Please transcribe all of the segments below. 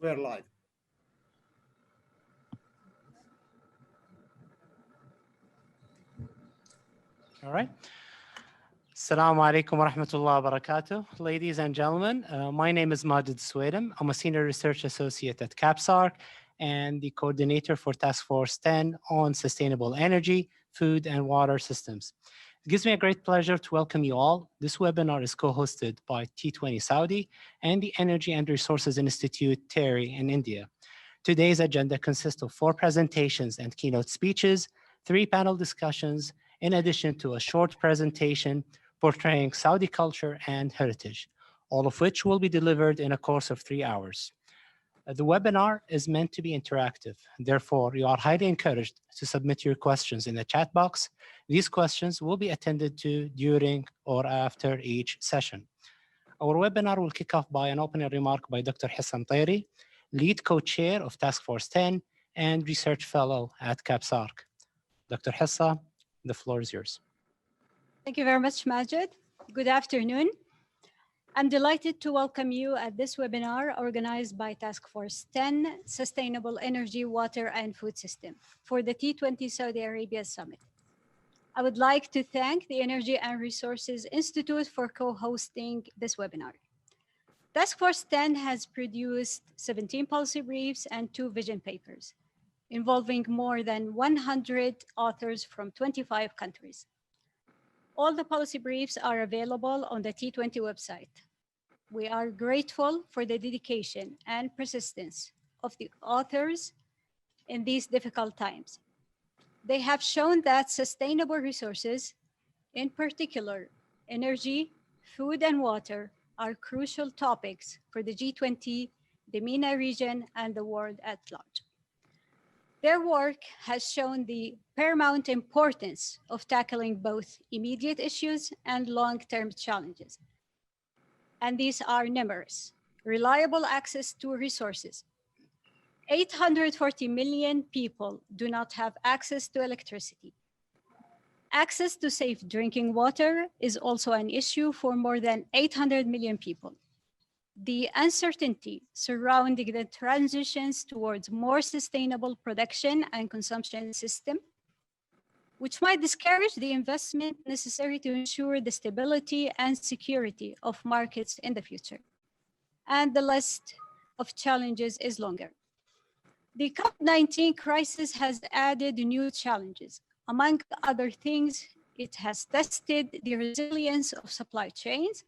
We're live. All right. Assalamu alaikum wa rahmatullahi wa barakatuh. Ladies and gentlemen, my name is Majid Swedim. I'm a senior research associate at CAPSARC and the coordinator for Task Force 10 on sustainable energy, food, and water systems. It gives me a great pleasure to welcome you all. This webinar is co-hosted by T20 Saudi and the Energy and Resources Institute, TERI, in India. Today's agenda consists of 4 presentations and keynote speeches, 3 panel discussions, in addition to a short presentation portraying Saudi culture and heritage, all of which will be delivered in a course of 3 hours. The webinar is meant to be interactive. Therefore, you are highly encouraged to submit your questions in the chat box. These questions will be attended to during or after each session. Our webinar will kick off by an opening remark by Dr. Hissam Tairi, lead co-chair of Task Force 10 and research fellow at CAPSARC. Dr. Hissa, the floor is yours. Thank you very much, Majid. Good afternoon. I'm delighted to welcome you at this webinar organized by Task Force 10, Sustainable Energy, Water, and Food System for the T20 Saudi Arabia Summit. I would like to thank the Energy and Resources Institute for co-hosting this webinar. Task Force 10 has produced 17 policy briefs and 2 vision papers, involving more than 100 authors from 25 countries. All the policy briefs are available on the T20 website. We are grateful for the dedication and persistence of the authors in these difficult times. They have shown that sustainable resources, in particular energy, food, and water, are crucial topics for the G20, the MENA region, and the world at large. Their work has shown the paramount importance of tackling both immediate issues and long-term challenges. And these are numerous: reliable access to resources. 840 million people do not have access to electricity. Access to safe drinking water is also an issue for more than 800 million people. The uncertainty surrounding the transitions towards more sustainable production and consumption system, which might discourage the investment necessary to ensure the stability and security of markets in the future. And the list of challenges is longer. The COVID-19 crisis has added new challenges. Among other things, it has tested the resilience of supply chains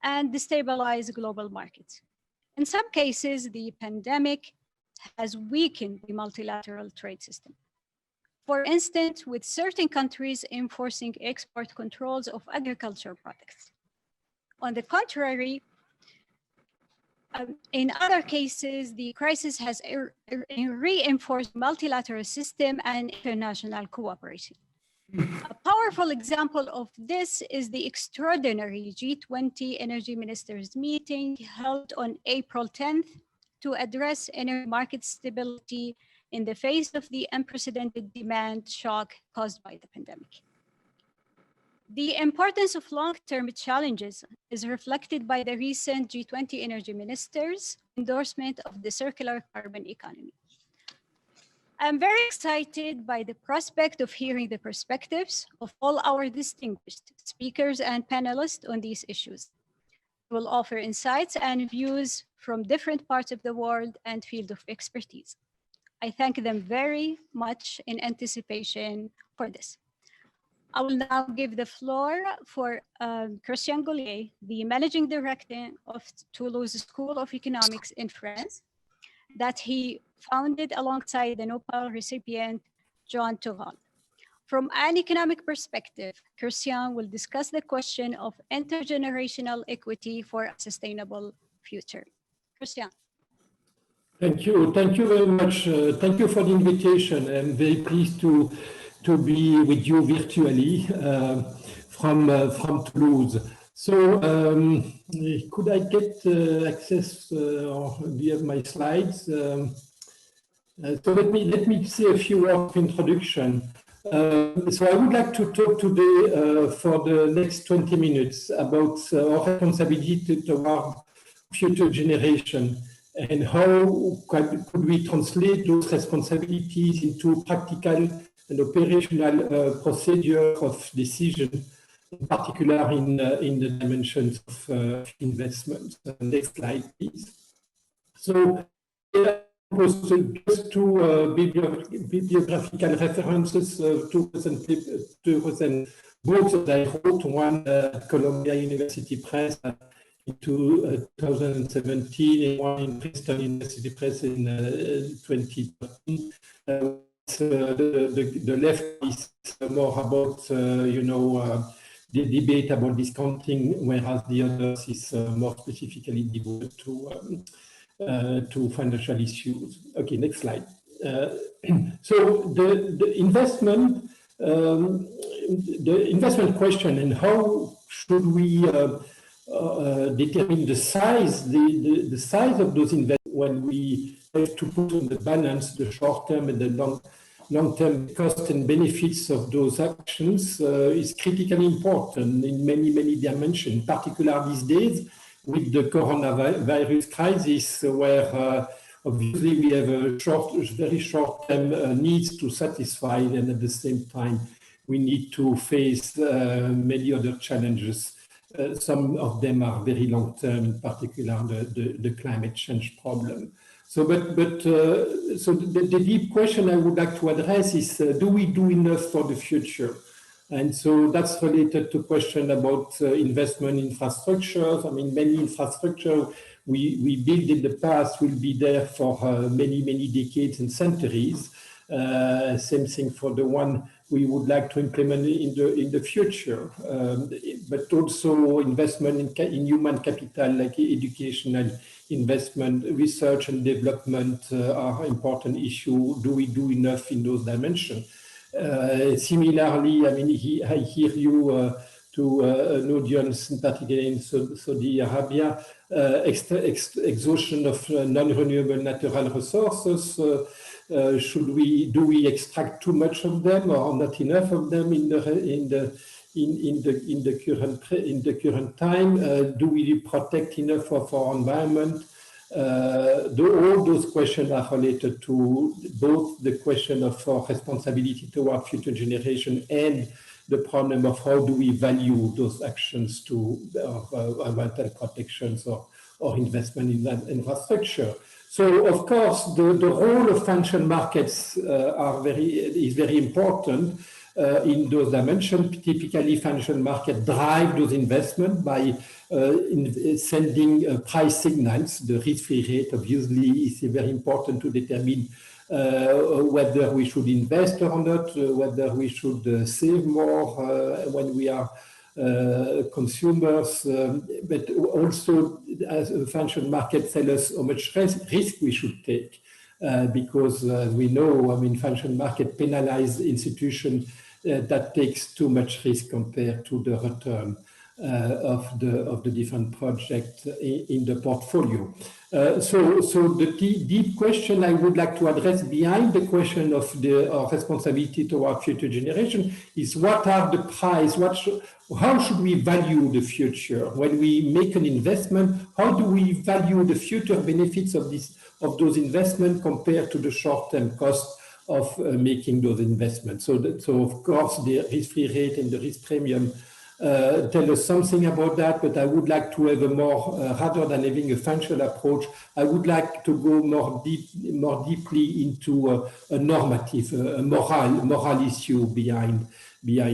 and destabilize global markets. In some cases, the pandemic has weakened the multilateral trade system. For instance, with certain countries enforcing export controls of agricultural products. On the contrary, in other cases, the crisis has reinforced multilateral system and international cooperation. A powerful example of this is the extraordinary G20 Energy Ministers meeting held on April 10th to address energy market stability in the face of the unprecedented demand shock caused by the pandemic. The importance of long-term challenges is reflected by the recent G20 Energy Ministers' endorsement of the circular carbon economy. I'm very excited by the prospect of hearing the perspectives of all our distinguished speakers and panelists on these issues. We will offer insights and views from different parts of the world and field of expertise. I thank them very much in anticipation for this. I will now give the floor for Christian Goulier, the Managing Director of Toulouse School of Economics in France, that he founded alongside the Nobel recipient, John Tural. From an economic perspective, Christian will discuss the question of intergenerational equity for a sustainable future. Christian. Thank you very much. Thank you for the invitation. I'm very pleased to be with you virtually from Toulouse. So could I get access via my slides? So let me say a few words of introduction. So I would like to talk today for the next 20 minutes about our responsibility toward future generation. and how could we translate those responsibilities into practical and operational procedure of decision, in particular in the dimensions of investment. Next slide, please. So just two bibliographical references, two recent books that I wrote, one at Columbia University Press in 2017, and one in Princeton University Press in 2013. The left is more about, the debate about discounting, whereas the others is more specifically devoted to financial issues. Okay, next slide. So the investment question and how should we determine the size, the size of those investments when we have to put on the balance the short-term and the long-term costs and benefits of those actions is critically important in many dimensions, particularly these days with the coronavirus crisis, where obviously we have a very short-term needs to satisfy, and at the same time we need to face many other challenges. Some of them are very long-term, in particular the climate change problem. So, so the deep question I would like to address is: do we do enough for the future? And so that's related to question about investment infrastructures. I mean, many infrastructure we built in the past will be there for many decades and centuries. Same thing for the one we would like to implement in the future, but also investment in human capital, like educational investment, research and development are important issue. Do we do enough in those dimensions? Similarly, I mean, I hear you to an audience, in particular in Saudi Arabia, exhaustion of non-renewable natural resources. Do we extract too much of them or not enough of them in the current time? Do we protect enough of our environment? All those questions are related to both the question of our responsibility toward future generation and the problem of how do we value those actions to environmental protections or investment in that infrastructure. So, of course, the role of financial markets is very important in those dimensions. Typically, financial markets drive those investments by sending price signals. The risk-free rate, obviously, is very important to determine whether we should invest or not, whether we should save more when we are consumers, but also as a financial market tell us how much risk we should take, because we know, I mean, financial market penalize institutions that takes too much risk compared to the return of the different projects in the portfolio. So the deep question I would like to address behind the question of our responsibility toward future generation is: what are the price? How should we value the future when we make an investment? How do we value the future benefits of those investments compared to the short-term cost of making those investments? So of course the risk-free rate and the risk premium tell us something about that, but I would like to have a more, rather than having a financial approach, I would like to go more deeply into a normative, a moral issue behind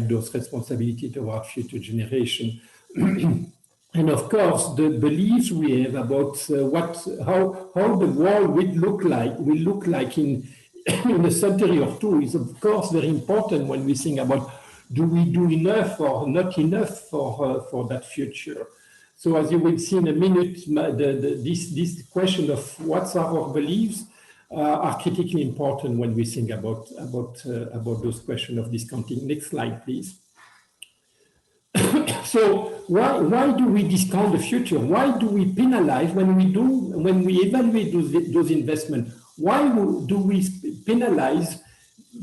those responsibilities toward future generation. And of course, the beliefs we have about how the world will look like in a century or two is of course very important when we think about: do we do enough or not enough for that future? So as you will see in a minute, this question of what are our beliefs are critically important when we think about those questions of discounting. Next slide, please. So why do we discount the future? Why do we penalize when we evaluate those investments? Why do we penalize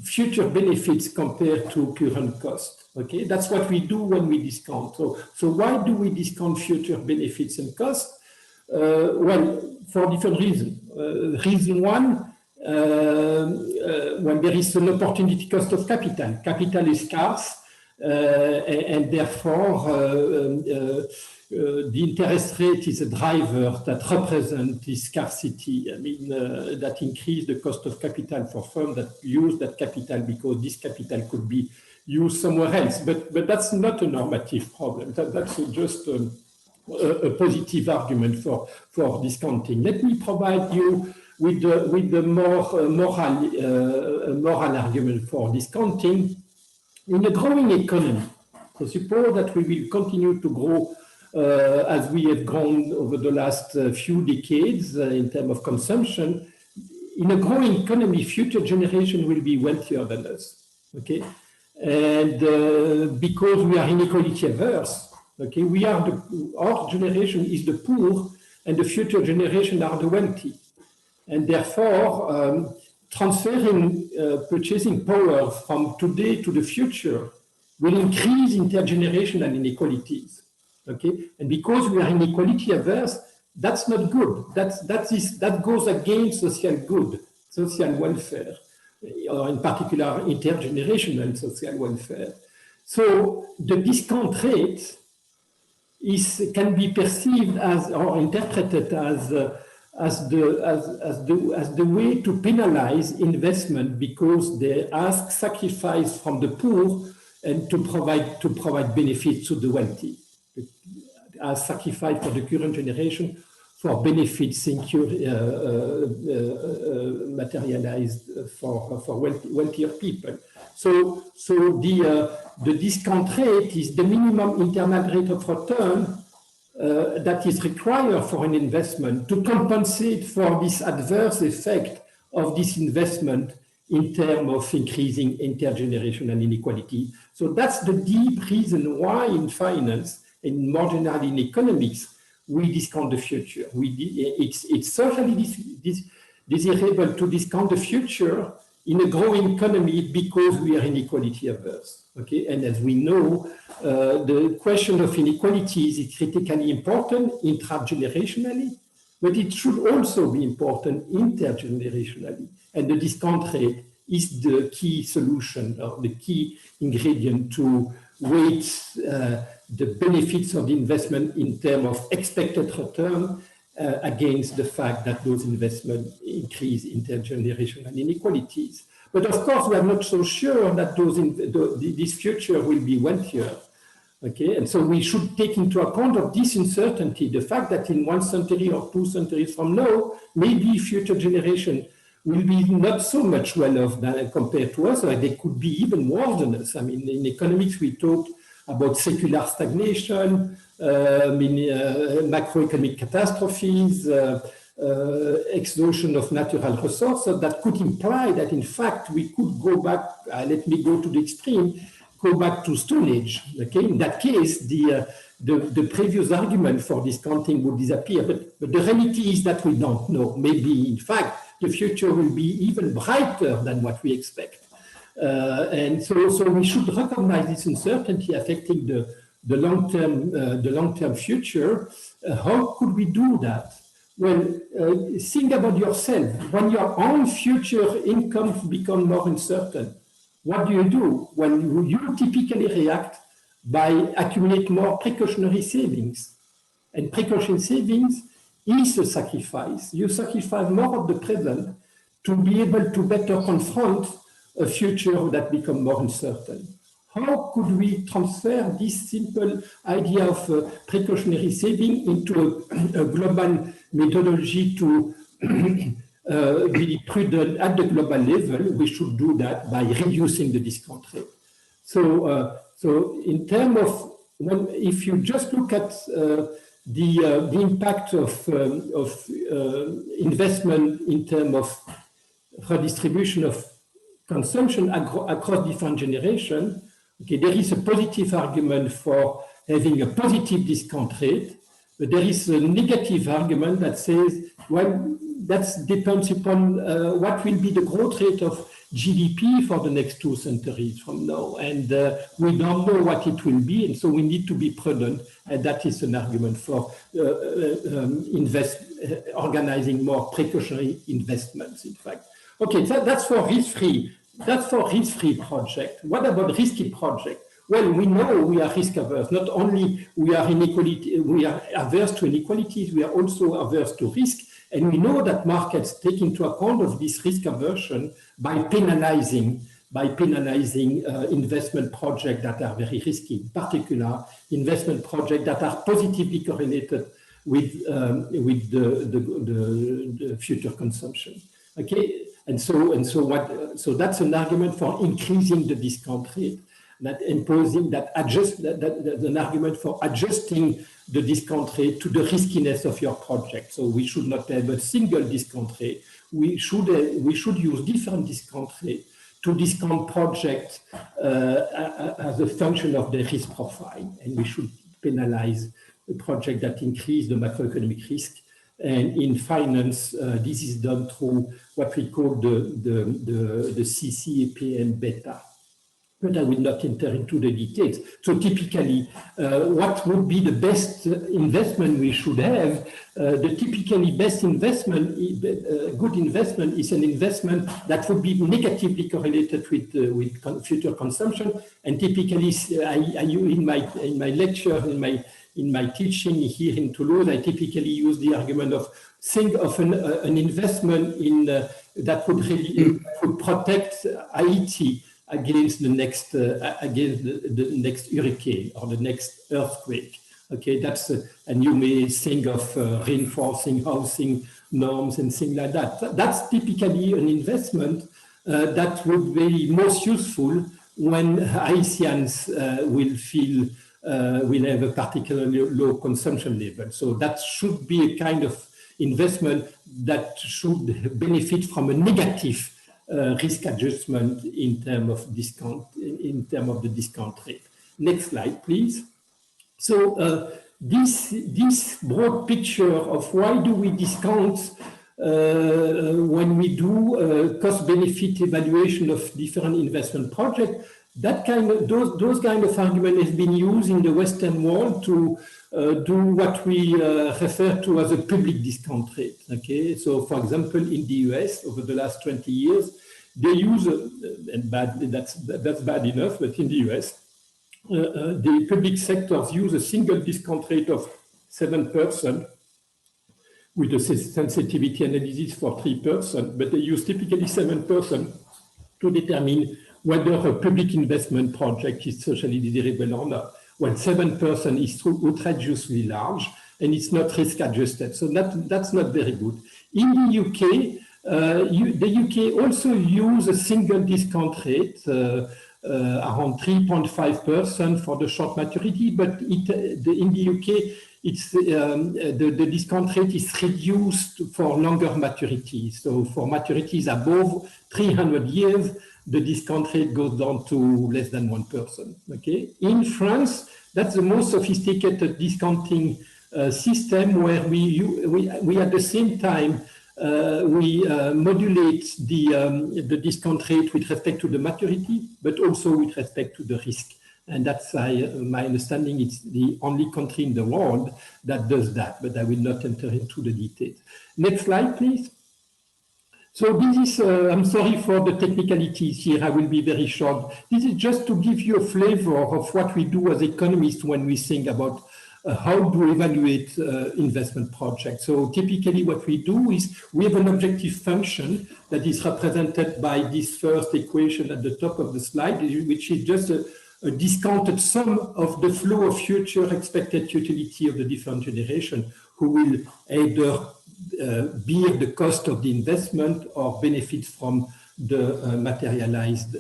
future benefits compared to current cost? Okay, that's what we do when we discount. So why do we discount future benefits and costs? Well, for different reasons. Reason one, when there is an opportunity cost of capital. Capital is scarce, and therefore the interest rate is a driver that represents this scarcity. I mean, that increase the cost of capital for firms that use that capital because this capital could be used somewhere else. But that's not a normative problem. That's just a positive argument for discounting. Let me provide you with the more moral argument for discounting. In a growing economy, so suppose that we will continue to grow as we have grown over the last few decades in terms of consumption. In a growing economy, future generation will be wealthier than us. Okay, and because we are inequality averse, okay, our generation is the poor, and the future generation are the wealthy, and therefore transferring purchasing power from today to the future will increase intergenerational inequalities. Okay, and because we are inequality averse, that's not good. That goes against social good, social welfare, or in particular intergenerational social welfare. So the discount rate can be perceived as or interpreted as the way to penalize investment because they ask sacrifice from the poor and to provide benefits to the wealthy, as sacrifice for the current generation for benefits materialized for wealthier people. So the discount rate is the minimum internal rate of return that is required for an investment to compensate for this adverse effect of this investment in terms of increasing intergenerational inequality. So that's the deep reason why in finance, and more generally in economics, we discount the future. It's certainly desirable to discount the future in a growing economy because we are inequality averse. Okay, and as we know, the question of inequalities is critically important intragenerationally, but it should also be important intergenerationally. And the discount rate is the key solution or the key ingredient to weight the benefits of the investment in terms of expected return against the fact that those investments increase intergenerational inequalities. But of course, we are not so sure that this future will be wealthier. Okay, and so we should take into account of this uncertainty, the fact that in 1 century or 2 centuries from now, maybe future generation will be not so much well off than compared to us, or they could be even worse than us. I mean, in economics, we talk about secular stagnation, macroeconomic catastrophes, exhaustion of natural resources that could imply that, in fact, we could go back, let me go to the extreme, go back to Stone Age. Okay? In that case, the previous argument for discounting would disappear. But the reality is that we don't know. Maybe, in fact, the future will be even brighter than what we expect. And so we should recognize this uncertainty affecting the long-term future. How could we do that? Well, think about yourself. When your own future income becomes more uncertain, what do? Well, you typically react by accumulate more precautionary savings. And precaution savings is a sacrifice. You sacrifice more of the present to be able to better confront a future that becomes more uncertain. How could we transfer this simple idea of precautionary saving into a global methodology to be prudent at the global level? We should do that by reducing the discount rate. So in terms of, if you just look at the impact of investment in terms of redistribution of consumption across different generations, okay, there is a positive argument for having a positive discount rate, but there is a negative argument that says, well, that depends upon what will be the growth rate of GDP for the next 2 centuries from now. And we don't know what it will be, and so we need to be prudent, and that is an argument for organizing more precautionary investments, in fact. Okay, so that's for risk-free. That's for risk-free project. What about risky project? Well, we know we are risk averse. Not only we are inequality, we are averse to inequalities, we are also averse to risk. And we know that markets take into account of this risk aversion by penalizing investment projects that are very risky, in particular investment projects that are positively correlated with the future consumption. Okay, so that's an argument for increasing the discount rate. That imposing that an argument for adjusting the discount rate to the riskiness of your project. So we should not have a single discount rate. We should use different discount rate to discount projects as a function of the risk profile, and we should penalize a project that increase the macroeconomic risk. And in finance, this is done through what we call the CCAPM beta. But I will not enter into the details. So typically, what would be the best investment we should have? The typically best investment, good investment, is an investment that would be negatively correlated with future consumption. And typically, in my lecture, in my teaching here in Toulouse, I typically use the argument of think of an investment in that would really would protect Haiti against the next hurricane or the next earthquake. Okay, that's and you may think of reinforcing housing norms and things like that. That's typically an investment that would be most useful when Haitians will have a particularly low consumption level. So that should be a kind of investment that should benefit from a negative risk adjustment in terms of discount, in terms of the discount rate. Next slide, please. So this broad picture of why do we discount when we do cost-benefit evaluation of different investment projects, that kind of those kind of argument has been used in the Western world to do what we refer to as a public discount rate. Okay, so for example, in the US over the last 20 years, they use and that's bad enough, but in the US, the public sectors use a single discount rate of 7% with a sensitivity analysis for 3%, but they use typically 7% to determine whether a public investment project is socially desirable or not. Well, 7% is outrageously large and it's not risk adjusted. So that's not very good. In the UK, the UK also use a single discount rate around 3.5% for the short maturity, but in the UK, it's the discount rate is reduced for longer maturities. So for maturities above 300 years, the discount rate goes down to less than 1%. Okay. In France, that's the most sophisticated discounting system where we at the same time we modulate the discount rate with respect to the maturity, but also with respect to the risk. And that's my understanding. It's the only country in the world that does that, but I will not enter into the details. Next slide, please. So this is, I'm sorry for the technicalities here, I will be very short. This is just to give you a flavor of what we do as economists when we think about how to evaluate investment projects. So typically what we do is we have an objective function that is represented by this first equation at the top of the slide, which is just a discounted sum of the flow of future expected utility of the different generation who will either bear the cost of the investment or benefit from the materialized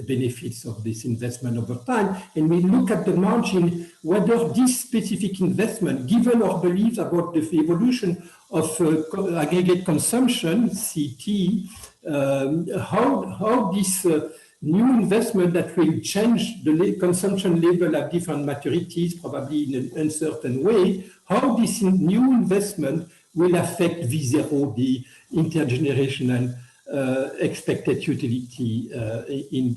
benefits of this investment over time. And we look at the margin, whether this specific investment, given our beliefs about the evolution of aggregate consumption, CT, how this new investment that will change the consumption level at different maturities, probably in an uncertain way, how this new investment will affect V0, the intergenerational expected utility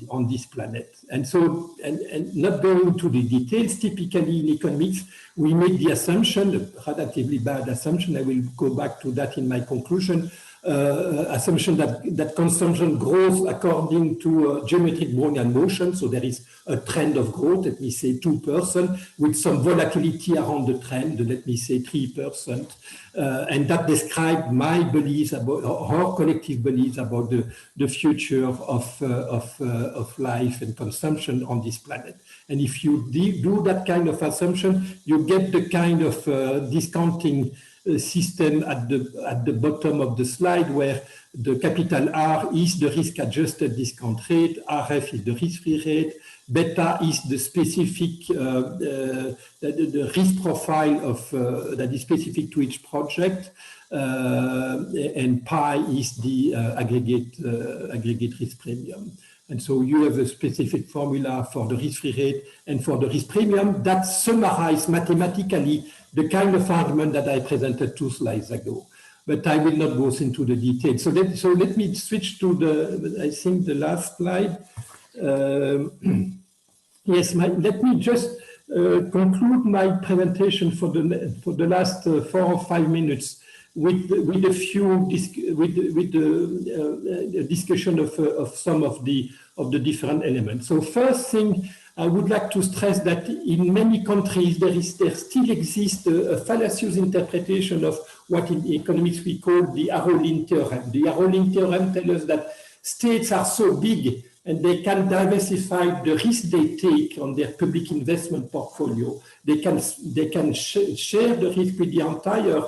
on this planet. And so, and not going into the details, typically in economics, we make the assumption, a relatively bad assumption, I will go back to that in my conclusion, assumption that consumption grows according to geometric Brownian motion. So there is a trend of growth, let me say 2%, with some volatility around the trend, let me say 3%. And that describes my beliefs about, our collective beliefs about the future of life and consumption on this planet. And if you do that kind of assumption, you get the kind of discounting system at the bottom of the slide, where the capital R is the risk-adjusted discount rate, RF is the risk-free rate, beta is the specific the risk profile of that is specific to each project, and pi is the aggregate risk premium. And so you have a specific formula for the risk-free rate and for the risk premium that summarizes mathematically the kind of argument that I presented 2 slides ago. But I will not go into the details. So let me switch to I think the last slide. Yes, let me just conclude my presentation for the last 4 or 5 minutes with the discussion of some of the different elements. So first thing, I would like to stress that in many countries there still exists a fallacious interpretation of what in economics we call the Arrow-Lin theorem. The Arrow-Lin theorem tells us that states are so big and they can diversify the risk they take on their public investment portfolio. They can share the risk with the entire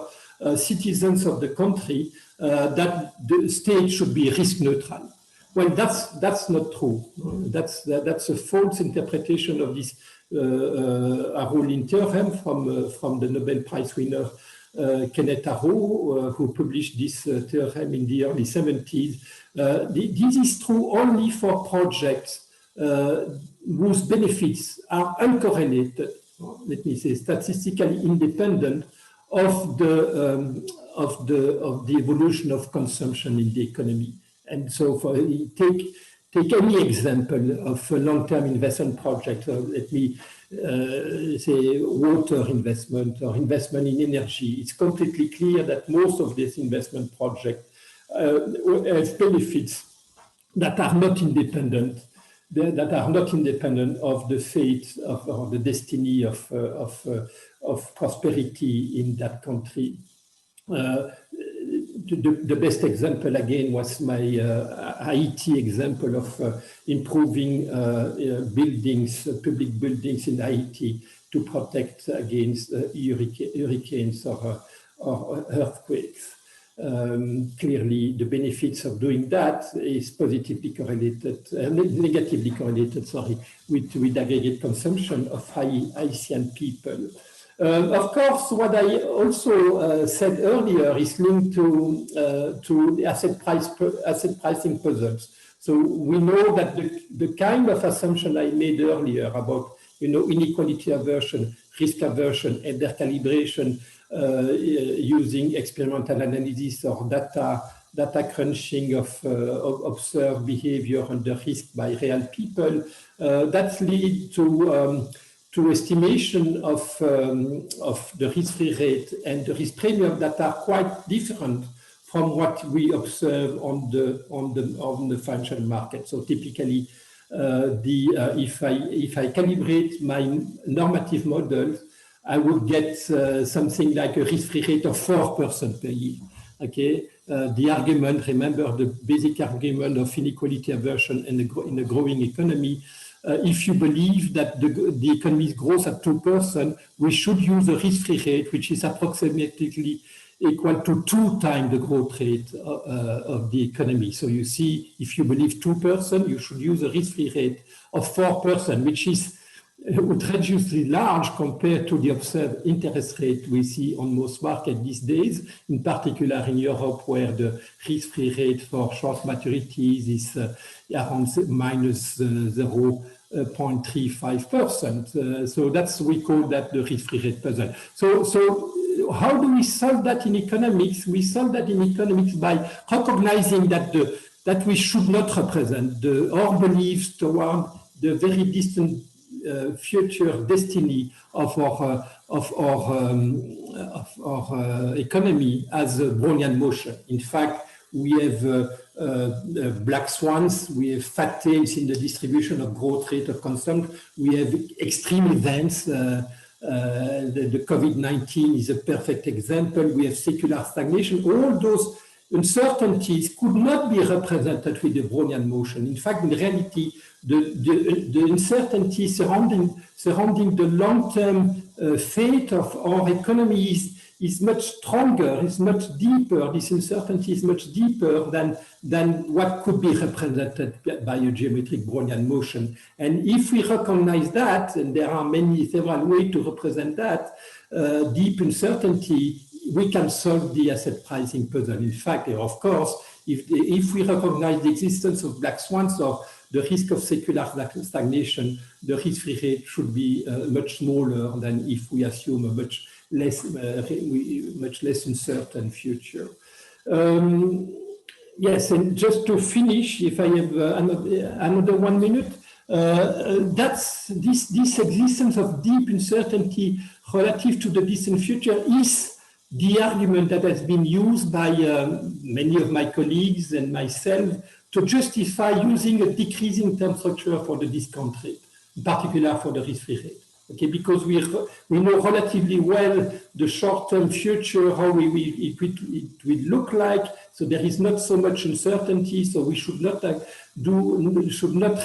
citizens of the country, that the state should be risk neutral. Well, that's not true. That's a false interpretation of this Arrow-Lin theorem from the Nobel Prize winner Kenneth Arrow, who published this theorem in the early 70s. This is true only for projects whose benefits are uncorrelated, let me say, statistically independent of the evolution of consumption in the economy. And so take any example of a long-term investment project. Let me say water investment or investment in energy. It's completely clear that most of these investment projects have benefits that are not independent, of the fate or the destiny of prosperity in that country. The best example again was my Haiti example of improving buildings, public buildings in Haiti to protect against hurricanes or earthquakes. Clearly, the benefits of doing that is positively correlated, negatively correlated, sorry, with aggregate consumption of Haitian people. Of course, what I also said earlier is linked to the asset pricing puzzles. So we know that the kind of assumption I made earlier about inequality aversion, risk aversion, and their calibration using experimental analysis or data crunching of observed behavior under risk by real people, that leads to estimation of the risk-free rate and the risk premium that are quite different from what we observe on the financial market. So typically, if I calibrate my normative model, I would get something like a risk-free rate of 4% per year. Okay, the argument, remember the basic argument of inequality aversion in a growing economy. If you believe that the economy grows at 2%, we should use a risk-free rate which is approximately equal to 2 times the growth rate of the economy. So you see, if you believe 2%, you should use a risk-free rate of 4%, which is outrageously large compared to the observed interest rate we see on most markets these days, in particular in Europe, where the risk-free rate for short maturities is around minus 0.35%. So we call that the risk-free rate puzzle. So how do we solve that in economics? We solve that in economics by recognizing that we should not represent our beliefs toward the very distant future destiny of our economy as a Brownian motion. In fact, we have black swans, we have fat tails in the distribution of growth rate of consumption, we have extreme events. The COVID-19 is a perfect example. We have secular stagnation. All those uncertainties could not be represented with the Brownian motion. In fact, in reality, the uncertainty surrounding the long-term fate of our economy is much stronger, is much deeper. This uncertainty is much deeper than what could be represented by a geometric Brownian motion. And if we recognize that, and there are several ways to represent that, deep uncertainty, we can solve the asset pricing puzzle. In fact, of course, if we recognize the existence of black swans or the risk of secular stagnation, the risk-free rate should be much smaller than if we assume a much less uncertain future. Yes, and just to finish, if I have another 1 minute, that's this existence of deep uncertainty relative to the distant future is the argument that has been used by many of my colleagues and myself to justify using a decreasing term structure for the discount rate, in particular for the risk-free rate. Okay, because we know relatively well the short-term future, how it will look like. So there is not so much uncertainty. So we should not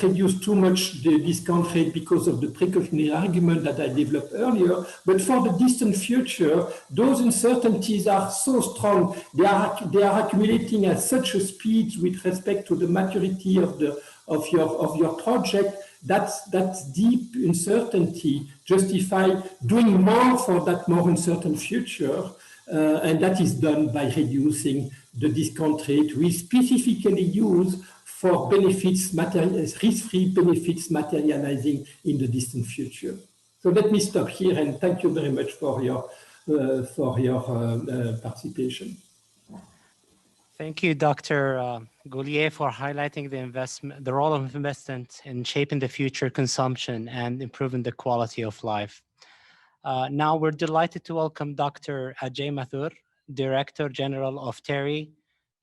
reduce too much the discount rate because of the precautionary argument that I developed earlier. But for the distant future, those uncertainties are so strong. They are accumulating at such a speed with respect to the maturity of your project. That's deep uncertainty justify doing more for that more uncertain future, and that is done by reducing the discount rate we specifically use for benefits, risk-free benefits materializing in the distant future. So let me stop here and thank you very much for your participation. Thank you, Dr. Goulier, for highlighting the role of investment in shaping the future consumption and improving the quality of life. Now we're delighted to welcome Dr. Ajay Mathur, Director General of TERI,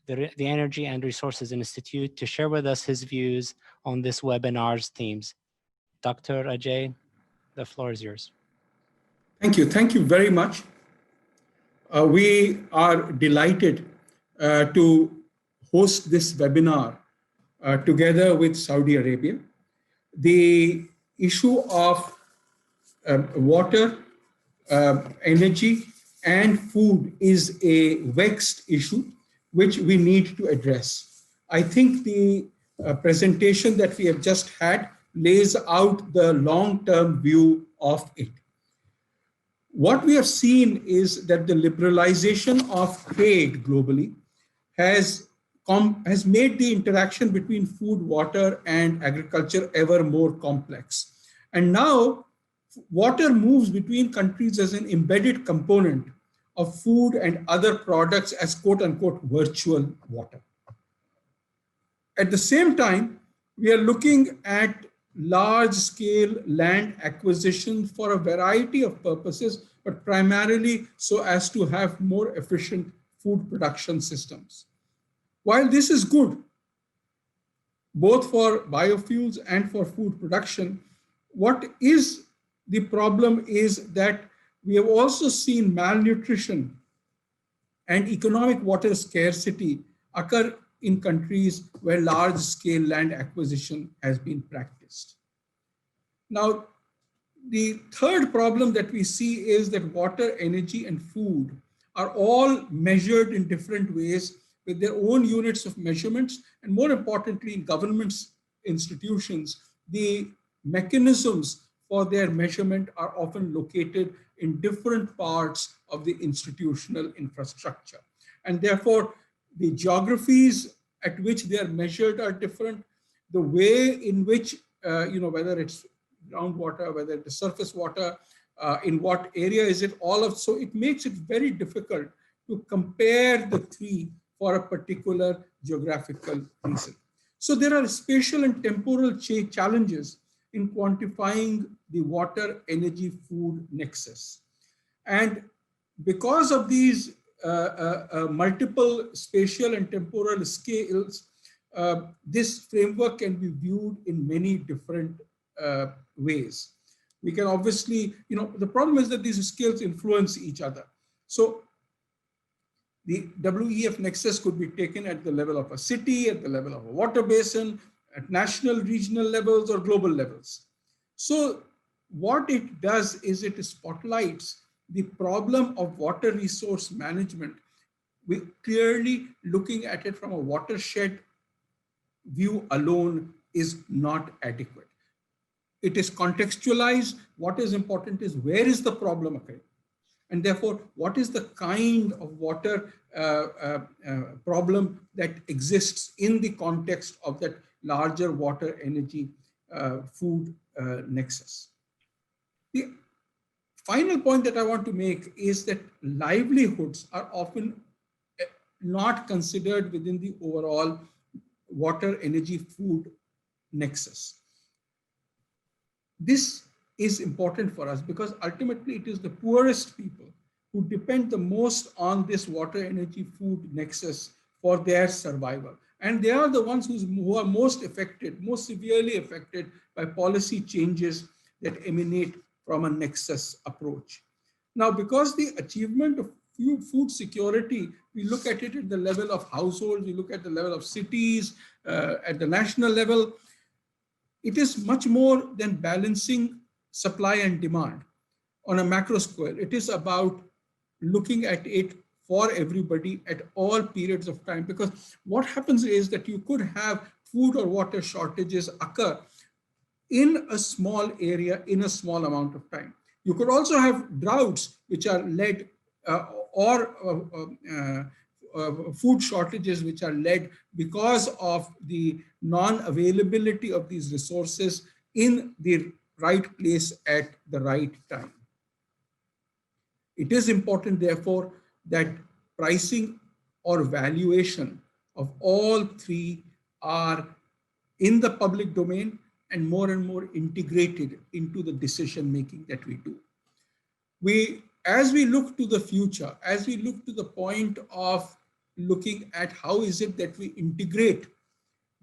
the Energy and Resources Institute, to share with us his views on this webinar's themes. Dr. Ajay, the floor is yours. Thank you. Thank you very much. We are delighted to host this webinar together with Saudi Arabia. The issue of water, energy, and food is a vexed issue which we need to address. I think the presentation that we have just had lays out the long-term view of it. What we have seen is that the liberalization of trade globally has made the interaction between food, water, and agriculture ever more complex. And now water moves between countries as an embedded component of food and other products as quote unquote virtual water. At the same time, we are looking at large scale land acquisition for a variety of purposes, but primarily so as to have more efficient food production systems. While this is good, both for biofuels and for food production, what is the problem is that we have also seen malnutrition and economic water scarcity occur in countries where large scale land acquisition has been practiced. Now, the third problem that we see is that water, energy, and food are all measured in different ways with their own units of measurements, and more importantly, in governments, institutions, the mechanisms for their measurement are often located in different parts of the institutional infrastructure. And therefore, the geographies at which they are measured are different. The way in which, whether it's groundwater, whether it is surface water, in what area is it, all of, so it makes it very difficult to compare the three for a particular geographical reason. So there are spatial and temporal challenges in quantifying the water, energy, food nexus. And because of these multiple spatial and temporal scales, this framework can be viewed in many different ways. We can obviously, the problem is that these scales influence each other. So the WEF nexus could be taken at the level of a city, at the level of a water basin, at national, regional levels, or global levels. So what it does is it spotlights the problem of water resource management. We clearly looking at it from a watershed view alone is not adequate. It is contextualized. What is important is where is the problem occurring? And therefore, what is the kind of water problem that exists in the context of that larger water, energy, food nexus? The final point that I want to make is that livelihoods are often not considered within the overall water, energy, food nexus. This is important for us because ultimately it is the poorest people who depend the most on this water, energy, food nexus for their survival. And they are the ones who are most affected, most severely affected by policy changes that emanate from a nexus approach. Now, because the achievement of food security, we look at it at the level of households, we look at the level of cities, at the national level, it is much more than balancing supply and demand on a macro scale. It is about looking at it for everybody at all periods of time, because what happens is that you could have food or water shortages occur in a small area in a small amount of time. You could also have droughts which are led food shortages which are led because of the non-availability of these resources in the right place at the right time. It is important, therefore, that pricing or valuation of all three are in the public domain and more integrated into the decision making that we do. As we look to the future, as we look to the point of looking at how is it that we integrate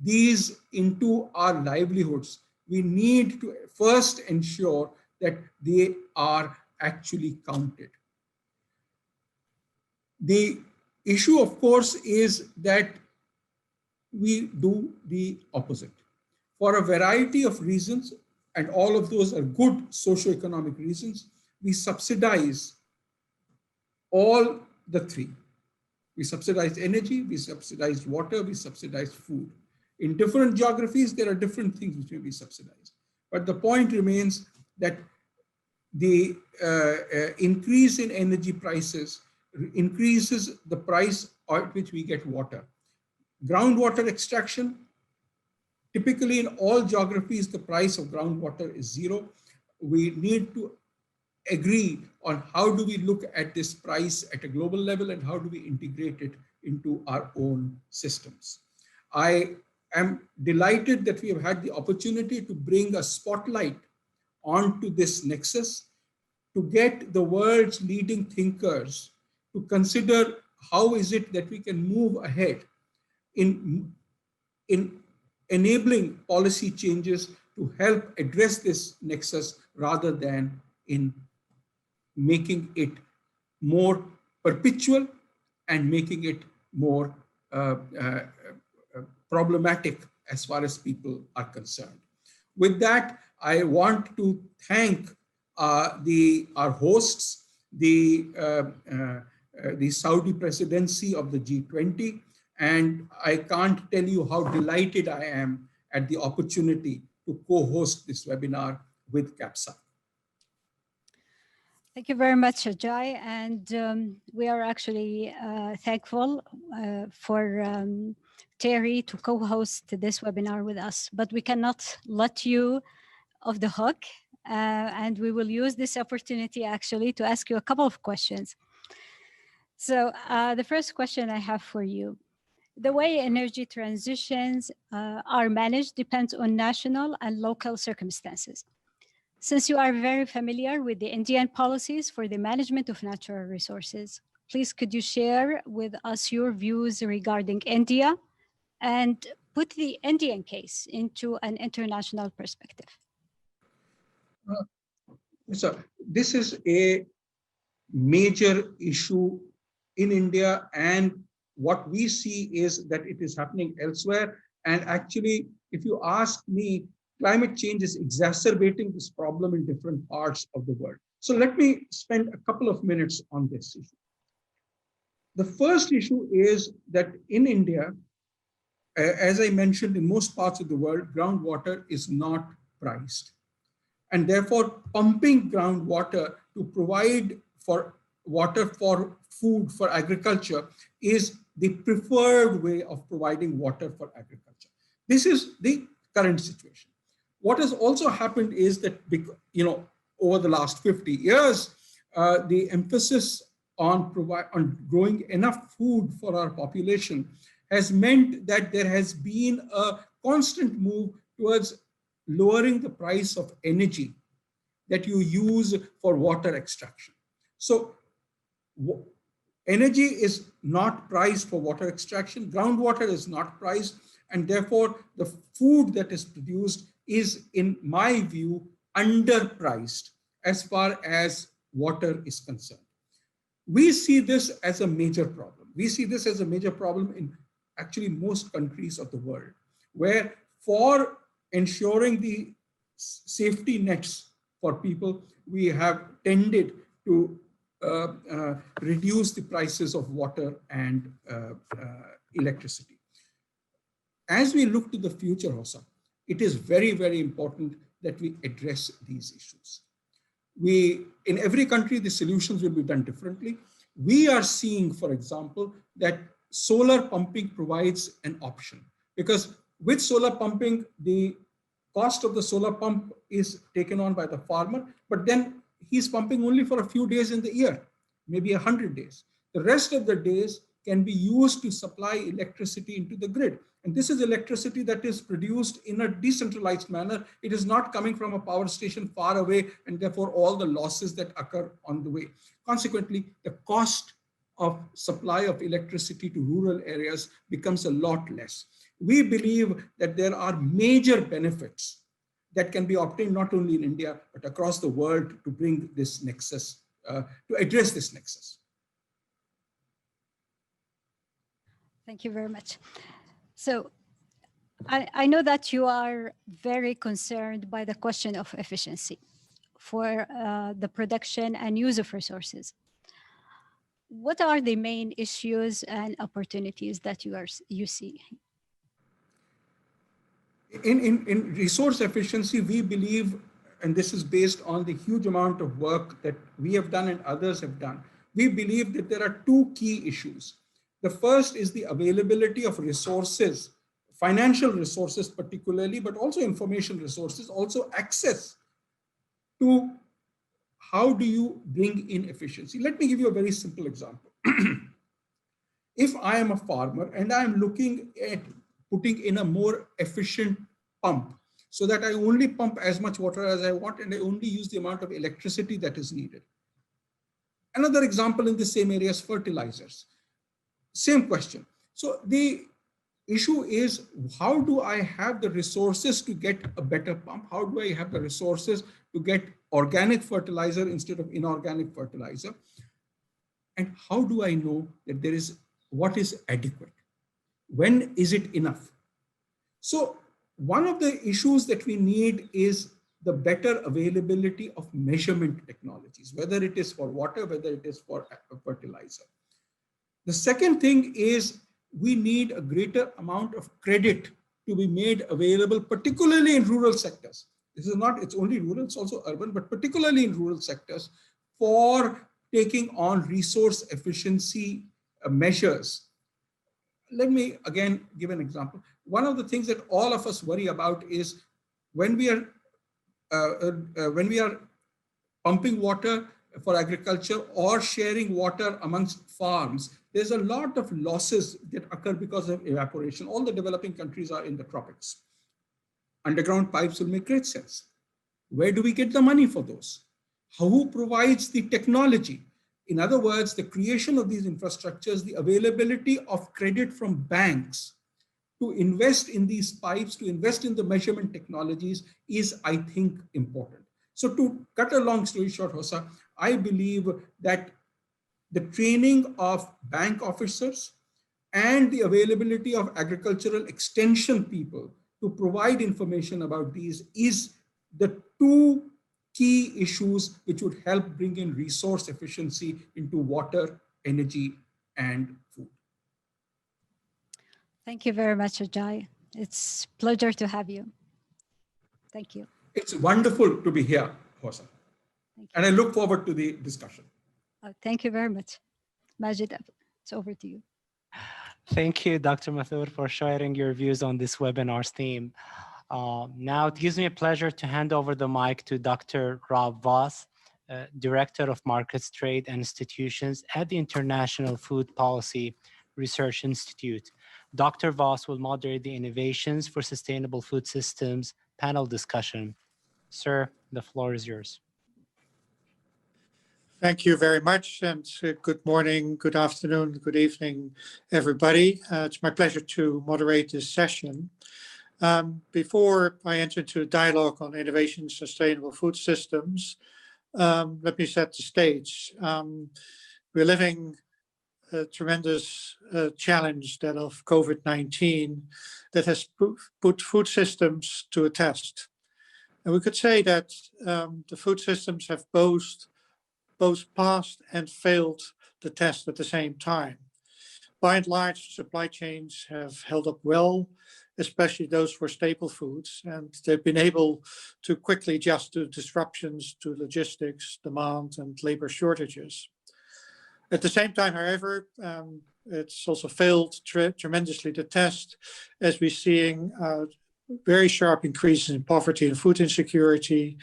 these into our livelihoods, we need to first ensure that they are actually counted. The issue, of course, is that we do the opposite. For a variety of reasons, and all of those are good socioeconomic reasons, we subsidize all the three. We subsidize energy, we subsidize water, we subsidize food. In different geographies, there are different things which may be subsidized. But the point remains that the increase in energy prices increases the price at which we get water. Groundwater extraction, typically in all geographies, the price of groundwater is zero. We need to agree on how do we look at this price at a global level and how do we integrate it into our own systems. I am delighted that we have had the opportunity to bring a spotlight onto this nexus, to get the world's leading thinkers to consider how is it that we can move ahead in enabling policy changes to help address this nexus rather than in making it more perpetual and making it more problematic as far as people are concerned. With that, I want to thank our hosts, the Saudi presidency of the G20, and I can't tell you how delighted I am at the opportunity to co-host this webinar with CAPSA. Thank you very much, Ajay. And we are actually thankful for Terry to co-host this webinar with us, but we cannot let you off the hook and we will use this opportunity actually to ask you a couple of questions. So the first question I have for you, the way energy transitions are managed depends on national and local circumstances. Since you are very familiar with the Indian policies for the management of natural resources, please could you share with us your views regarding India and put the Indian case into an international perspective? So this is a major issue in India, and what we see is that it is happening elsewhere. And actually, if you ask me, climate change is exacerbating this problem in different parts of the world. So let me spend a couple of minutes on this issue. The first issue is that in India, as I mentioned, in most parts of the world, groundwater is not priced. And therefore, pumping groundwater to provide for water for food, for agriculture, is the preferred way of providing water for agriculture. This is the current situation. What has also happened is that, over the last 50 years, the emphasis on growing enough food for our population has meant that there has been a constant move towards lowering the price of energy that you use for water extraction. So energy is not priced for water extraction, groundwater is not priced, and therefore the food that is produced is, in my view, underpriced as far as water is concerned. We see this as a major problem. We see this as a major problem in actually most countries of the world, where for ensuring the safety nets for people, we have tended to reduce the prices of water and electricity. As we look to the future, Hossa, it is very, very important that we address these issues. In every country, the solutions will be done differently. We are seeing, for example, that solar pumping provides an option, because with solar pumping, the cost of the solar pump is taken on by the farmer, but then he's pumping only for a few days in the year, maybe 100 days. The rest of the days can be used to supply electricity into the grid. And this is electricity that is produced in a decentralized manner. It is not coming from a power station far away, and therefore all the losses that occur on the way. Consequently, the cost of supply of electricity to rural areas becomes a lot less. We believe that there are major benefits that can be obtained not only in India, but across the world to bring this nexus, to address this nexus. Thank you very much. So I know that you are very concerned by the question of efficiency for the production and use of resources. What are the main issues and opportunities that you see? In resource efficiency, we believe, and this is based on the huge amount of work that we have done and others have done, we believe that there are two key issues. The first is the availability of resources, financial resources particularly, but also information resources, also access to how do you bring in efficiency. Let me give you a very simple example. If I am a farmer and I'm looking at putting in a more efficient pump so that I only pump as much water as I want and I only use the amount of electricity that is needed. Another example in the same area is fertilizers. Same question. So the issue is, how do I have the resources to get a better pump? How do I have the resources to get organic fertilizer instead of inorganic fertilizer? And how do I know that there is what is adequate? When is it enough? So one of the issues that we need is the better availability of measurement technologies, whether it is for water, whether it is for fertilizer. The second thing is we need a greater amount of credit to be made available, particularly in rural sectors. This is not, it's only rural, it's also urban, but particularly in rural sectors, for taking on resource efficiency measures. Let me again give an example. One of the things that all of us worry about is when we are when we are pumping water for agriculture or sharing water amongst farms, there's a lot of losses that occur because of evaporation. All the developing countries are in the tropics. Underground pipes will make great sense. Where do we get the money for those? Who provides the technology? In other words, the creation of these infrastructures, the availability of credit from banks to invest in these pipes, to invest in the measurement technologies is, I think, important. So to cut a long story short, Hossa, I believe that the training of bank officers and the availability of agricultural extension people to provide information about these is the two key issues which would help bring in resource efficiency into water, energy, and food. Thank you very much, Ajay. It's a pleasure to have you. Thank you. It's wonderful to be here, Hossa. And I look forward to the discussion. Thank you very much. Majid, it's over to you. Thank you, Dr. Mathur, for sharing your views on this webinar's theme. Now it gives me a pleasure to hand over the mic to Dr. Rob Voss, Director of Markets, Trade and Institutions at the International Food Policy Research Institute. Dr. Voss will moderate the Innovations for Sustainable Food Systems panel discussion. Sir, the floor is yours. Thank you very much, and good morning, good afternoon, good evening, everybody. It's my pleasure to moderate this session. Before I enter into a dialogue on innovation, sustainable food systems, let me set the stage. We're living a tremendous challenge, that of COVID-19, that has put food systems to a test. And we could say that the food systems have both passed and failed the test at the same time. By and large, supply chains have held up well, especially those for staple foods, and they've been able to quickly adjust to disruptions to logistics, demand, and labor shortages. At the same time, however, it's also failed tremendously the test, as we're seeing very sharp increases in poverty and food insecurity.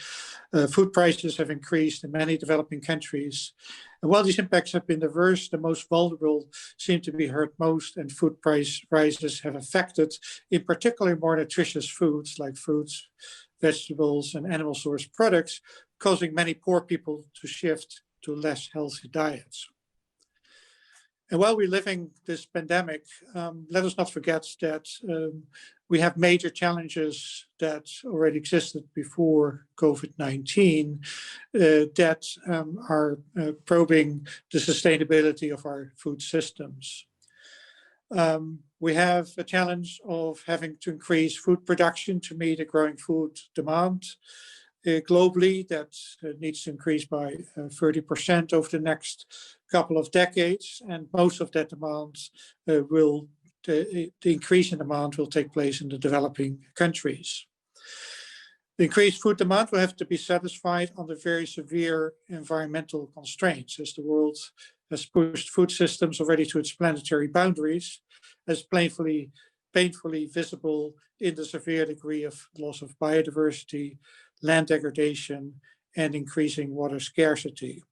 Food prices have increased in many developing countries. And while these impacts have been diverse, the most vulnerable seem to be hurt most, and food price rises have affected, in particular, more nutritious foods like fruits, vegetables, and animal source products, causing many poor people to shift to less healthy diets. And while we're living this pandemic, let us not forget that we have major challenges that already existed before COVID-19 that are probing the sustainability of our food systems. We have a challenge of having to increase food production to meet a growing food demand. Globally, that needs to increase by 30% over the next couple of decades, and most of that demand the increase in demand will take place in the developing countries. The increased food demand will have to be satisfied under very severe environmental constraints, as the world has pushed food systems already to its planetary boundaries, as painfully visible in the severe degree of loss of biodiversity, land degradation, and increasing water scarcity.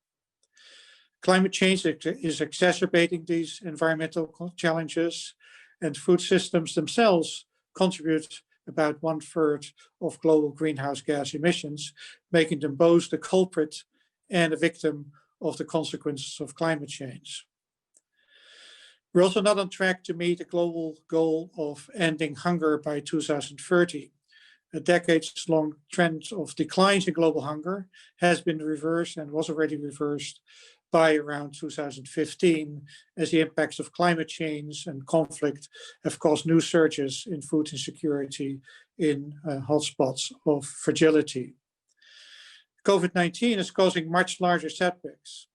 Climate change is exacerbating these environmental challenges, and food systems themselves contribute about 1/3 of global greenhouse gas emissions, making them both the culprit and a victim of the consequences of climate change. We're also not on track to meet the global goal of ending hunger by 2030. A decades-long trend of declines in global hunger has been reversed and was already reversed by around 2015, as the impacts of climate change and conflict have caused new surges in food insecurity in hotspots of fragility. COVID-19 is causing much larger setbacks.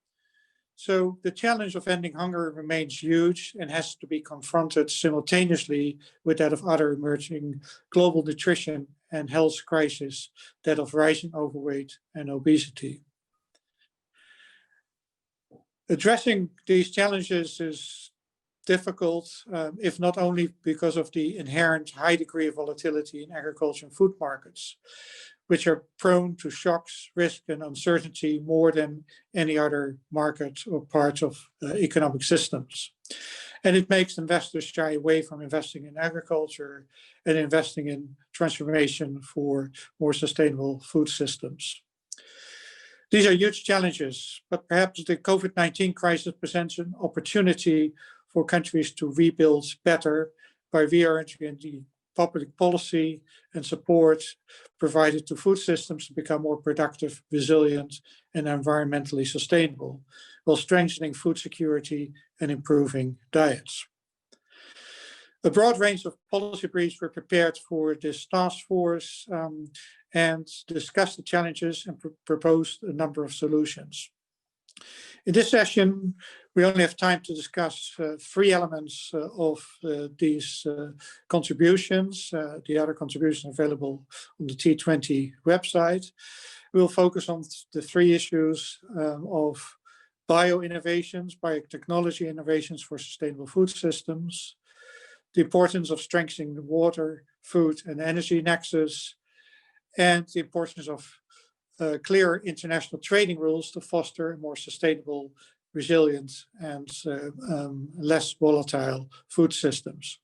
So the challenge of ending hunger remains huge and has to be confronted simultaneously with that of other emerging global nutrition and health crises, that of rising overweight and obesity. Addressing these challenges is difficult, if not only because of the inherent high degree of volatility in agriculture and food markets, which are prone to shocks, risk, and uncertainty more than any other market or parts of economic systems. And it makes investors shy away from investing in agriculture and investing in transformation for more sustainable food systems. These are huge challenges, but perhaps the COVID-19 crisis presents an opportunity for countries to rebuild better by reorienting the public policy and support provided to food systems to become more productive, resilient, and environmentally sustainable, while strengthening food security and improving diets. A broad range of policy briefs were prepared for this task force and discussed the challenges and proposed a number of solutions. In this session, we only have time to discuss 3 elements of these contributions. The other contributions available on the T20 website. We'll focus on the 3 issues of bio-innovations, biotechnology innovations for sustainable food systems, the importance of strengthening the water, food, and energy nexus, and the importance of clear international trading rules to foster a more sustainable, resilient, and less volatile food systems.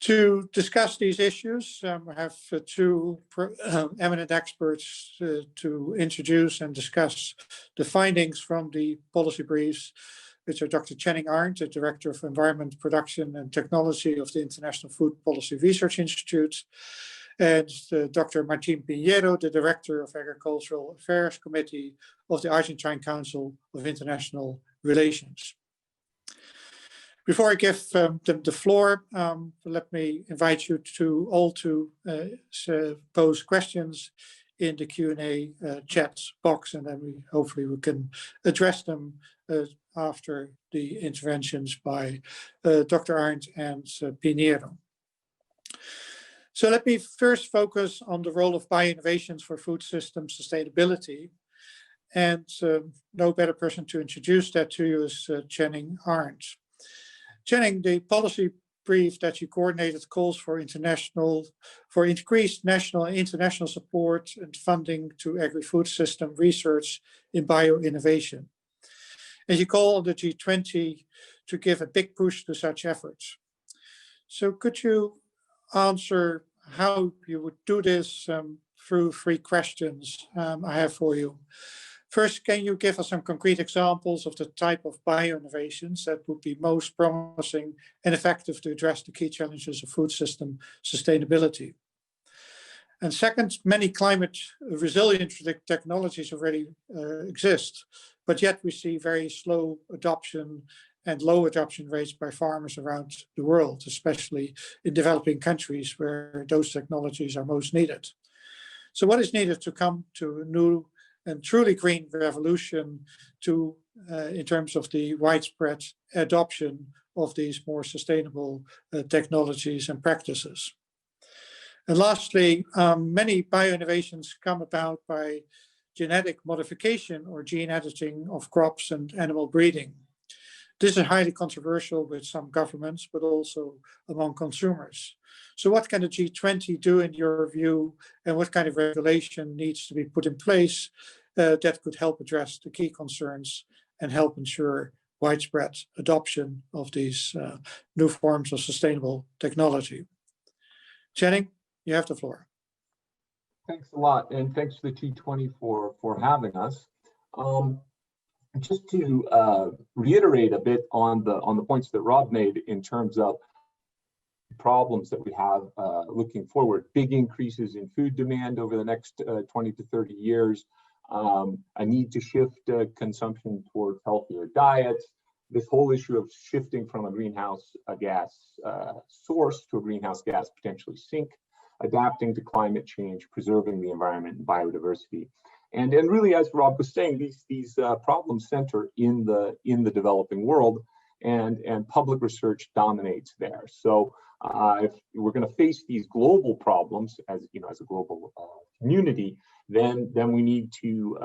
To discuss these issues, I have 2 eminent experts to introduce and discuss the findings from the policy briefs, which are Dr. Channing Arndt, the Director of Environment, Production and Technology of the International Food Policy Research Institute, and Dr. Martin Pinheiro, the Director of Agricultural Affairs Committee of the Argentine Council of International Relations. Before I give them the floor, let me invite you all to pose questions in the Q&A chat box, and then hopefully we can address them after the interventions by Dr. Arndt and Pinheiro. So let me first focus on the role of bio-innovations for food system sustainability. And no better person to introduce that to you is Channing Arndt. Channing, the policy brief that you coordinated calls for increased national and international support and funding to agri-food system research in bio-innovation. And you call on the G20 to give a big push to such efforts. So could you answer how you would do this through 3 questions I have for you. First, can you give us some concrete examples of the type of bio-innovations that would be most promising and effective to address the key challenges of food system sustainability? And second, many climate resilient technologies already exist, but yet we see very slow adoption and low adoption rates by farmers around the world, especially in developing countries where those technologies are most needed. So what is needed to come to a new and truly green revolution in terms of the widespread adoption of these more sustainable technologies and practices? And lastly, many bio-innovations come about by genetic modification or gene editing of crops and animal breeding. This is highly controversial with some governments, but also among consumers. So what can the G20 do in your view, and what kind of regulation needs to be put in place that could help address the key concerns and help ensure widespread adoption of these new forms of sustainable technology? Channing, you have the floor. Thanks a lot, and thanks to the T20 for having us. Just to reiterate a bit on the points that Rob made in terms of problems that we have looking forward, big increases in food demand over the next 20 to 30 years, a need to shift consumption towards healthier diets, this whole issue of shifting from a greenhouse gas source to a greenhouse gas potentially sink, adapting to climate change, preserving the environment and biodiversity. And really, as Rob was saying, these problems center in the developing world, and public research dominates there. So if we're going to face these global problems as a global community, then we need to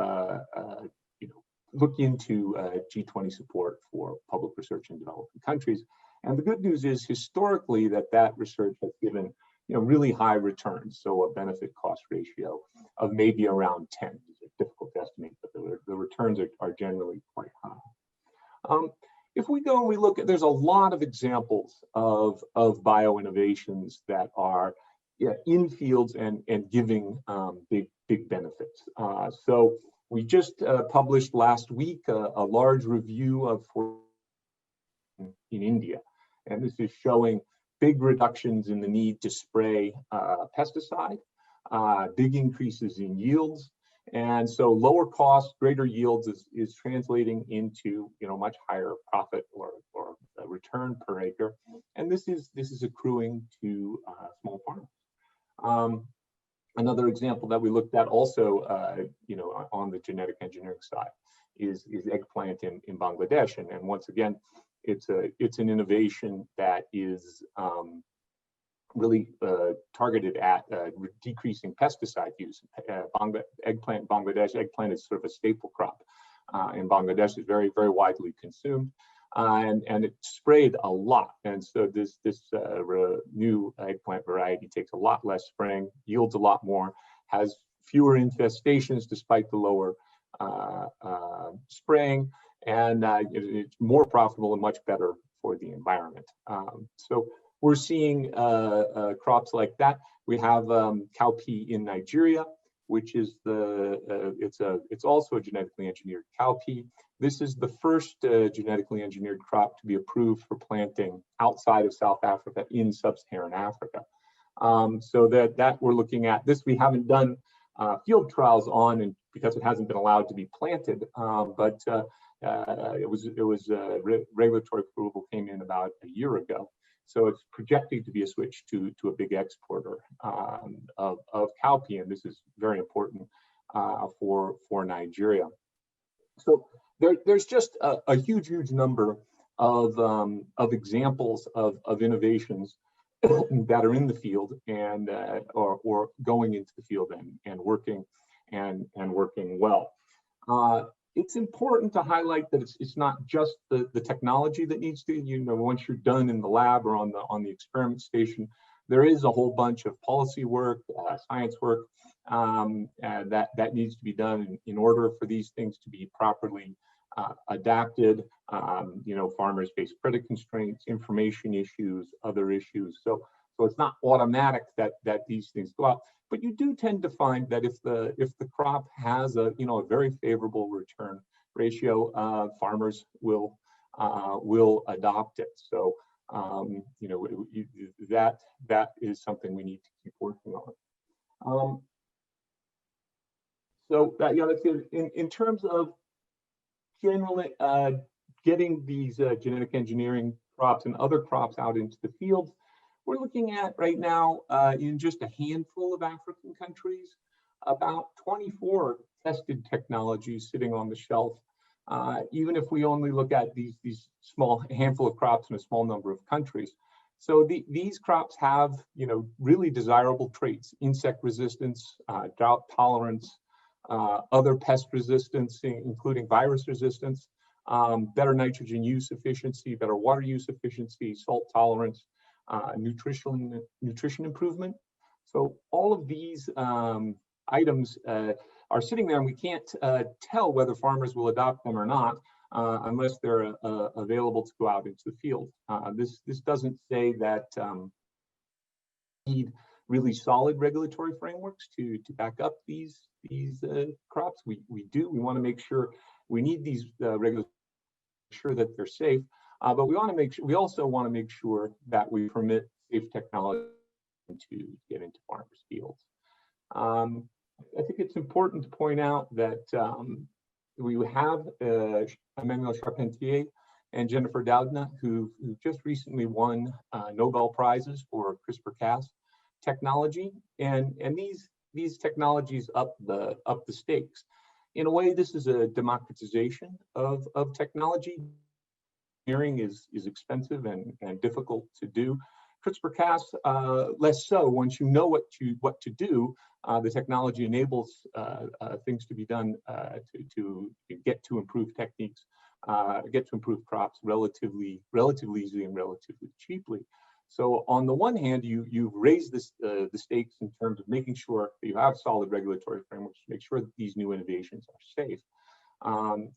look into G20 support for public research in developing countries. And the good news is historically that research has given really high returns. So a benefit cost ratio of maybe around 10. These are difficult to estimate, but the returns are generally quite high. If we go and we look at, there's a lot of examples of bio-innovations that are in fields and giving big benefits. So we just published last week a large review of in India, and this is showing big reductions in the need to spray pesticide, big increases in yields, and so lower cost, greater yields is translating into much higher profit or return per acre, and this is accruing to small farmers. Another example that we looked at also, on the genetic engineering side, is eggplant in Bangladesh, and once again, it's an innovation that is really targeted at decreasing pesticide use. Eggplant is sort of a staple crop in Bangladesh. It's very, very widely consumed, and it's sprayed a lot. And so this new eggplant variety takes a lot less spraying, yields a lot more, has fewer infestations despite the lower spraying, and it's more profitable and much better for the environment. So we're seeing crops like that. We have cowpea in Nigeria, which is it's also a genetically engineered cowpea. This is the first genetically engineered crop to be approved for planting outside of South Africa in sub-Saharan Africa. So that we're looking at this. We haven't done field trials on, and because it hasn't been allowed to be planted, but regulatory approval came in about a year ago. So it's projected to be a switch to a big exporter of cowpea, and this is very important for Nigeria. So there's just a huge number of examples of innovations that are in the field and or going into the field and working well. It's important to highlight that it's not just the technology that needs to, once you're done in the lab or on the experiment station, there is a whole bunch of policy work, science work that needs to be done in order for these things to be properly adapted. Farmers face credit constraints, information issues, other issues. So it's not automatic that these things go out. But you do tend to find that if the crop has a very favorable return ratio, farmers will adopt it. So that is something we need to keep working on. So that's good. In terms of generally getting these genetic engineering crops and other crops out into the fields, we're looking at right now in just a handful of African countries, about 24 tested technologies sitting on the shelf. Even if we only look at these small handful of crops in a small number of countries. So these crops have really desirable traits: insect resistance, drought tolerance, other pest resistance, including virus resistance, better nitrogen use efficiency, better water use efficiency, salt tolerance, nutrition improvement. So all of these items are sitting there, and we can't tell whether farmers will adopt them or not unless they're available to go out into the field. This doesn't say that we need really solid regulatory frameworks to back up these crops. We do. We want to make sure we need these regulatory sure that they're safe, but we also want to make sure that we permit safe technology to get into farmers' fields. I think it's important to point out that we have Emmanuel Charpentier and Jennifer Doudna, who just recently won Nobel Prizes for CRISPR-Cas technology, and these technologies up the stakes. In a way, this is a democratization of technology. Engineering is expensive and difficult to do. CRISPR-Cas less so. Once you know what to do, the technology enables things to be done to get to improve techniques, get to improve crops relatively easily and relatively cheaply. So on the one hand, you've raised this, the stakes in terms of making sure that you have solid regulatory frameworks to make sure that these new innovations are safe.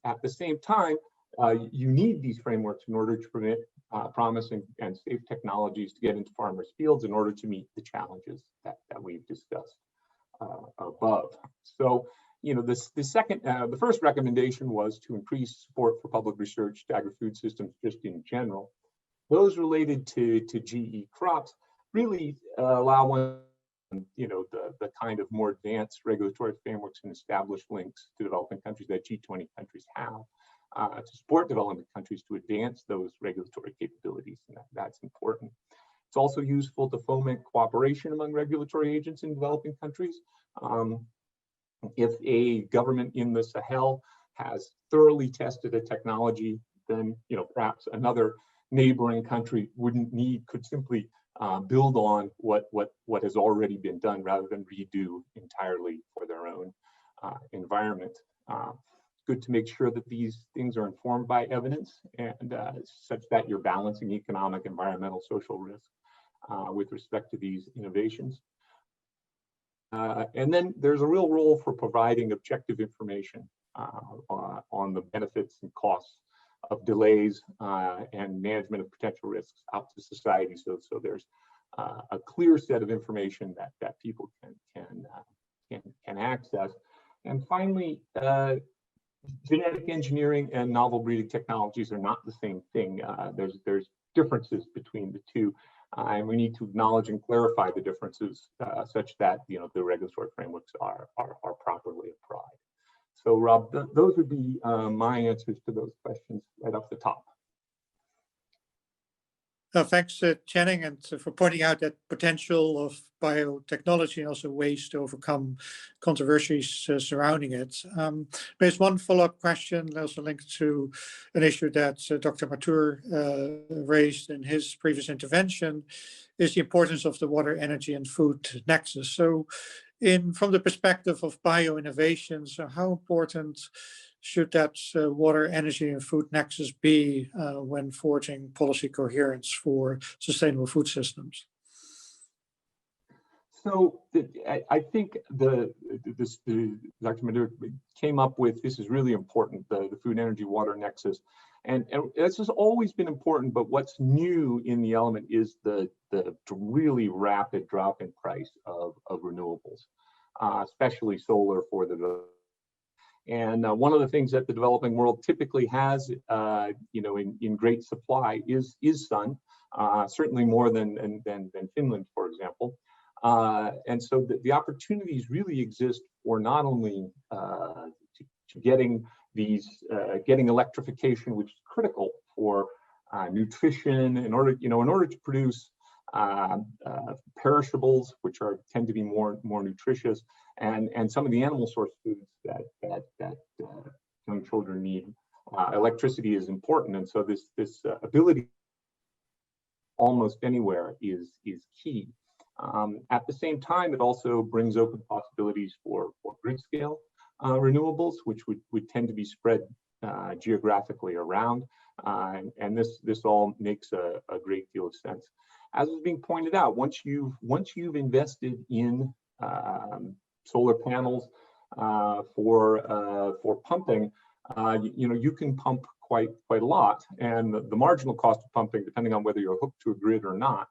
At the same time, you need these frameworks in order to permit promising and safe technologies to get into farmers' fields in order to meet the challenges that we've discussed above. So, you know, the first recommendation was to increase support for public research to agri-food systems just in general. Those related to GE crops really allow one, you know, the kind of more advanced regulatory frameworks and established links to developing countries that G20 countries have to support developing countries to advance those regulatory capabilities, and that's important. It's also useful to foment cooperation among regulatory agents in developing countries. If a government in the Sahel has thoroughly tested a technology, then, you know, perhaps another neighboring country could simply build on what has already been done rather than redo entirely for their own environment. It's good to make sure that these things are informed by evidence and such that you're balancing economic, environmental, social risk with respect to these innovations. And then there's a real role for providing objective information on the benefits and costs of delays and management of potential risks out to society. So there's a clear set of information that people can access. And finally, genetic engineering and novel breeding technologies are not the same thing. There's differences between the two. And we need to acknowledge and clarify the differences such that, you know, the regulatory frameworks are properly applied. So Rob, those would be my answers to those questions right off the top. Thanks, Channing, and for pointing out that potential of biotechnology and also ways to overcome controversies surrounding it. There's one follow-up question also linked to an issue that Dr. Mathur raised in his previous intervention, is the importance of the water, energy, and food nexus. So from the perspective of bio-innovations, how important should that water, energy, and food nexus be when forging policy coherence for sustainable food systems? So I think Dr. Mathur came up with, this is really important, the food, energy, water nexus. And this has always been important, but what's new in the element is the really rapid drop in price of renewables, especially solar for the. And one of the things that the developing world typically has, you know, in great supply is sun, certainly more than Finland, for example. And so the opportunities really exist for not only to getting electrification, which is critical for nutrition, in order to produce perishables, which tend to be more nutritious, and some of the animal source foods that young children need. Electricity is important, and so this ability almost anywhere is key. At the same time, it also brings open possibilities for grid scale renewables, which would tend to be spread geographically around, and this all makes a great deal of sense. As was being pointed out, once you've invested in solar panels for pumping, you know, you can pump quite a lot, and the marginal cost of pumping, depending on whether you're hooked to a grid or not,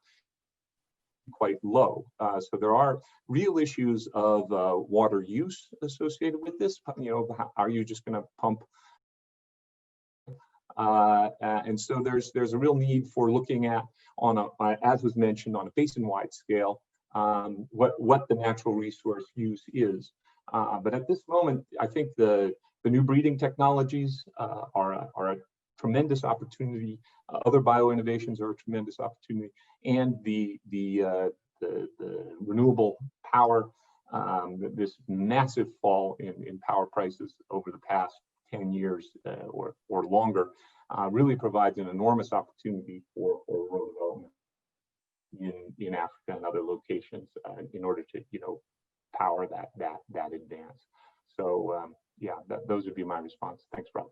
quite low. So there are real issues of water use associated with this. You know, are you just going to pump? And so there's a real need for looking at, as was mentioned, on a basin-wide scale, what the natural resource use is. But at this moment, I think the new breeding technologies are a tremendous opportunity. Other bio-innovations are a tremendous opportunity, and the renewable power, this massive fall in power prices over the past 10 years or longer, really provides an enormous opportunity for rural development in Africa and other locations in order to, you know, power that advance. So yeah, those would be my response. Thanks, Rob.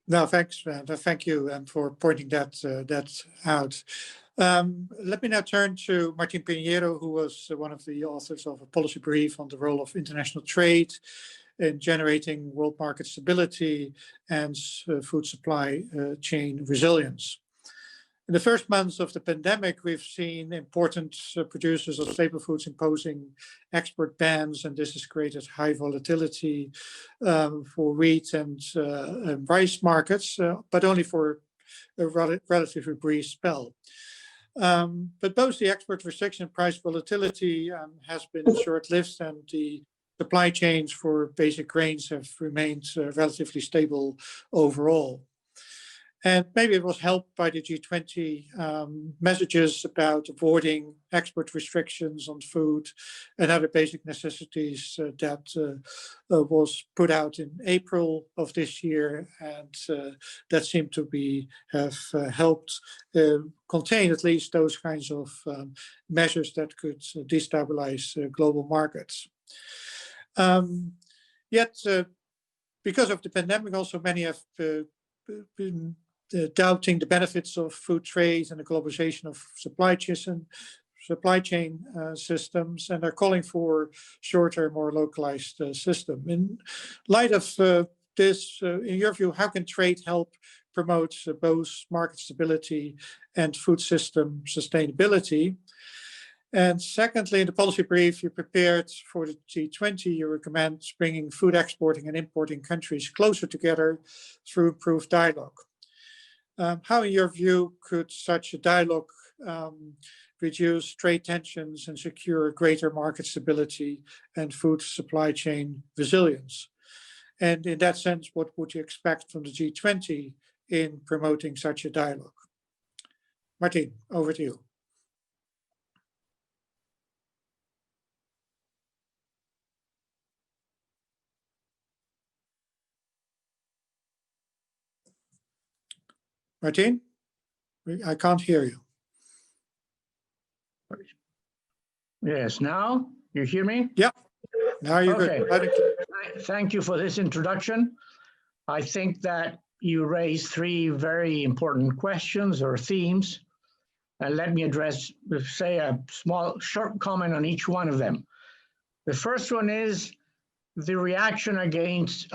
No, thanks, thank you, and for pointing that out. Let me now turn to Martin Pinheiro, who was one of the authors of a policy brief on the role of international trade in generating world market stability and food supply chain resilience. In the first months of the pandemic, we've seen important producers of staple foods imposing export bans, and this has created high volatility for wheat and rice markets, but only for a relatively brief spell. But both the export restriction and price volatility has been short-lived, and the supply chains for basic grains have remained relatively stable overall. And maybe it was helped by the G20 messages about avoiding export restrictions on food and other basic necessities that was put out in April of this year, and that seemed to have helped contain at least those kinds of measures that could destabilize global markets. Yet, because of the pandemic, also many have been doubting the benefits of food trade and the globalization of supply chain systems, and are calling for shorter, more localized system. In light of this, in your view, how can trade help promote both market stability and food system sustainability? And secondly, in the policy brief you prepared for the G20, you recommend bringing food exporting and importing countries closer together through improved dialogue. How, in your view, could such a dialogue reduce trade tensions and secure greater market stability and food supply chain resilience? And in that sense, what would you expect from the G20 in promoting such a dialogue? Martin, over to you. Martin, I can't hear you. Yes, now you hear me? Yeah, now you're okay. Good. Thank you for this introduction. I think that you raised three very important questions or themes, and let me say a small, short comment on each one of them. The first one is the reaction against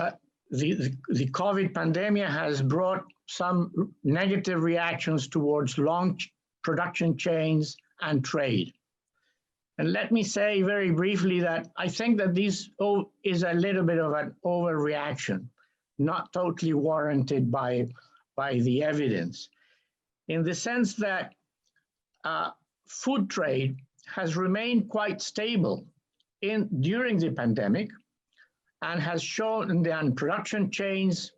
the COVID pandemic has brought some negative reactions towards long production chains and trade. And let me say very briefly that I think that this is a little bit of an overreaction, not totally warranted by the evidence, in the sense that food trade has remained quite stable during the pandemic, and has shown that production chains,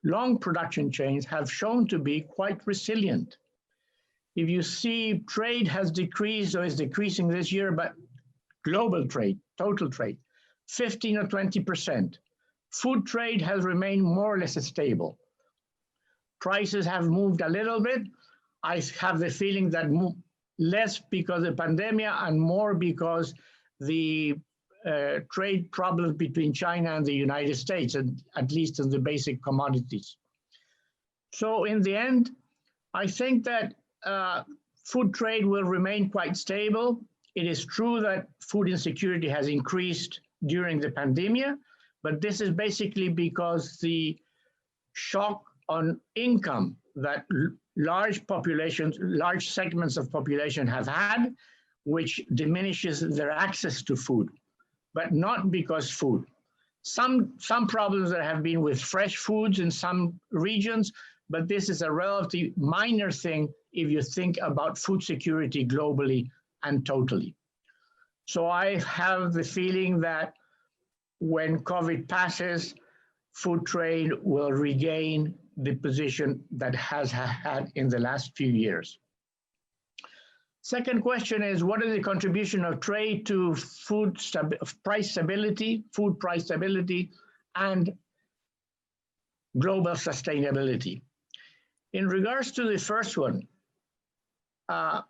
long production chains, have shown to be quite resilient. If you see, trade has decreased or is decreasing this year, but global trade, total trade, 15 or 20%. Food trade has remained more or less stable. Prices have moved a little bit. I have the feeling that less because of the pandemic and more because the trade problems between China and the United States, and at least in the basic commodities. So in the end, I think that food trade will remain quite stable. It is true that food insecurity has increased during the pandemic, but this is basically because the shock on income that large populations, large segments of population have had, which diminishes their access to food, but not because food. Some problems that have been with fresh foods in some regions, but this is a relatively minor thing if you think about food security globally and totally. So I have the feeling that when COVID passes, food trade will regain the position that has had in the last few years. Second question is, what is the contribution of trade to food price stability, and global sustainability? In regards to the first one, let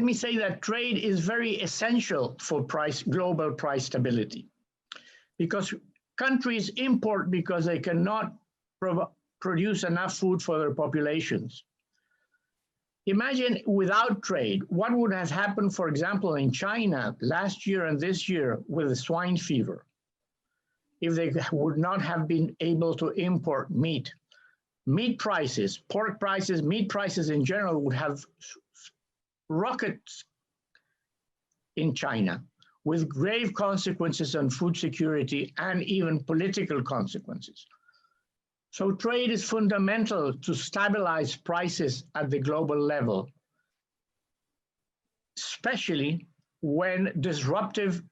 me say that trade is very essential for global price stability, because countries import because they cannot produce enough food for their populations. Imagine without trade, what would have happened, for example, in China last year and this year with the swine fever, if they would not have been able to import meat. Meat prices, pork prices, meat prices in general would have rockets in China, with grave consequences on food security and even political consequences. So trade is fundamental to stabilize prices at the global level, especially when disruptive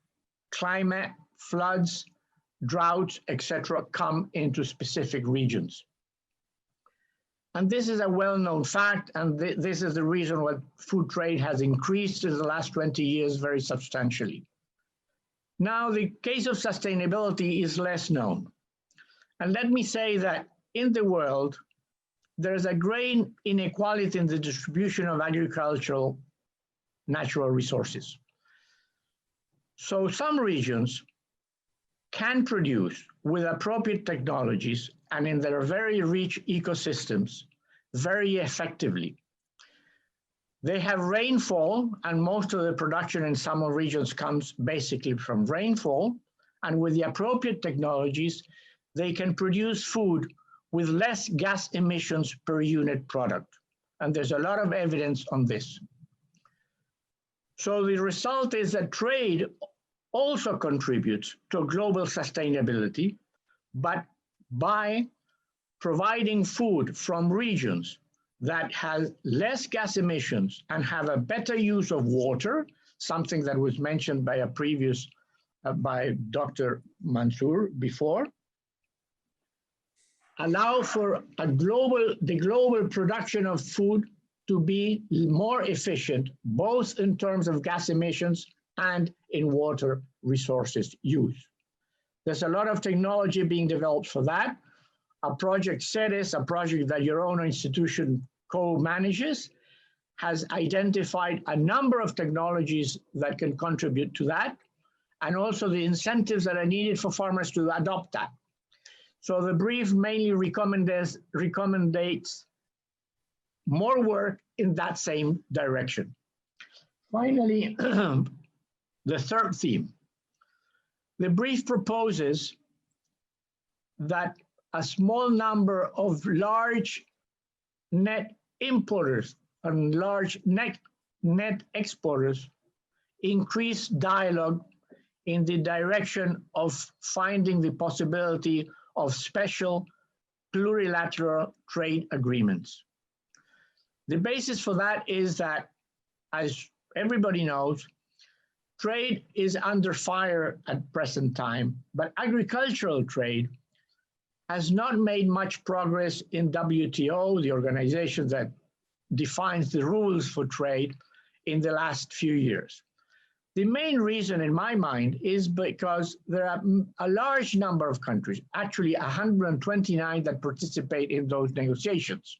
climate, floods, droughts, etc., come into specific regions. And this is a well-known fact, and this is the reason why food trade has increased in the last 20 years very substantially. Now, the case of sustainability is less known. And let me say that in the world, there's a great inequality in the distribution of agricultural natural resources. So some regions can produce with appropriate technologies and in their very rich ecosystems very effectively. They have rainfall, and most of the production in some regions comes basically from rainfall, and with the appropriate technologies, they can produce food with less gas emissions per unit product. And there's a lot of evidence on this. So the result is that trade also contributes to global sustainability, but by providing food from regions that has less gas emissions and have a better use of water, something that was mentioned by a previous, by Dr. Mansour before, allow for the global production of food to be more efficient, both in terms of gas emissions and in water resources use. There's a lot of technology being developed for that. A project CERES, a project that your own institution co-manages, has identified a number of technologies that can contribute to that, and also the incentives that are needed for farmers to adopt that. So the brief mainly recommends more work in that same direction. Finally, the third theme. The brief proposes that a small number of large net importers and large net exporters increase dialogue in the direction of finding the possibility of special plurilateral trade agreements. The basis for that is that, as everybody knows, trade is under fire at present time, but agricultural trade has not made much progress in WTO, the organization that defines the rules for trade, in the last few years. The main reason in my mind is because there are a large number of countries, actually 129 that participate in those negotiations.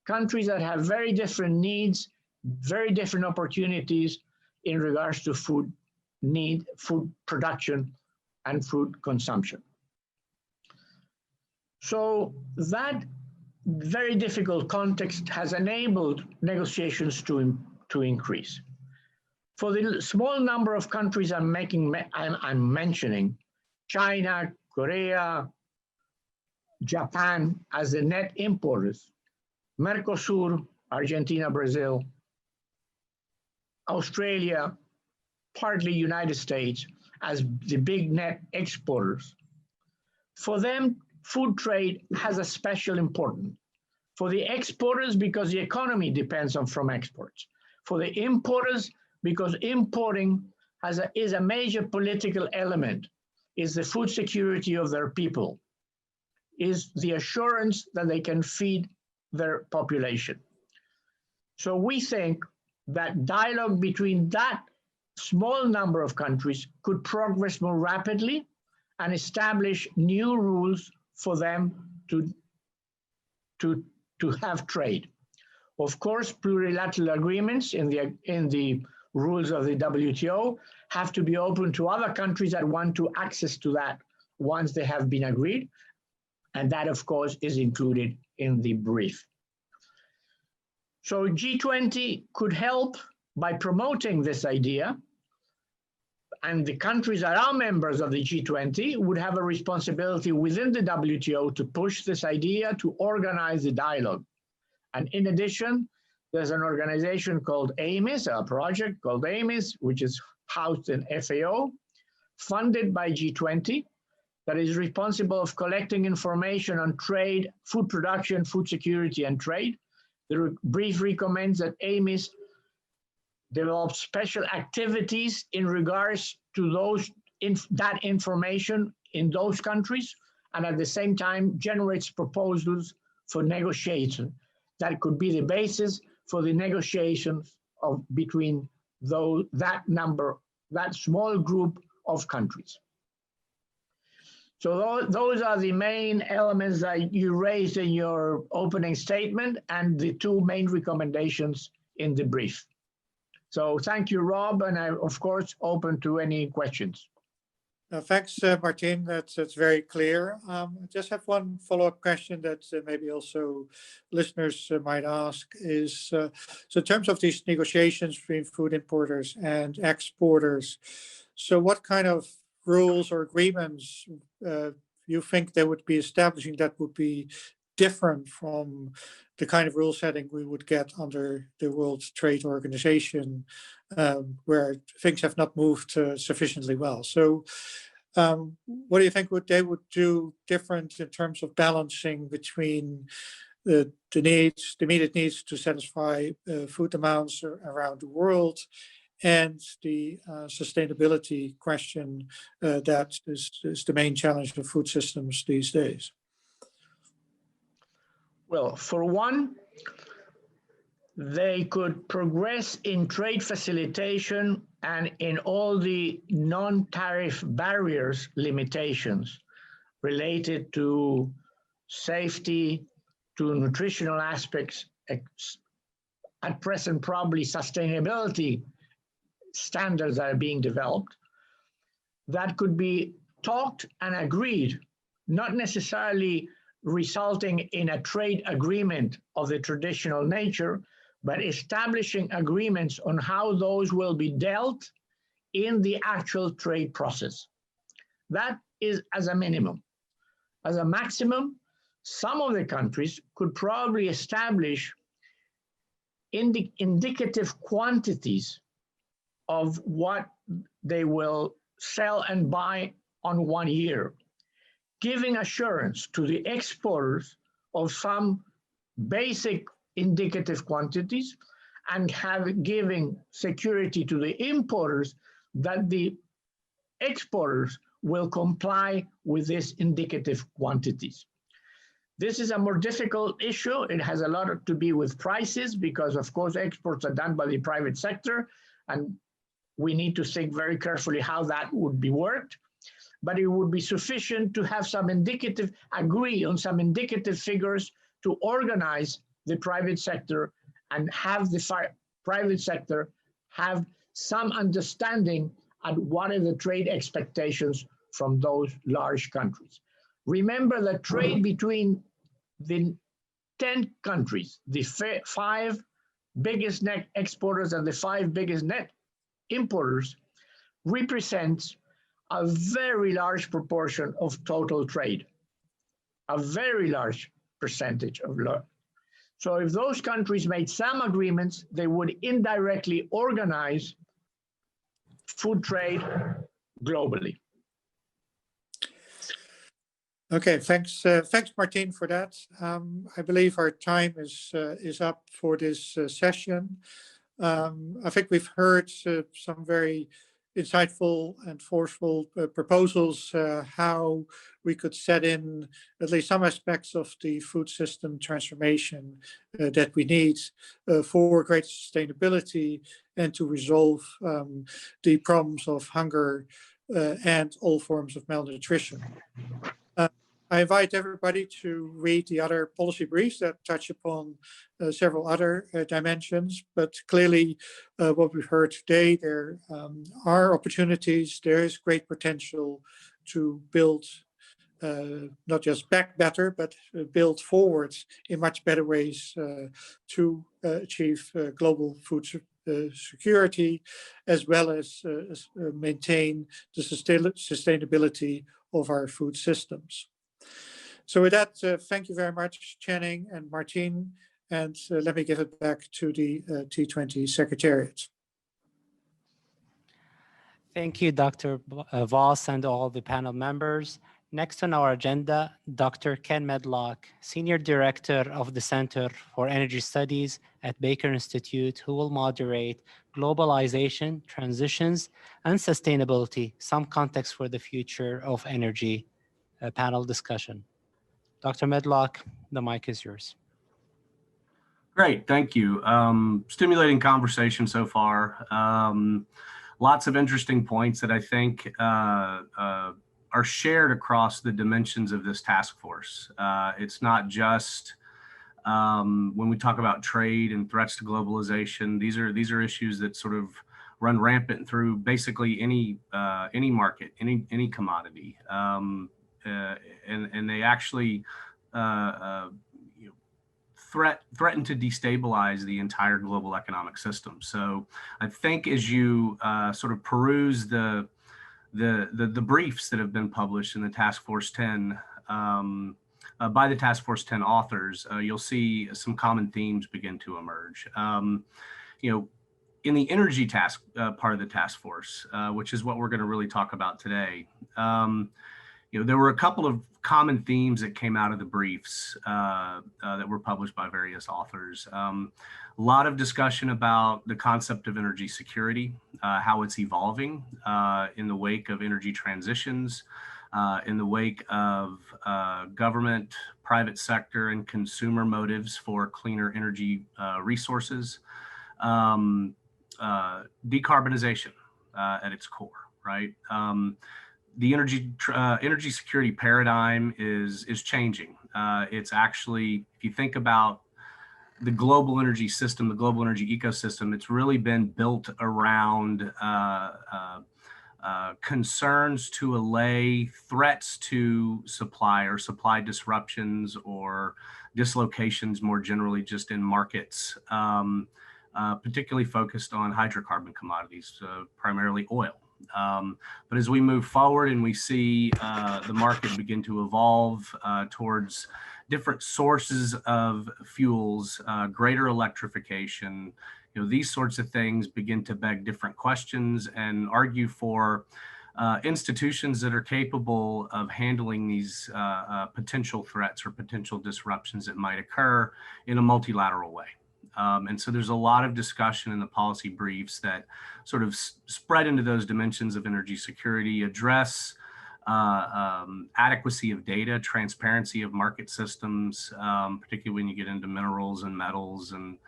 Countries that have very different needs, very different opportunities in regards to food need, food production, and food consumption. So that very difficult context has enabled negotiations to increase. For the small number of countries I'm mentioning, China, Korea, Japan as the net importers, Mercosur, Argentina, Brazil, Australia, partly United States as the big net exporters. For them, food trade has a special importance. For the exporters, because the economy depends from exports. For the importers, because importing is a major political element, is the food security of their people, is the assurance that they can feed their population. So we think that dialogue between that small number of countries could progress more rapidly and establish new rules for them to have trade. Of course, plurilateral agreements in the rules of the WTO have to be open to other countries that want to access to that once they have been agreed. And that, of course, is included in the brief. So G20 could help by promoting this idea, and the countries that are members of the G20 would have a responsibility within the WTO to push this idea, to organize the dialogue. And in addition, there's an organization called AMIS, a project called AMIS, which is housed in FAO, funded by G20, that is responsible of collecting information on trade, food production, food security, and trade. The brief recommends that AMIS develop special activities in regards to that information in those countries, and at the same time generates proposals for negotiation. That could be the basis for the negotiations between that small group of countries. So those are the main elements that you raised in your opening statement and the two main recommendations in the brief. So thank you, Rob, and I'm, of course, open to any questions. Thanks, Martin. That's very clear. I just have one follow-up question that maybe also listeners might ask is, so in terms of these negotiations between food importers and exporters, so what kind of rules or agreements you think they would be establishing that would be different from the kind of rule setting we would get under the World Trade Organization, where things have not moved sufficiently well. So what do you think they would do different in terms of balancing between the immediate needs to satisfy food demands around the world and the sustainability question that is the main challenge of food systems these days? Well, for one, they could progress in trade facilitation and in all the non-tariff barriers limitations related to safety, to nutritional aspects, at present probably sustainability standards that are being developed, that could be talked and agreed, not necessarily resulting in a trade agreement of the traditional nature, but establishing agreements on how those will be dealt in the actual trade process. That is as a minimum. As a maximum, some of the countries could probably establish indicative quantities of what they will sell and buy on 1 year, giving assurance to the exporters of some basic indicative quantities and giving security to the importers that the exporters will comply with these indicative quantities. This is a more difficult issue. It has a lot to do with prices because, of course, exports are done by the private sector, and we need to think very carefully how that would be worked. But it would be sufficient to have agree on some indicative figures to organize the private sector and have the private sector have some understanding at what are the trade expectations from those large countries. Remember that trade between the 10 countries, the 5 biggest net exporters and the 5 biggest net importers, represents a very large proportion of total trade, a very large percentage of load. So if those countries made some agreements, they would indirectly organize food trade globally. Okay, thanks, Martin, for that. I believe our time is up for this session. I think we've heard some very insightful and forceful proposals how we could set in at least some aspects of the food system transformation that we need for greater sustainability and to resolve the problems of hunger and all forms of malnutrition. I invite everybody to read the other policy briefs that touch upon several other dimensions, but clearly what we've heard today, there are opportunities, there is great potential to build not just back better, but build forwards in much better ways to achieve global food security, as well as maintain the sustainability of our food systems. So with that, thank you very much, Channing and Martine, and let me give it back to the T20 Secretariat. Thank you, Dr. Voss and all the panel members. Next on our agenda, Dr. Ken Medlock, Senior Director of the Center for Energy Studies at Baker Institute, who will moderate Globalization, Transitions, and Sustainability, Some Context for the Future of Energy panel discussion. Dr. Medlock, the mic is yours. Great, thank you. Stimulating conversation so far. Lots of interesting points that I think are shared across the dimensions of this task force. It's not just when we talk about trade and threats to globalization. These are issues that sort of run rampant through basically any market, any commodity, and they actually threaten to destabilize the entire global economic system. So I think as you sort of peruse the briefs that have been published in the Task Force 10 by the Task Force 10 authors, you'll see some common themes begin to emerge. In the energy task part of the task force, which is what we're going to really talk about today, there were a couple of common themes that came out of the briefs that were published by various authors. A lot of discussion about the concept of energy security, how it's evolving in the wake of energy transitions, in the wake of government, private sector, and consumer motives for cleaner energy resources. Decarbonization at its core, right? The energy security paradigm is changing. It's actually, if you think about the global energy system, the global energy ecosystem, it's really been built around concerns to allay threats to supply or supply disruptions or dislocations more generally just in markets, particularly focused on hydrocarbon commodities, primarily oil. But as we move forward and we see the market begin to evolve towards different sources of fuels, greater electrification, these sorts of things begin to beg different questions and argue for institutions that are capable of handling these potential threats or potential disruptions that might occur in a multilateral way. And so there's a lot of discussion in the policy briefs that sort of spread into those dimensions of energy security, address adequacy of data, transparency of market systems, particularly when you get into minerals and metals and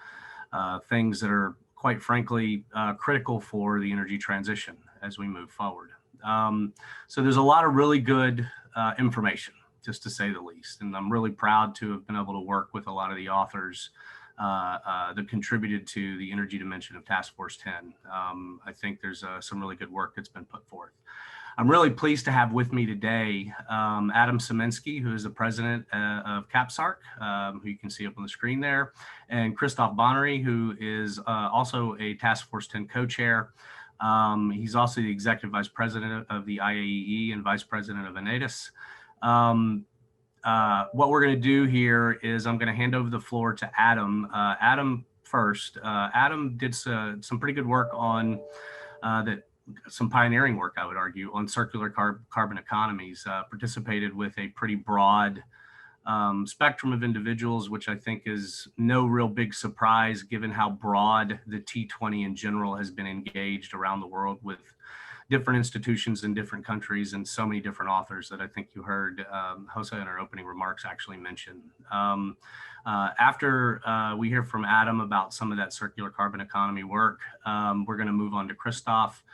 things that are, quite frankly, critical for the energy transition as we move forward. So there's a lot of really good information, just to say the least. And I'm really proud to have been able to work with a lot of the authors that contributed to the energy dimension of Task Force 10. I think there's some really good work that's been put forth. I'm really pleased to have with me today Adam Szymanski, who is the president of CAPSARC, who you can see up on the screen there, and Christophe Bonnery, who is also a Task Force 10 co-chair. He's also the executive vice president of the IAEE and vice president of ANEDIS. What we're going to do here is I'm going to hand over the floor to Adam. Adam first. Adam did some pretty good work on some pioneering work, I would argue, on circular carbon economies, participated with a pretty broad spectrum of individuals, which I think is no real big surprise given how broad the T20 in general has been engaged around the world with different institutions in different countries and so many different authors that I think you heard Jose in our opening remarks actually mention. After we hear from Adam about some of that circular carbon economy work, we're going to move on to Christophe.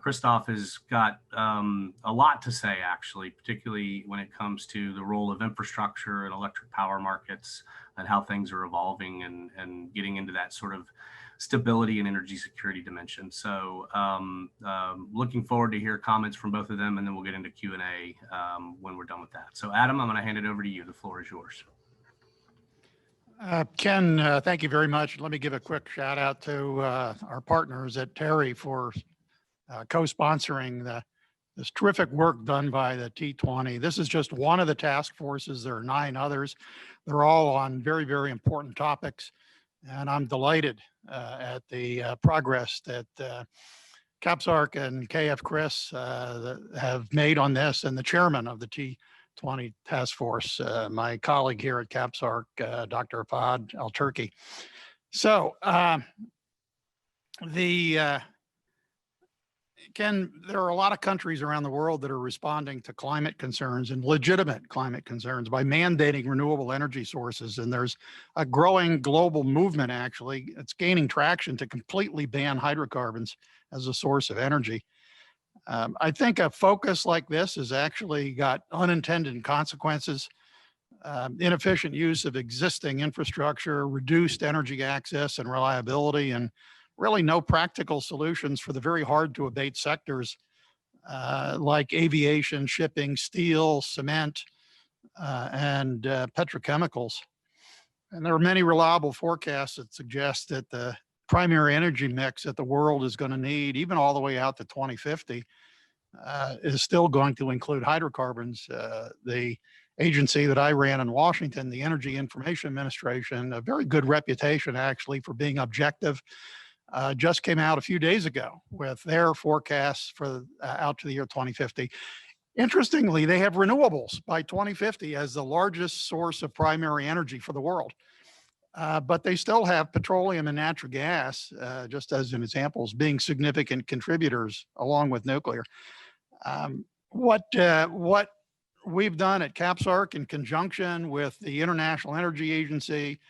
Christophe has got a lot to say, actually, particularly when it comes to the role of infrastructure and electric power markets and how things are evolving and getting into that sort of stability and energy security dimension. So looking forward to hear comments from both of them, and then we'll get into Q&A when we're done with that. So Adam, I'm going to hand it over to you. The floor is yours. Ken, thank you very much. Let me give a quick shout out to our partners at Terry for co-sponsoring this terrific work done by the T20. This is just one of the task forces. There are 9 others. They're all on very, very important topics. And I'm delighted at the progress that CAPSARC and KF Chris have made on this, and the chairman of the T20 Task Force, my colleague here at CAPSARC, Dr. Fahad Al-Turki. So Ken, there are a lot of countries around the world that are responding to climate concerns and legitimate climate concerns by mandating renewable energy sources. And there's a growing global movement, actually, it's gaining traction to completely ban hydrocarbons as a source of energy. I think a focus like this has actually got unintended consequences. Inefficient use of existing infrastructure, reduced energy access and reliability, and really no practical solutions for the very hard to abate sectors like aviation, shipping, steel, cement, and petrochemicals. And there are many reliable forecasts that suggest that the primary energy mix that the world is going to need, even all the way out to 2050, is still going to include hydrocarbons. The agency that I ran in Washington, the Energy Information Administration, a very good reputation actually for being objective, just came out a few days ago with their forecasts for out to the year 2050. Interestingly, they have renewables by 2050 as the largest source of primary energy for the world. But they still have petroleum and natural gas, just as an examples, being significant contributors along with nuclear. What we've done at CAPSARC in conjunction with the International Energy Agency,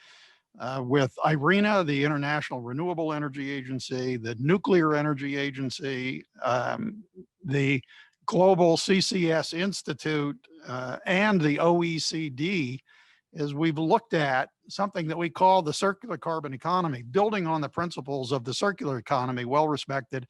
with IRENA, the International Renewable Energy Agency, the Nuclear Energy Agency, the Global CCS Institute, and the OECD, is we've looked at something that we call the circular carbon economy, building on the principles of the circular economy, well respected,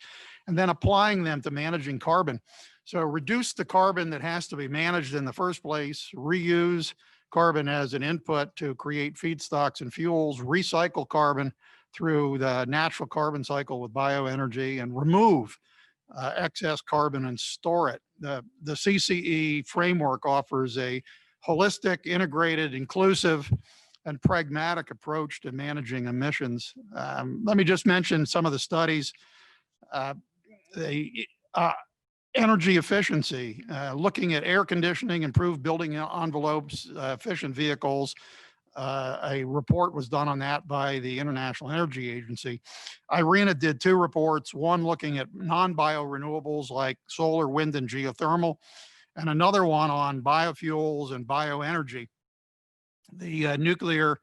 and then applying them to managing carbon. So reduce the carbon that has to be managed in the first place, reuse carbon as an input to create feedstocks and fuels, recycle carbon through the natural carbon cycle with bioenergy, and remove excess carbon and store it. The CCE framework offers a holistic, integrated, inclusive, and pragmatic approach to managing emissions. Let me just mention some of the studies. Energy efficiency, looking at air conditioning, improved building envelopes, efficient vehicles. A report was done on that by the International Energy Agency. IRENA did 2 reports, one looking at non-biorenewables like solar, wind, and geothermal, and another one on biofuels and bioenergy. The Nuclear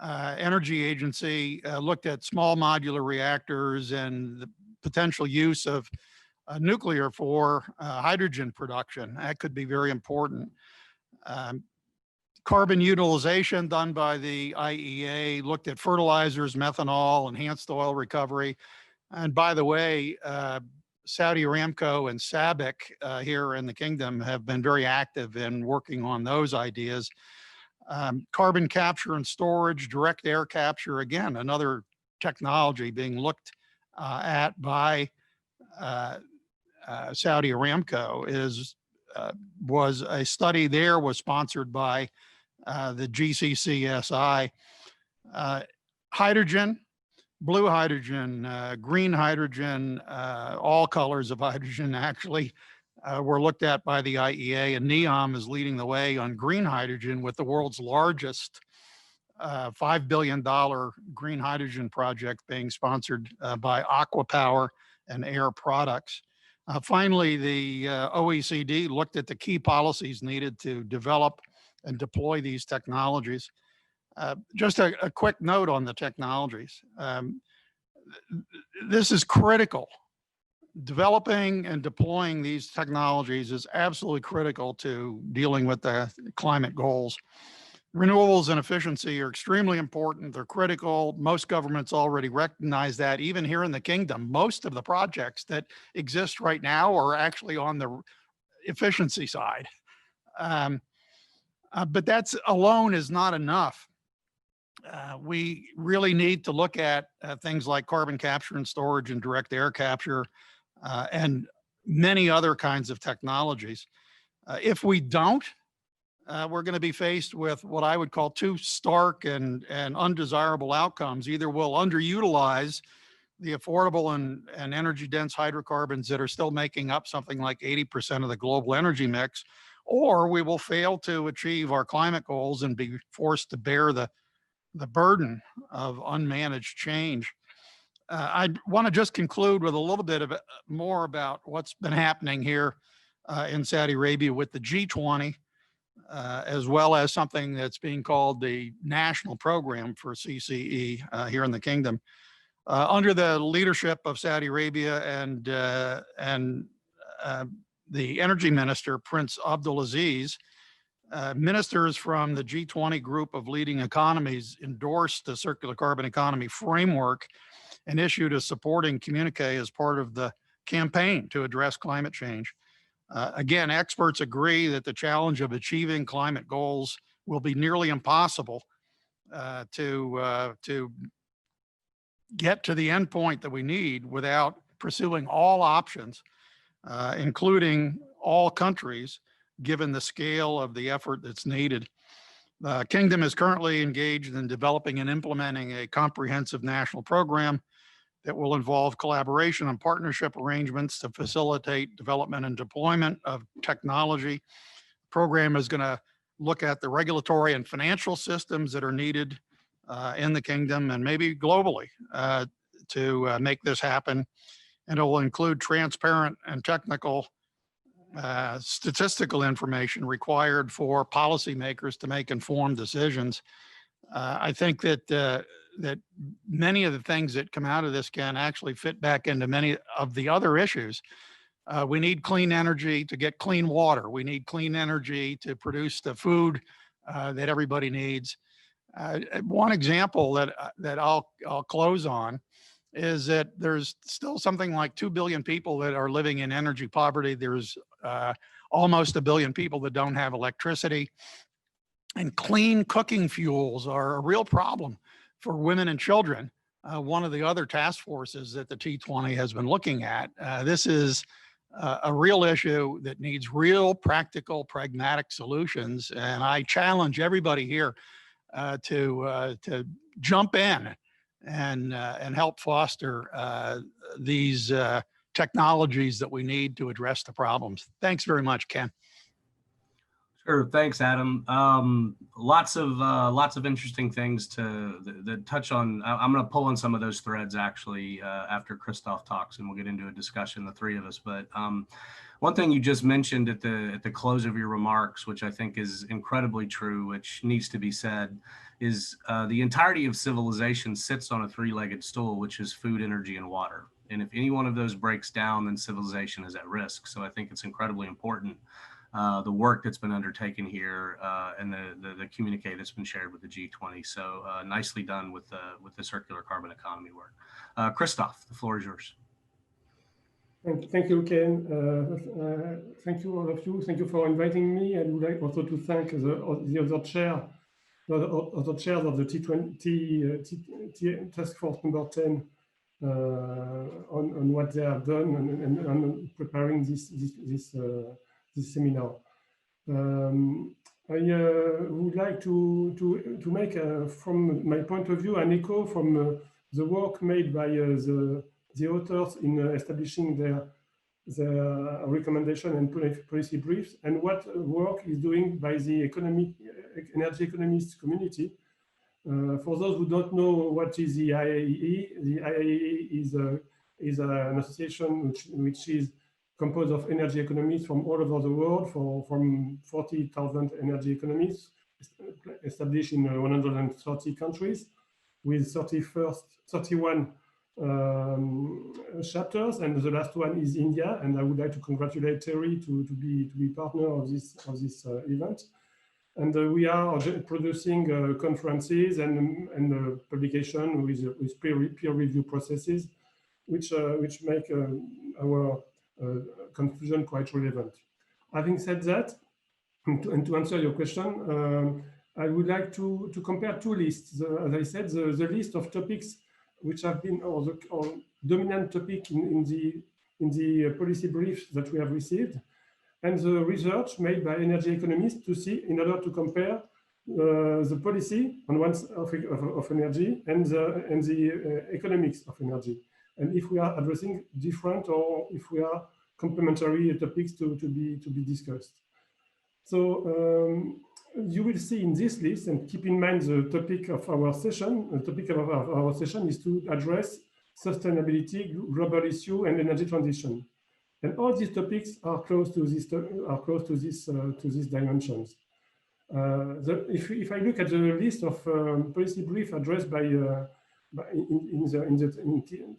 Energy Agency looked at small modular reactors and the potential use of nuclear for hydrogen production. That could be very important. Carbon utilization done by the IEA looked at fertilizers, methanol, enhanced oil recovery. And by the way, Saudi Aramco and SABIC here in the kingdom have been very active in working on those ideas. Carbon capture and storage, direct air capture, again, another technology being looked at by Saudi Aramco was a study there was sponsored by the GCCSI. Hydrogen, blue hydrogen, green hydrogen, all colors of hydrogen actually were looked at by the IEA, and NEOM is leading the way on green hydrogen with the world's largest $5 billion green hydrogen project being sponsored by Aqua Power and Air Products. Finally, the OECD looked at the key policies needed to develop and deploy these technologies. Just a quick note on the technologies. This is critical. Developing and deploying these technologies is absolutely critical to dealing with the climate goals. renewables and efficiency are extremely important. They're critical. Most governments already recognize that. Even here in the kingdom, most of the projects that exist right now are actually on the efficiency side. But that's alone is not enough. We really need to look at things like carbon capture and storage and direct air capture and many other kinds of technologies. If we don't, we're going to be faced with what I would call two stark and undesirable outcomes. Either we'll underutilize the affordable and energy dense hydrocarbons that are still making up something like 80% of the global energy mix, or we will fail to achieve our climate goals and be forced to bear the burden of unmanaged change. I want to just conclude with a little bit of more about what's been happening here in Saudi Arabia with the G20, as well as something that's being called the National Program for CCE here in the kingdom. Under the leadership of Saudi Arabia and the energy minister, Prince Abdulaziz, ministers from the G20 group of leading economies endorsed the circular carbon economy framework and issued a supporting communique as part of the campaign to address climate change. Again, experts agree that the challenge of achieving climate goals will be nearly impossible to get to the end point that we need without pursuing all options, including all countries, given the scale of the effort that's needed. The Kingdom is currently engaged in developing and implementing a comprehensive national program that will involve collaboration and partnership arrangements to facilitate development and deployment of technology. The program is going to look at the regulatory and financial systems that are needed in the Kingdom and maybe globally to make this happen. And it will include transparent and technical statistical information required for policymakers to make informed decisions. I think that that many of the things that come out of this can actually fit back into many of the other issues. We need clean energy to get clean water. We need clean energy to produce the food that everybody needs. One example that I'll close on is that there's still something like 2 billion people that are living in energy poverty. There's almost 1 billion people that don't have electricity. And clean cooking fuels are a real problem for women and children. One of the other task forces that the T20 has been looking at. This is a real issue that needs real practical, pragmatic solutions. And I challenge everybody here to jump in and help foster these technologies that we need to address the problems. Thanks very much, Ken. Sure. Thanks, Adam. Lots of interesting things that touch on. I'm going to pull on some of those threads actually after Christoph talks, and we'll get into a discussion, the three of us. But one thing you just mentioned at the close of your remarks, which I think is incredibly true, which needs to be said, is the entirety of civilization sits on a three-legged stool, which is food, energy, and water. And if any one of those breaks down, then civilization is at risk. So I think it's incredibly important. The work that's been undertaken here and the communique that's been shared with the G20. So nicely done with the circular carbon economy work. Christoph, the floor is yours. Thank you, Ken. Thank you, all of you. Thank you for inviting me. I would like also to thank the other chairs of the T20 Task Force number 10 on what they have done and preparing this seminar. I would like to make, from my point of view, an echo from the work made by the authors in establishing their recommendation and policy briefs, and what work is doing by the energy economists community. For those who don't know what is the IEE is an association which is composed of energy economists from all over the world, from 40,000 energy economists established in 130 countries, with 31 chapters, and the last one is India. And I would like to congratulate Terry to be partner of this event. And we are producing conferences and publication with peer review processes, which make our conclusion quite relevant. Having said that, and to answer your question, I would like to compare two lists. As I said, the list of topics which have been, or dominant topic in the policy briefs that we have received, and the research made by energy economists to see, in order to compare the policy on one of energy and the economics of energy, and if we are addressing different or if we are complementary topics to be discussed. So you will see in this list, and keep in mind the topic of our session. The topic of our session is to address sustainability, global issue, and energy transition. And all these topics are close to these dimensions. If I look at the list of policy brief addressed by in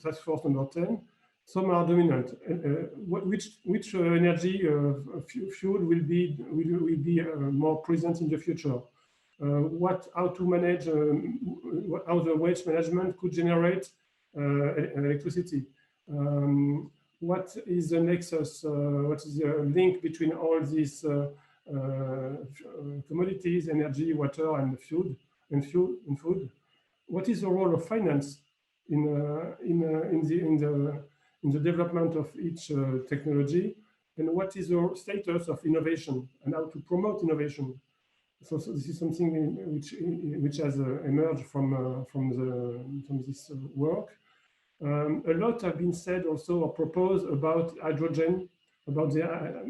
task force number 10, some are dominant. Which energy fuel will be more present in the future? How to manage? How the waste management could generate electricity? What is the nexus? What is the link between all these commodities, energy, water, and food? What is the role of finance in the development of each technology? And what is the status of innovation and how to promote innovation? So this is something which has emerged from this work. A lot have been said also or proposed about hydrogen, about the,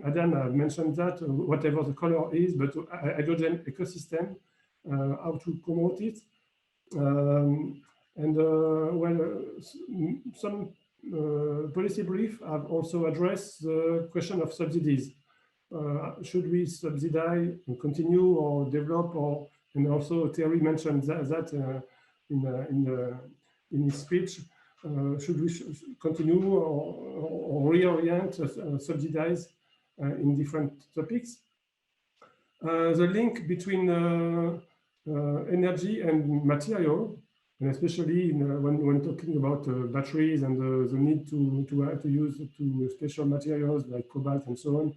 Adam mentioned that, whatever the color is, but hydrogen ecosystem, how to promote it. Some policy briefs have also addressed the question of subsidies. Should we subsidize and continue or develop, and also Thierry mentioned that in his speech. Should we continue or reorient, subsidize in different topics? The link between energy and material, and especially when talking about batteries and the need to use special materials like cobalt and so on,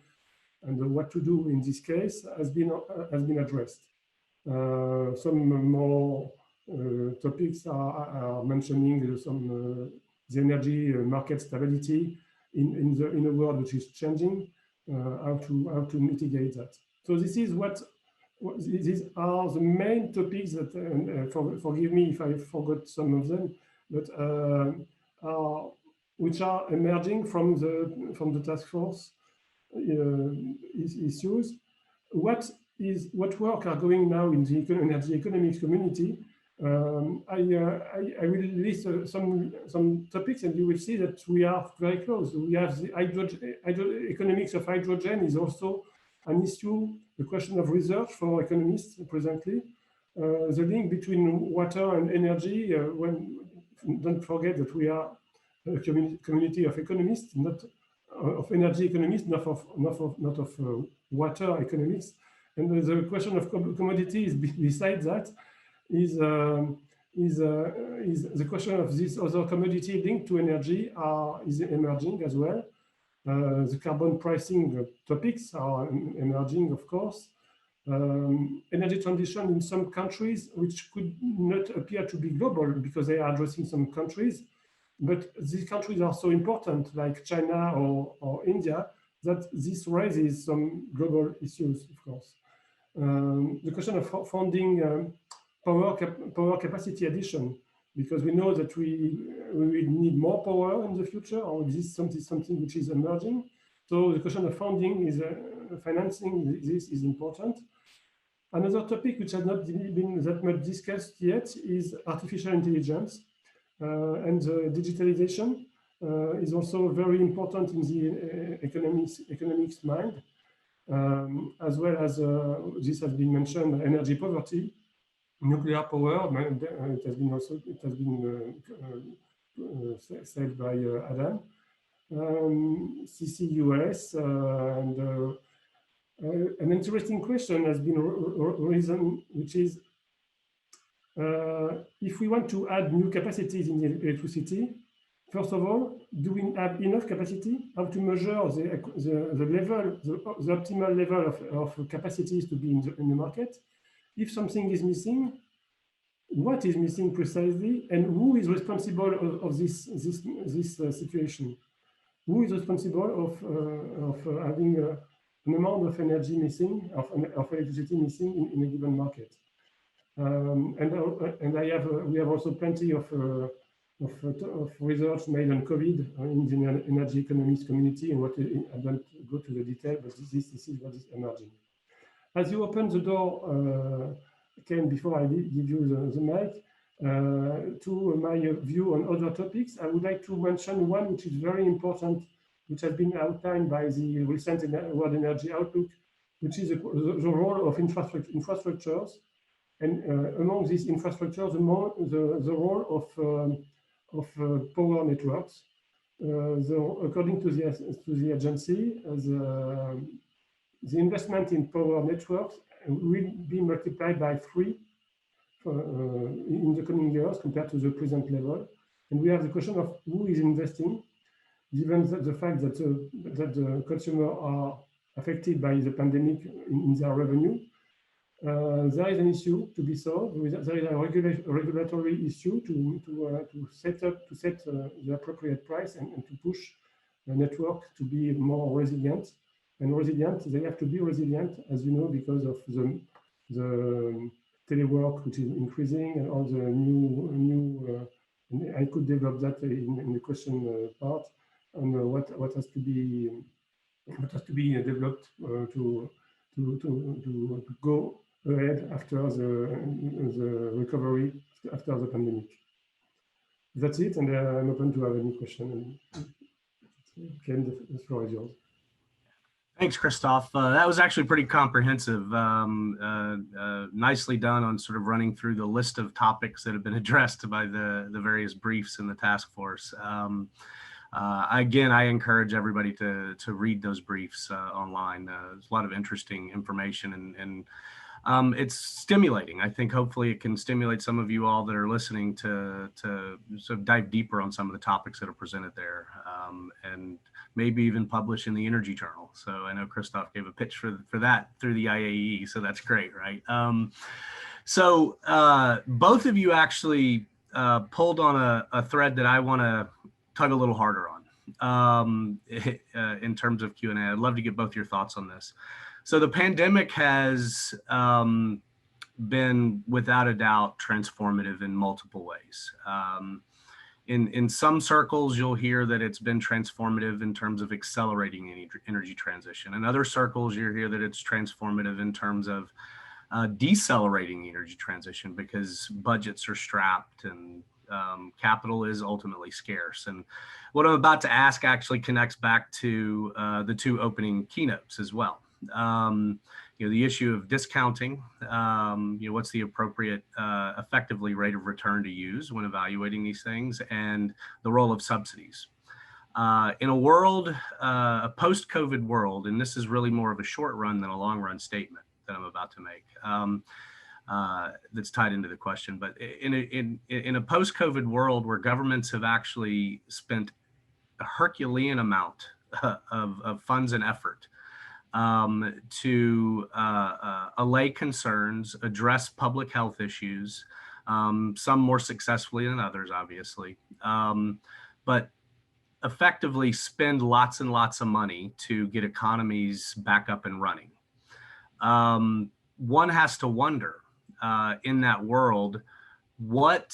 and what to do in this case has been addressed. Some more topics are mentioning the energy market stability in a world which is changing, how to mitigate that. So this is these are the main topics that, forgive me if I forgot some of them, but which are emerging from the task force issues. What work are going now in the energy economics community? I will list some topics, and you will see that we are very close. We have the economics of hydrogen is also an issue, the question of research for economists presently. The link between water and energy. Don't forget that we are a community of economists, not of energy economists, not of water economists. And the question of commodities besides that is the question of this other commodity linked to energy is emerging as well. The carbon pricing topics are emerging, of course. Energy transition in some countries, which could not appear to be global because they are addressing some countries, but these countries are so important, like China or India, that this raises some global issues, of course. The question of funding power capacity addition, because we know that we will need more power in the future, or this is something which is emerging. So the question of funding is financing this is important. Another topic which has not been that much discussed yet is artificial intelligence, and digitalization is also very important in the economics mind, as well as this has been mentioned, energy poverty. Nuclear power, it has been said by Adam, CCUS, and An interesting question has been risen, which is if we want to add new capacities in the electricity, first of all, do we have enough capacity? How to measure the level, the optimal level of capacities to be in the market? If something is missing, what is missing precisely, and who is responsible of this situation? Who is responsible of having an amount of energy missing, of electricity missing in a given market? We have also plenty of research made on COVID in the energy economics community, and I don't go to the detail, but this is what is emerging. As you open the door, Ken, before I give you the mic, to my view on other topics, I would like to mention one which is very important, which has been outlined by the recent World Energy Outlook, which is the role of infrastructures. And among these infrastructures, the role of power networks. According to the agency, the investment in power networks will be multiplied by 3 in the coming years compared to the present level. And we have the question of who is investing, given the fact that the consumers are affected by the pandemic in their revenue. There is an issue to be solved. There is a regulatory issue to set the appropriate price and to push the network to be more resilient. And resilient, they have to be resilient, as you know, because of the telework, which is increasing, and all the new. I could develop that in the question part on what has to be developed to go ahead after the recovery after the pandemic. That's it, and I'm open to have any question. Ken, the floor is yours. Thanks, Christophe. That was actually pretty comprehensive. Nicely done on sort of running through the list of topics that have been addressed by the various briefs in the task force. Again, I encourage everybody to read those briefs online. There's a lot of interesting information, and it's stimulating. I think hopefully it can stimulate some of you all that are listening to sort of dive deeper on some of the topics that are presented there, and maybe even publish in the Energy Journal. So I know Christophe gave a pitch for that through the IAE, so that's great, right? So both of you actually pulled on a thread that I want to tug a little harder on in terms of Q&A. I'd love to get both your thoughts on this. So the pandemic has been, without a doubt, transformative in multiple ways. In some circles, you'll hear that it's been transformative in terms of accelerating energy transition. In other circles, you'll hear that it's transformative in terms of decelerating the energy transition because budgets are strapped and capital is ultimately scarce. And what I'm about to ask actually connects back to the 2 opening keynotes as well. The issue of discounting, what's the appropriate effectively rate of return to use when evaluating these things, and the role of subsidies. In a world, a post-COVID world, and this is really more of a short run than a long run statement that I'm about to make, that's tied into the question, but in a post-COVID world where governments have actually spent a Herculean amount of funds and effort to allay concerns, address public health issues, some more successfully than others, obviously, but effectively spend lots and lots of money to get economies back up and running. One has to wonder, in that world, what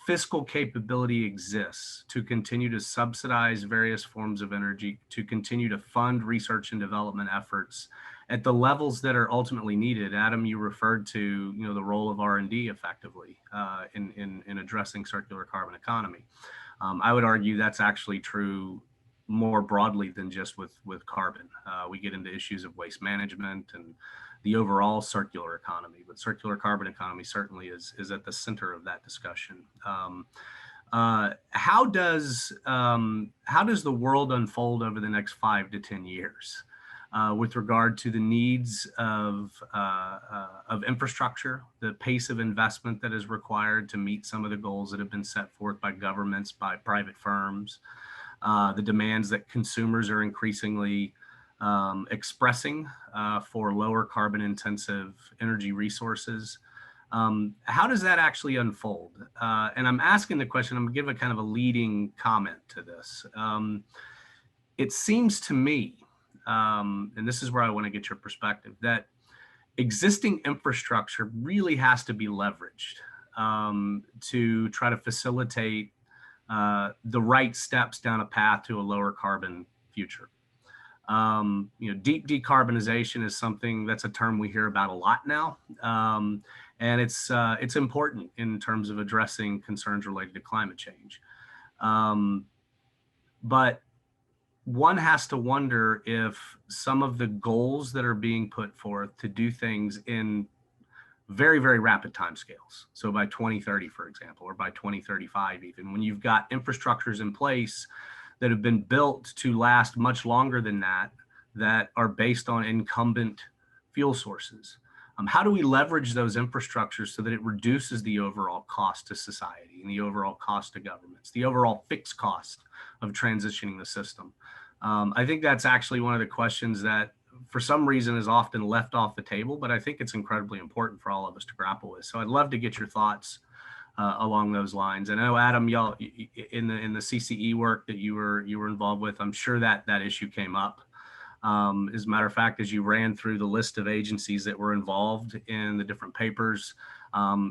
fiscal capability exists to continue to subsidize various forms of energy, to continue to fund research and development efforts at the levels that are ultimately needed. Adam, you referred to the role of R&D effectively in addressing circular carbon economy. I would argue that's actually true more broadly than just with carbon. We get into issues of waste management and the overall circular economy, but circular carbon economy certainly is at the center of that discussion. How does the world unfold over the next 5 to 10 years? with regard to the needs of infrastructure, the pace of investment that is required to meet some of the goals that have been set forth by governments, by private firms, the demands that consumers are increasingly expressing for lower carbon intensive energy resources. How does that actually unfold? And I'm asking the question, I'm gonna give a kind of a leading comment to this. It seems to me, and this is where I want to get your perspective, that existing infrastructure really has to be leveraged to try to facilitate the right steps down a path to a lower carbon future. Deep decarbonization is something that's a term we hear about a lot now. And it's important in terms of addressing concerns related to climate change. But one has to wonder if some of the goals that are being put forth to do things in very, very rapid timescales. So by 2030, for example, or by 2035, even when you've got infrastructures in place that have been built to last much longer than that, that are based on incumbent fuel sources. How do we leverage those infrastructures so that it reduces the overall cost to society and the overall cost to governments, the overall fixed cost of transitioning the system? I think that's actually one of the questions that for some reason is often left off the table, but I think it's incredibly important for all of us to grapple with. So I'd love to get your thoughts along those lines. I know, Adam, y'all in the CCE work that you were involved with, I'm sure that issue came up. As a matter of fact, as you ran through the list of agencies that were involved in the different papers,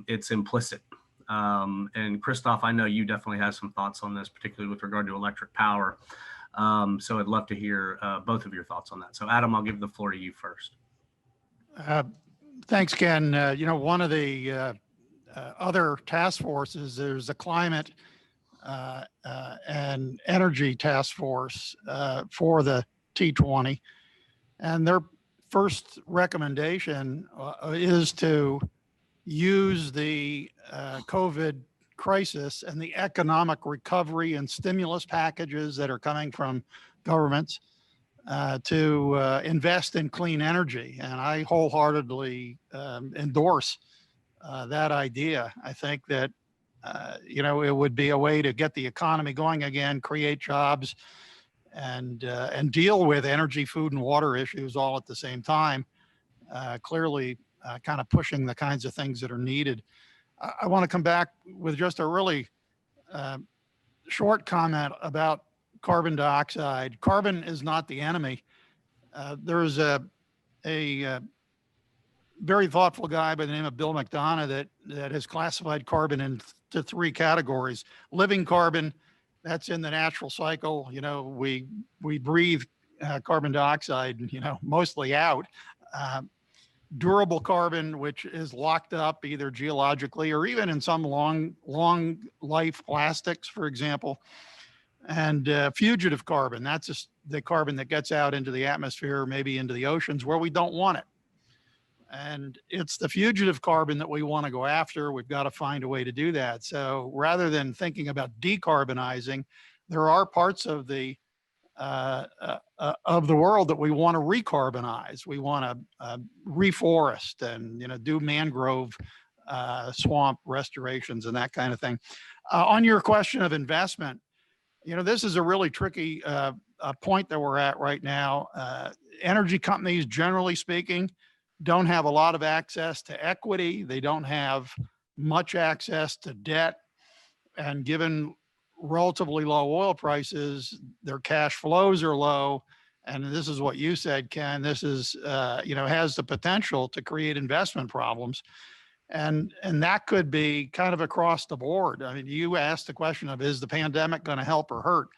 it's implicit. And Christoph, I know you definitely have some thoughts on this, particularly with regard to electric power. So I'd love to hear both of your thoughts on that. So Adam, I'll give the floor to you first. Thanks, Ken. One of the other task forces, there's a climate and energy task force for the T20. And their first recommendation is to use the COVID crisis and the economic recovery and stimulus packages that are coming from governments to invest in clean energy. And I wholeheartedly endorse that idea. I think that, it would be a way to get the economy going again, create jobs, and deal with energy, food, and water issues all at the same time, clearly kind of pushing the kinds of things that are needed. I want to come back with just a really short comment about carbon dioxide. Carbon is not the enemy. There's a very thoughtful guy by the name of Bill McDonough that has classified carbon into three categories. Living carbon, that's in the natural cycle. We breathe carbon dioxide, mostly out. Durable carbon, which is locked up either geologically or even in some long life plastics, for example. And fugitive carbon, that's just the carbon that gets out into the atmosphere, maybe into the oceans where we don't want it. And it's the fugitive carbon that we want to go after. We've got to find a way to do that. So rather than thinking about decarbonizing, there are parts of the world that we want to recarbonize. We want to reforest and do mangrove swamp restorations and that kind of thing. On your question of investment, this is a really tricky point that we're at right now. Energy companies, generally speaking, don't have a lot of access to equity. They don't have much access to debt. And given relatively low oil prices, their cash flows are low. And this is what you said, Ken, this is, has the potential to create investment problems. And that could be kind of across the board. I mean, you asked the question of, is the pandemic going to help or hurt?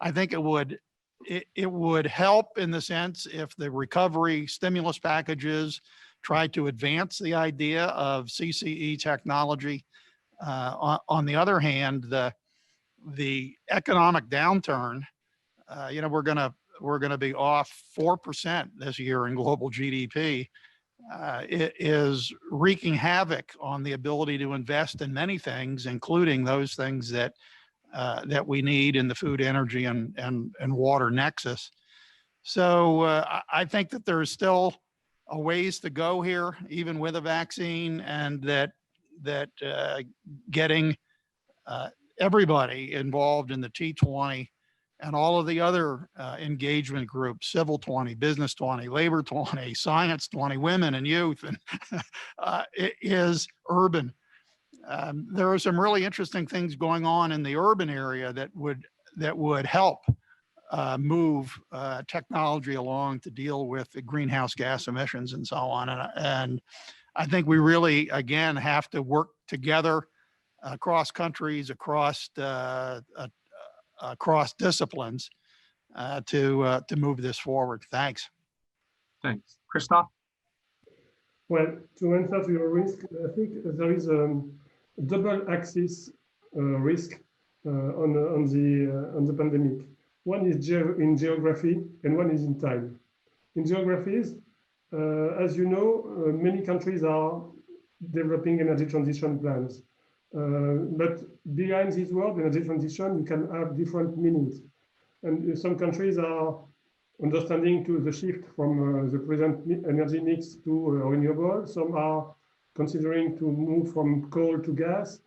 I think it would help in the sense if the recovery stimulus packages try to advance the idea of CCE technology. On the other hand, the economic downturn, we're going to be off 4% this year in global GDP. It is wreaking havoc on the ability to invest in many things, including those things that we need in the food, energy, and water nexus. So I think that there's still a ways to go here, even with a vaccine, and that getting everybody involved in the T20 and all of the other engagement groups, Civil 20, Business 20, Labor 20, Science 20, Women and Youth, and it is urban. There are some really interesting things going on in the urban area that would help move technology along to deal with the greenhouse gas emissions and so on. And I think we really, again, have to work together across countries, across disciplines to move this forward. Thanks. Thanks. Christoph? Well, to answer to your risk, I think there is a double axis risk on the pandemic. One is in geography and one is in time. In geographies, as you know, many countries are developing energy transition plans. But behind this word, energy transition, you can have different meanings. And some countries are understanding to the shift from the present energy mix to renewable. Some are considering to move from coal to gas.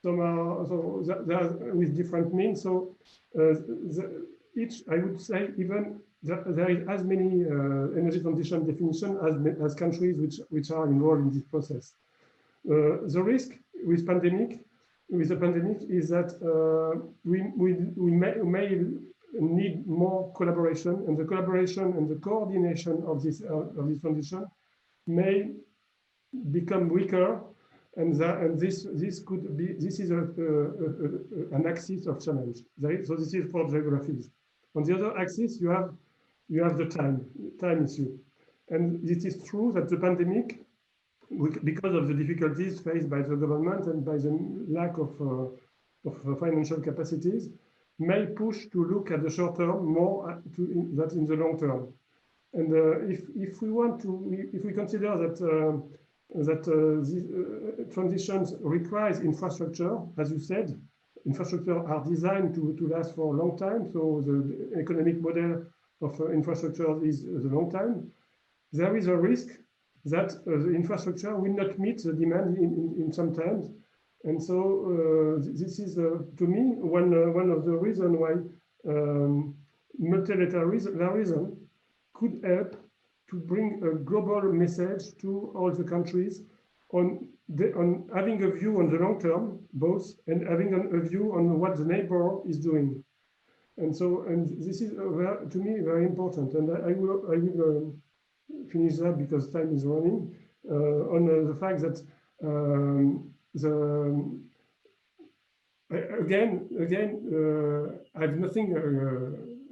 Some are with different means. So each, I would say, even there is as many energy transition definition as countries which are involved in this process. The risk with the pandemic is that we may need more collaboration, and the collaboration and the coordination of this transition may become weaker, and this could be an axis of challenge. So this is for geographies. On the other axis, you have the time issue, and it is true that the pandemic, because of the difficulties faced by the government and by the lack of financial capacities, may push to look at the short term more than in the long term. And if we consider that these transitions requires infrastructure, as you said, infrastructure are designed to last for a long time. So the economic model of infrastructure is the long time. There is a risk that the infrastructure will not meet the demand in some times. And so this is, to me, one of the reasons why multilateralism could help to bring a global message to all the countries on having a view on the long term, both, and having a view on what the neighbor is doing. And so, this is, to me, very important. And I will finish that because time is running, on the fact that I have nothing,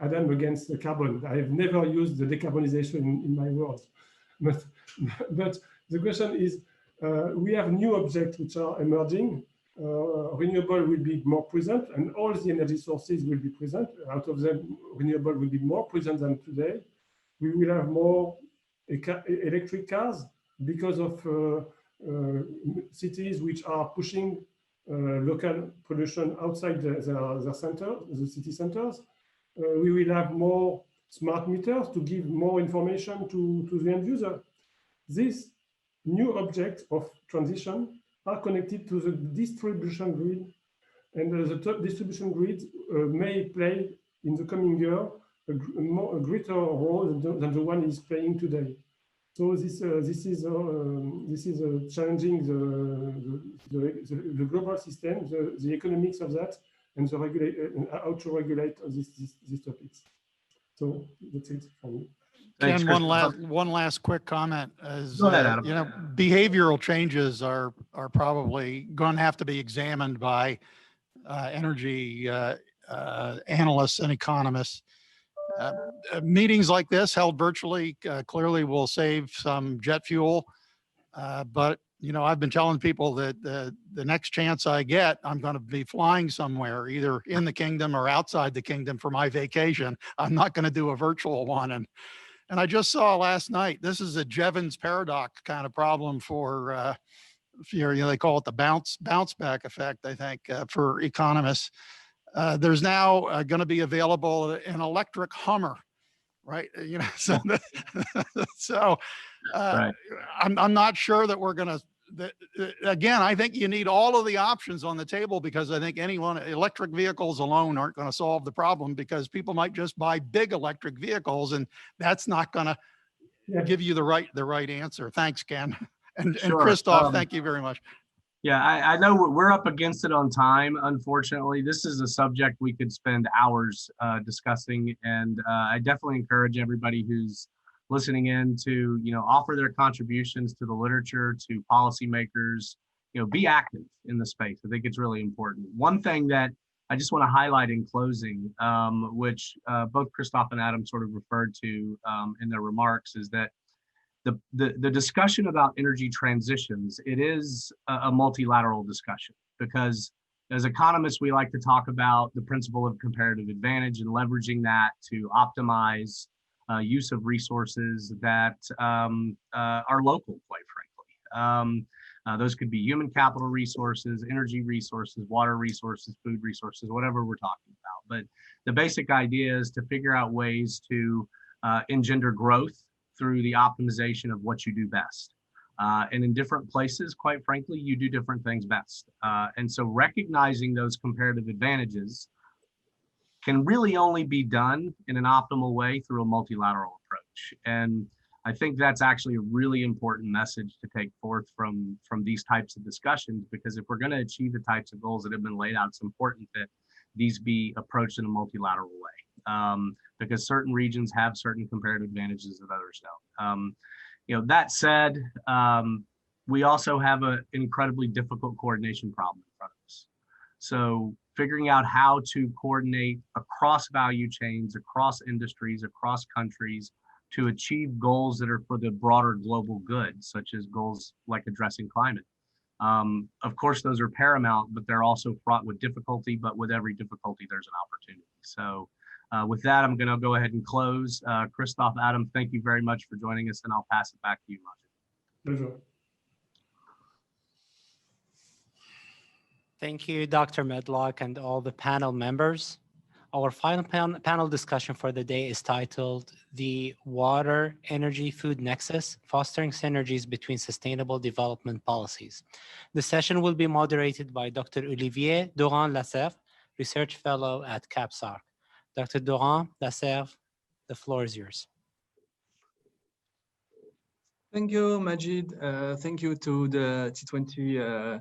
Adam, against the carbon. I have never used the decarbonization in my words. But the question is, we have new objects which are emerging. Renewable will be more present, and all the energy sources will be present. Out of them, renewable will be more present than today. We will have more electric cars because of cities which are pushing local pollution outside their center, the city centers. We will have more smart meters to give more information to the end user. These new objects of transition are connected to the distribution grid, and the distribution grid may play in the coming year a greater role than the one is playing today. So this is challenging the global system, the economics of that, and how to regulate these topics. So that's it for me. Ken, one last quick comment is, Go ahead, Adam. you know, behavioral changes are probably going to have to be examined by energy analysts and economists. Meetings like this held virtually clearly will save some jet fuel, but you know, I've been telling people that the next chance I get, I'm going to be flying somewhere, either in the kingdom or outside the kingdom for my vacation. I'm not going to do a virtual one. And I just saw last night, this is a Jevons paradox kind of problem for, you know, they call it the bounce back effect, I think, for economists. There's now going to be available an electric Hummer, right? You know, so so Right. I'm not sure that we're going to. Again, I think you need all of the options on the table, because I think electric vehicles alone aren't going to solve the problem, because people might just buy big electric vehicles, and that's not going to give you the right answer. Thanks, Ken. And Christoph, thank you very much. Yeah, I know we're up against it on time. Unfortunately, this is a subject we could spend hours discussing, and I definitely encourage everybody who's listening in to, you know, offer their contributions to the literature, to policymakers, you know, be active in the space. I think it's really important. One thing that I just want to highlight in closing, which both Christoph and Adam sort of referred to in their remarks, is that the discussion about energy transitions, it is a multilateral discussion, because as economists, we like to talk about the principle of comparative advantage and leveraging that to optimize use of resources that are local, quite frankly. Those could be human capital resources, energy resources, water resources, food resources, whatever we're talking about. But the basic idea is to figure out ways to engender growth through the optimization of what you do best. And in different places, quite frankly, you do different things best. And so recognizing those comparative advantages can really only be done in an optimal way through a multilateral approach. And I think that's actually a really important message to take forth from these types of discussions, because if we're going to achieve the types of goals that have been laid out, it's important that these be approached in a multilateral way, because certain regions have certain comparative advantages that others don't. You know, that said, we also have an incredibly difficult coordination problem in front of us. So figuring out how to coordinate across value chains, across industries, across countries, to achieve goals that are for the broader global good, such as goals like addressing climate. Of course, those are paramount, but they're also fraught with difficulty, but with every difficulty, there's an opportunity. So with that, I'm gonna go ahead and close. Christoph, Adam, thank you very much for joining us, and I'll pass it back to you, Majid. Pleasure. Thank you, Dr. Medlock, and all the panel members. Our final panel discussion for the day is titled The Water, Energy, Food Nexus, Fostering Synergies Between Sustainable Development Policies. The session will be moderated by Dr. Olivier Durand-Lasserre, Research Fellow at CAPSARC. Dr. Durand-Lasserre, the floor is yours. Thank you, Majid. Thank you to the T20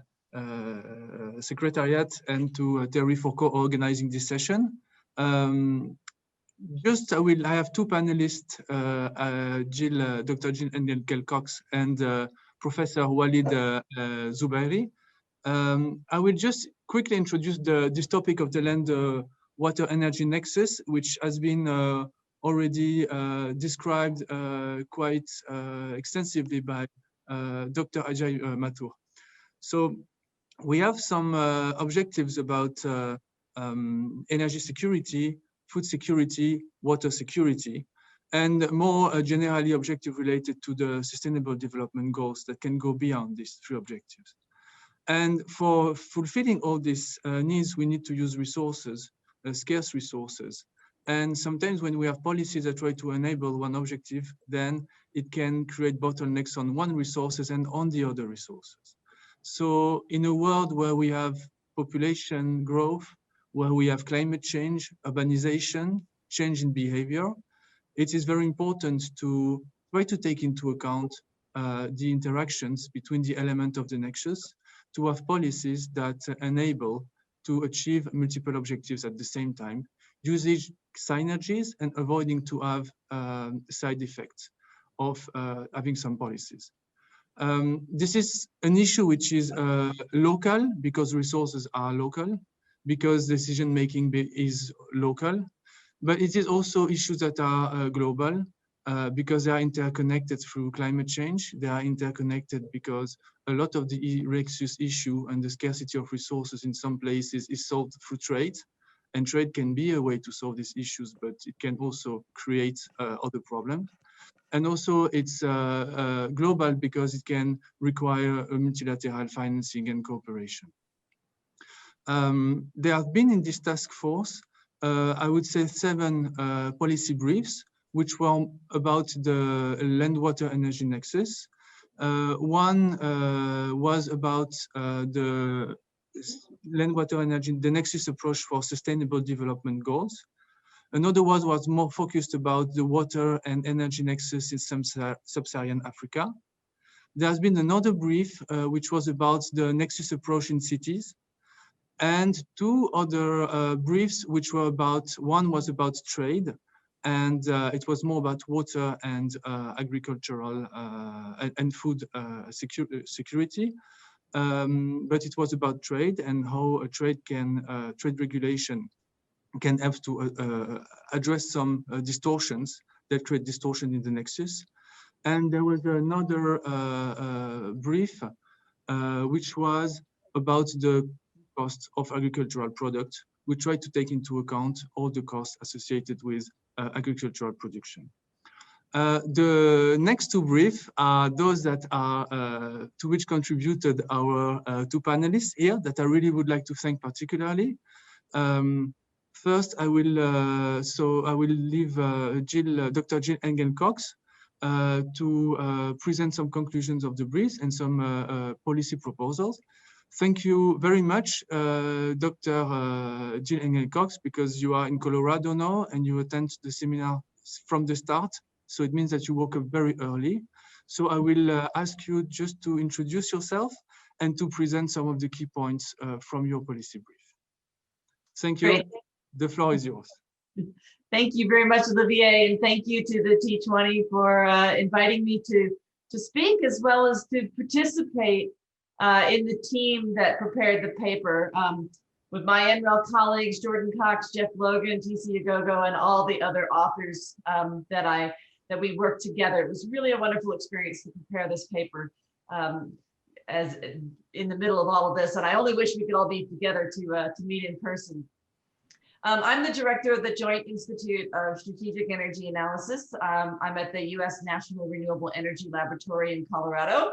Secretariat and to Terry for co-organizing this session. I have two panelists, Dr. Jill Engel-Cox and Professor Walid Zubairi. I will just quickly introduce this topic of the land water energy nexus, which has been already described quite extensively by Dr. Ajay Mathur. So we have some objectives about energy security, food security, water security, and more generally objective related to the sustainable development goals that can go beyond these three objectives. And for fulfilling all these needs, we need to use resources, scarce resources. And sometimes when we have policies that try to enable one objective, then it can create bottlenecks on one resources and on the other resources. So in a world where we have population growth, where we have climate change, urbanization, change in behavior, it is very important to try to take into account the interactions between the element of the nexus, to have policies that enable to achieve multiple objectives at the same time, using synergies and avoiding to have side effects of having some policies. This is an issue which is local because resources are local, because decision-making is local, but it is also issues that are global because they are interconnected through climate change. They are interconnected because a lot of the Nexus issue and the scarcity of resources in some places is solved through trade. And trade can be a way to solve these issues, but it can also create other problems. And also it's global because it can require a multilateral financing and cooperation. There have been in this task force, I would say 7 policy briefs which were about the land-water energy nexus. One was about the land-water energy, the nexus approach for sustainable development goals. Another one was more focused about the water and energy nexus in sub-Saharan Africa. There's been another brief which was about the nexus approach in cities, and two other briefs which were about, one was about trade, and it was more about water and agricultural and food security. But it was about trade and how a trade regulation can have to address some distortions that create distortion in the nexus. And there was another brief which was about the cost of agricultural products. We tried to take into account all the costs associated with agricultural production. The next two briefs are those that are to which contributed our two panelists here that I really would like to thank particularly. First, I will leave Dr. Jill Engel-Cox to present some conclusions of the briefs and some policy proposals. Thank you very much, Dr. Jill Engel-Cox, because you are in Colorado now and you attend the seminar from the start. So it means that you woke up very early. So I will ask you just to introduce yourself and to present some of the key points from your policy brief. Thank you. Great. The floor is yours. Thank you very much, Olivier, and thank you to the T20 for inviting me to speak, as well as to participate in the team that prepared the paper with my NREL colleagues, Jordan Cox, Jeff Logan, TC Agogo, and all the other authors that we worked together. It was really a wonderful experience to prepare this paper as in the middle of all of this, and I only wish we could all be together to meet in person. I'm the director of the Joint Institute of Strategic Energy Analysis. I'm at the U.S. National Renewable Energy Laboratory in Colorado.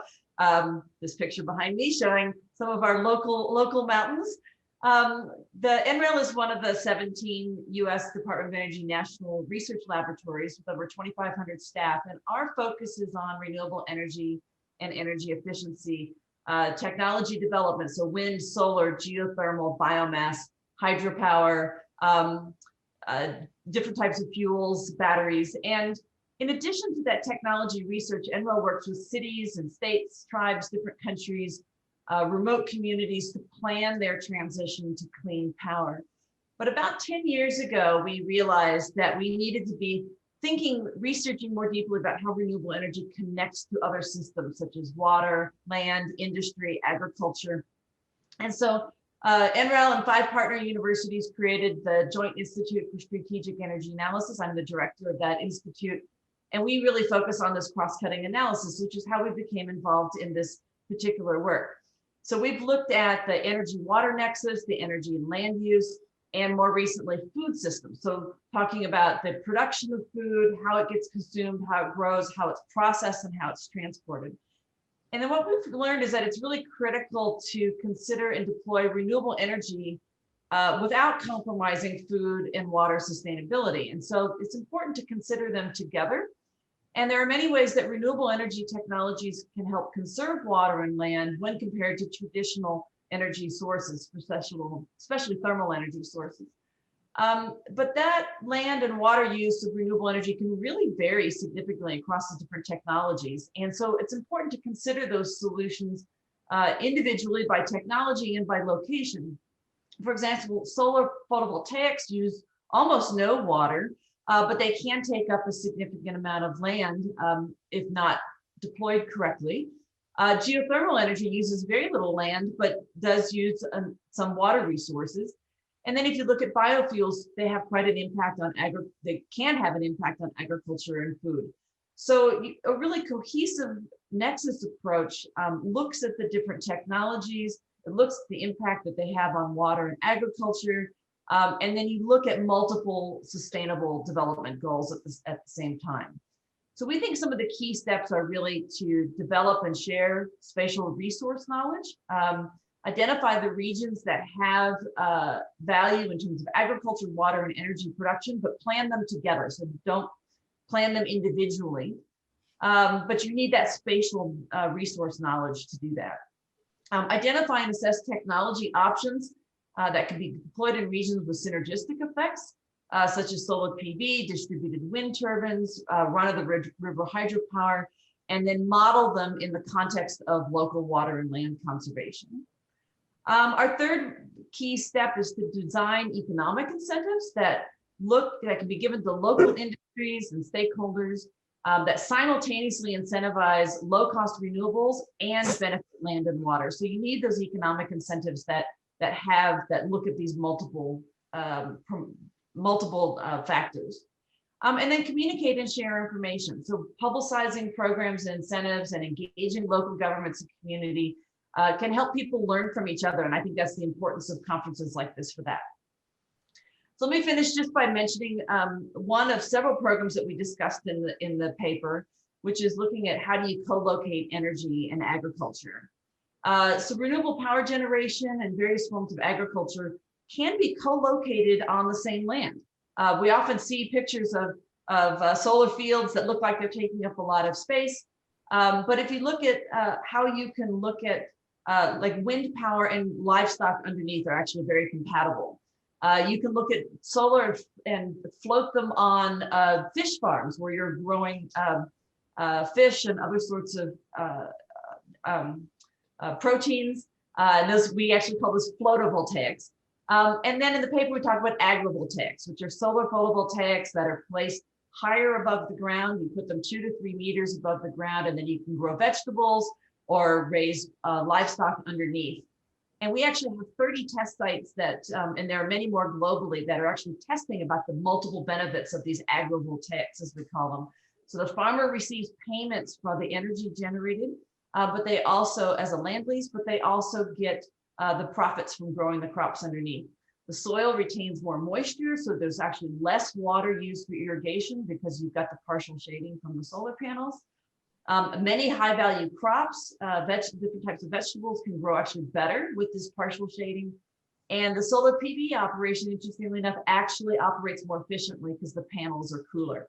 This picture behind me showing some of our local mountains. The NREL is one of the 17 U.S. Department of Energy national research laboratories with over 2,500 staff, and our focus is on renewable energy and energy efficiency, technology development, so wind, solar, geothermal, biomass, hydropower, different types of fuels, batteries. And in addition to that technology research, NREL works with cities and states, tribes, different countries, remote communities to plan their transition to clean power. But about 10 years ago, we realized that we needed to be researching more deeply about how renewable energy connects to other systems such as water, land, industry, agriculture. And so NREL and 5 partner universities created the Joint Institute for Strategic Energy Analysis. I'm the director of that institute. And we really focus on this cross-cutting analysis, which is how we became involved in this particular work. So we've looked at the energy-water nexus, the energy and land use, and more recently, food systems. So talking about the production of food, how it gets consumed, how it grows, how it's processed, and how it's transported. And then what we've learned is that it's really critical to consider and deploy renewable energy without compromising food and water sustainability. And so it's important to consider them together. And there are many ways that renewable energy technologies can help conserve water and land when compared to traditional energy sources, especially thermal energy sources. But that land and water use of renewable energy can really vary significantly across the different technologies. And so it's important to consider those solutions individually by technology and by location. For example, solar photovoltaics use almost no water, but they can take up a significant amount of land if not deployed correctly. Geothermal energy uses very little land, but does use some water resources. And then if you look at biofuels, they have quite an impact on they can have an impact on agriculture and food. So a really cohesive Nexus approach looks at the different technologies, it looks at the impact that they have on water and agriculture, and then you look at multiple sustainable development goals at the same time. So we think some of the key steps are really to develop and share spatial resource knowledge, identify the regions that have value in terms of agriculture, water, and energy production, but plan them together. So don't plan them individually. But you need that spatial resource knowledge to do that. Identify and assess technology options that can be deployed in regions with synergistic effects, such as solar PV, distributed wind turbines, run-of-the-river hydropower, and then model them in the context of local water and land conservation. Our third key step is to design economic incentives that can be given to local industries and stakeholders that simultaneously incentivize low-cost renewables and benefit land and water. So you need those economic incentives that look at these multiple factors. And then communicate and share information. So publicizing programs and incentives and engaging local governments and community can help people learn from each other. And I think that's the importance of conferences like this for that. So let me finish just by mentioning one of several programs that we discussed in the paper, which is looking at how do you co-locate energy and agriculture. So renewable power generation and various forms of agriculture can be co-located on the same land. We often see pictures of solar fields that look like they're taking up a lot of space. But if you look at how you can look at like wind power and livestock underneath are actually very compatible. You can look at solar and float them on fish farms where you're growing fish and other sorts of proteins. We actually call this photovoltaics. And then in the paper, we talk about agrivoltaics, which are solar photovoltaics that are placed higher above the ground. You put them 2 to 3 meters above the ground, and then you can grow vegetables or raise livestock underneath. And we actually have 30 test sites that, and there are many more globally that are actually testing about the multiple benefits of these agrivoltaics, as we call them. So the farmer receives payments for the energy generated, but they also, as a land lease, but they also get the profits from growing the crops underneath. The soil retains more moisture, so there's actually less water used for irrigation because you've got the partial shading from the solar panels. Many high-value crops, different types of vegetables can grow actually better with this partial shading. And the solar PV operation, interestingly enough, actually operates more efficiently because the panels are cooler.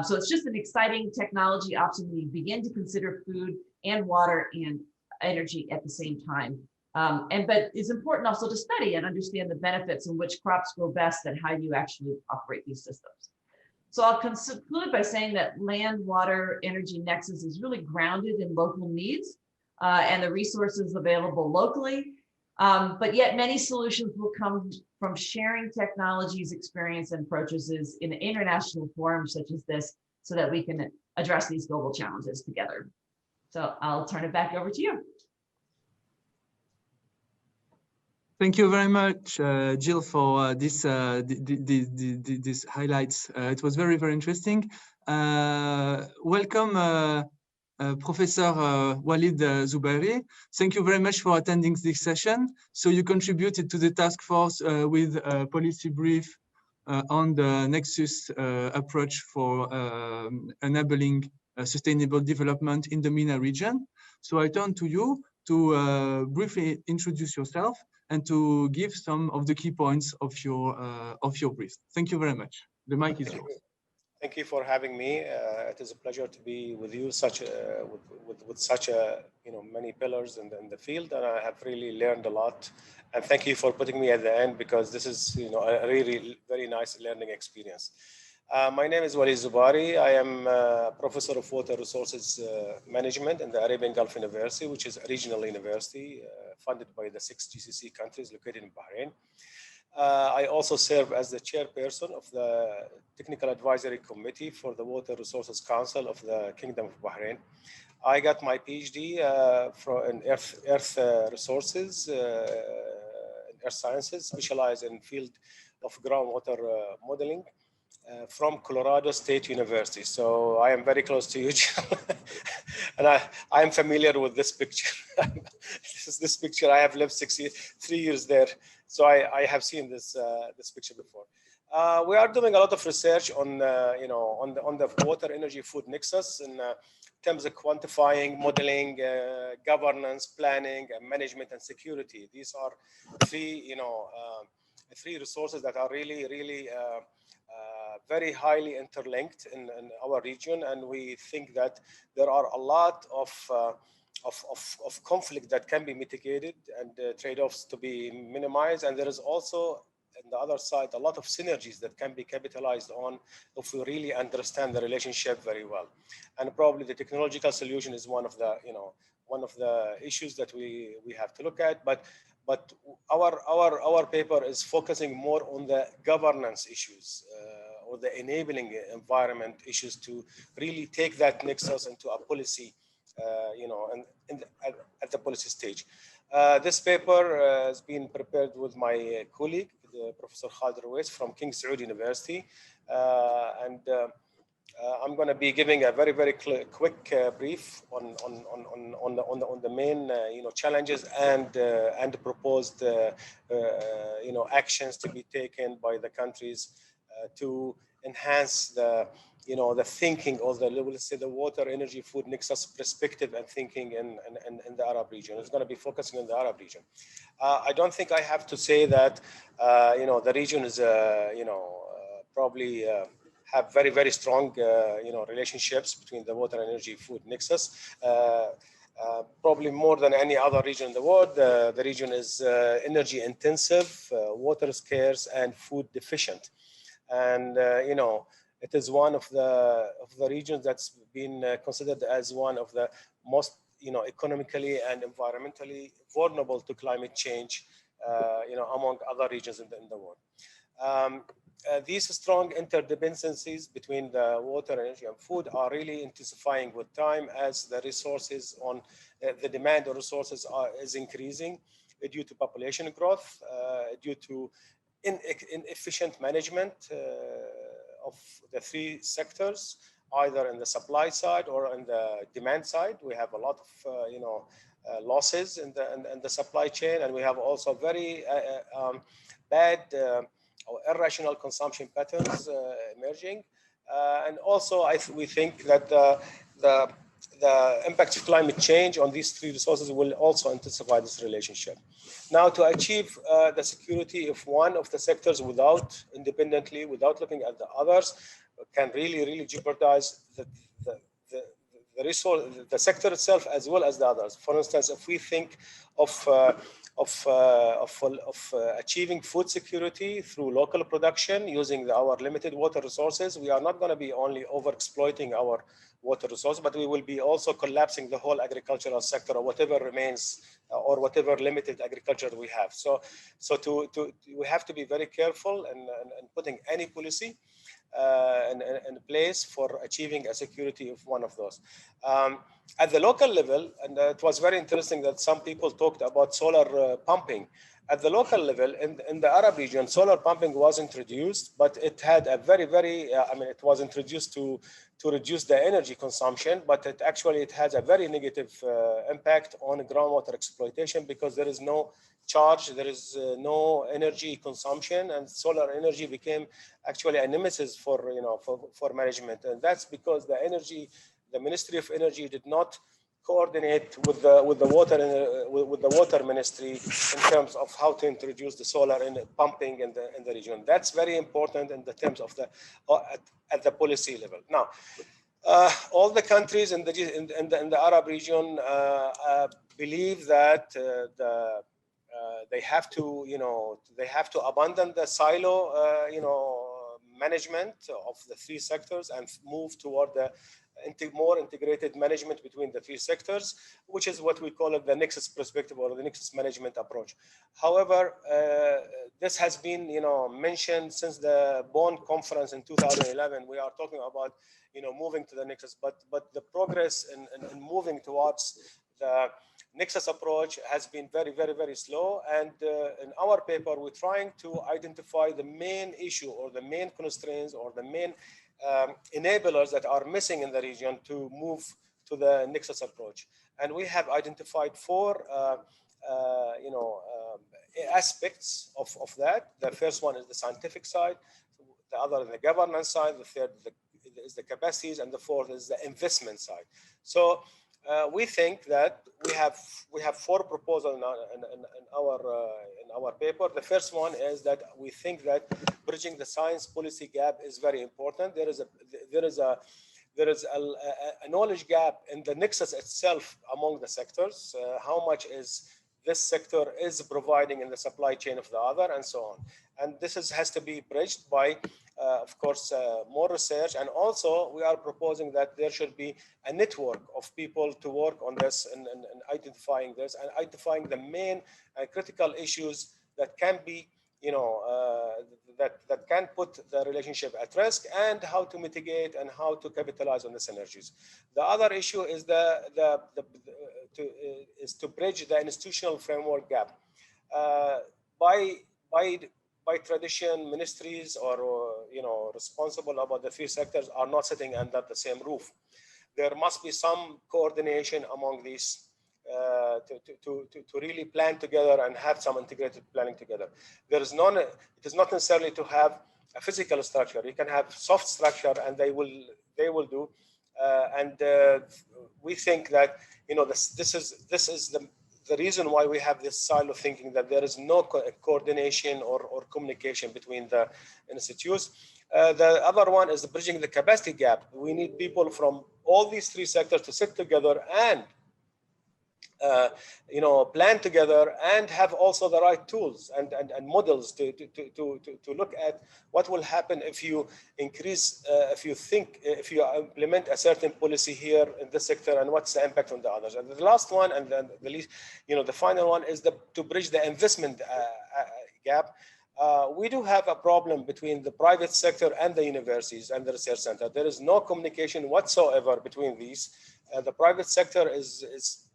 So it's just an exciting technology option when you begin to consider food and water and energy at the same time. But it's important also to study and understand the benefits and which crops grow best and how you actually operate these systems. So I'll conclude by saying that land, water, energy nexus is really grounded in local needs and the resources available locally. But yet many solutions will come from sharing technologies, experience, and approaches in international forums such as this so that we can address these global challenges together. So I'll turn it back over to you. Thank you very much, Jill, for this highlights. It was very, very interesting. Welcome, Professor Walid Zubairi. Thank you very much for attending this session. So you contributed to the task force with a policy brief on the Nexus approach for enabling sustainable development in the MENA region. So I turn to you to briefly introduce yourself and to give some of the key points of your brief. Thank you very much. The mic is yours. Thank you for having me. It is a pleasure to be with you, with such a many pillars in the field, and I have really learned a lot. And thank you for putting me at the end because this is a really very nice learning experience. My name is Walid Zubairi. I am a professor of water resources management in the Arabian Gulf University, which is a regional university funded by the 6 GCC countries located in Bahrain. I also serve as the chairperson of the Technical Advisory Committee for the Water Resources Council of the Kingdom of Bahrain. I got my PhD in earth resources, earth sciences, specialized in field of groundwater modeling from Colorado State University. So I am very close to you, Jill. And I am familiar with this picture. This picture, I have lived 3 years there. So I have seen this picture before. We are doing a lot of research on the water energy food nexus in terms of quantifying, modeling, governance, planning, and management and security. These are three resources that are really very highly interlinked in our region, and we think that there are a lot of conflict that can be mitigated and trade-offs to be minimized. And there is also, on the other side, a lot of synergies that can be capitalized on if we really understand the relationship very well. And probably the technological solution is one of the, one of the issues that we have to look at. But our paper is focusing more on the governance issues or the enabling environment issues to really take that nexus into a policy, at the policy stage. This paper has been prepared with my colleague, Professor Khalid Ruwais from King Saud University, I'm going to be giving a very quick brief on the main challenges and proposed actions to be taken by the countries to enhance the the thinking or let's say the water, energy, food nexus perspective and thinking in the Arab region. It's going to be focusing on the Arab region. I don't think I have to say that the region is probably have very strong relationships between the water, energy, food nexus. Probably more than any other region in the world, the region is energy intensive, water scarce, and food deficient. And it is one of the regions that's been considered as one of the most economically and environmentally vulnerable to climate change, among other regions in the world. These strong interdependencies between the water, energy, and food are really intensifying with time as the resources on the demand of resources is increasing due to population growth, due to inefficient management of the three sectors, either in the supply side or in the demand side. We have a lot of losses in the supply chain, and we have also very bad or irrational consumption patterns emerging. And also, we think that the impact of climate change on these three resources will also intensify this relationship. Now, to achieve the security of one of the sectors independently, without looking at the others, can really jeopardize the resource, the sector itself, as well as the others. For instance, if we think of achieving food security through local production using our limited water resources, we are not going to be only overexploiting our water resource, but we will be also collapsing the whole agricultural sector or whatever remains or whatever limited agriculture we have. So we have to be very careful in putting any policy in place for achieving a security of one of those. At the local level, and it was very interesting that some people talked about solar pumping. At the local level, in the Arab region, solar pumping was introduced, but it had a it was introduced to reduce the energy consumption, but it has a very negative impact on groundwater exploitation because there is no charge, there is no energy consumption, and solar energy became actually a nemesis for management. And that's because the Ministry of Energy did not coordinate with the water ministry in terms of how to introduce the solar pumping in the region. That's very important in the terms of at the policy level. Now, all the countries in the Arab region believe that they have to abandon the silo management of the three sectors and move toward the more integrated management between the three sectors, which is what we call it the Nexus perspective or the Nexus management approach. However, this has been mentioned since the Bonn conference in 2011. We are talking about moving to the Nexus, but the progress in moving towards the Nexus approach has been very slow. And in our paper, we're trying to identify the main issue or the main constraints or the main enablers that are missing in the region to move to the Nexus approach. And we have identified four aspects of that. The first one is the scientific side, the other is the governance side, the third is the capacities, and the fourth is the investment side. So we think that we have four proposals in our paper. The first one is that we think that bridging the science policy gap is very important. There is a knowledge gap in the nexus itself among the sectors. How much is this sector is providing in the supply chain of the other, and so on. And this has to be bridged by, of course, more research. And also, we are proposing that there should be a network of people to work on this and identifying this and identifying the main critical issues that can be, that can put the relationship at risk, and how to mitigate and how to capitalize on the synergies. The other issue is to bridge the institutional framework gap. By tradition, ministries or responsible about the three sectors are not sitting under the same roof. There must be some coordination among these to really plan together and have some integrated planning together. There is none. It is not necessarily to have a physical structure. You can have soft structure, and they will do. We think that this is the reason why we have this silo thinking, that there is no coordination or communication between the institutes. The other one is bridging the capacity gap. We need people from all these three sectors to sit together and plan together and have also the right tools and models to look at what will happen if you increase, if you implement a certain policy here in this sector, and what's the impact on the others. And the last one, and then the least, the final one is to bridge the investment gap. We do have a problem between the private sector and the universities and the research center. There is no communication whatsoever between these. The private sector is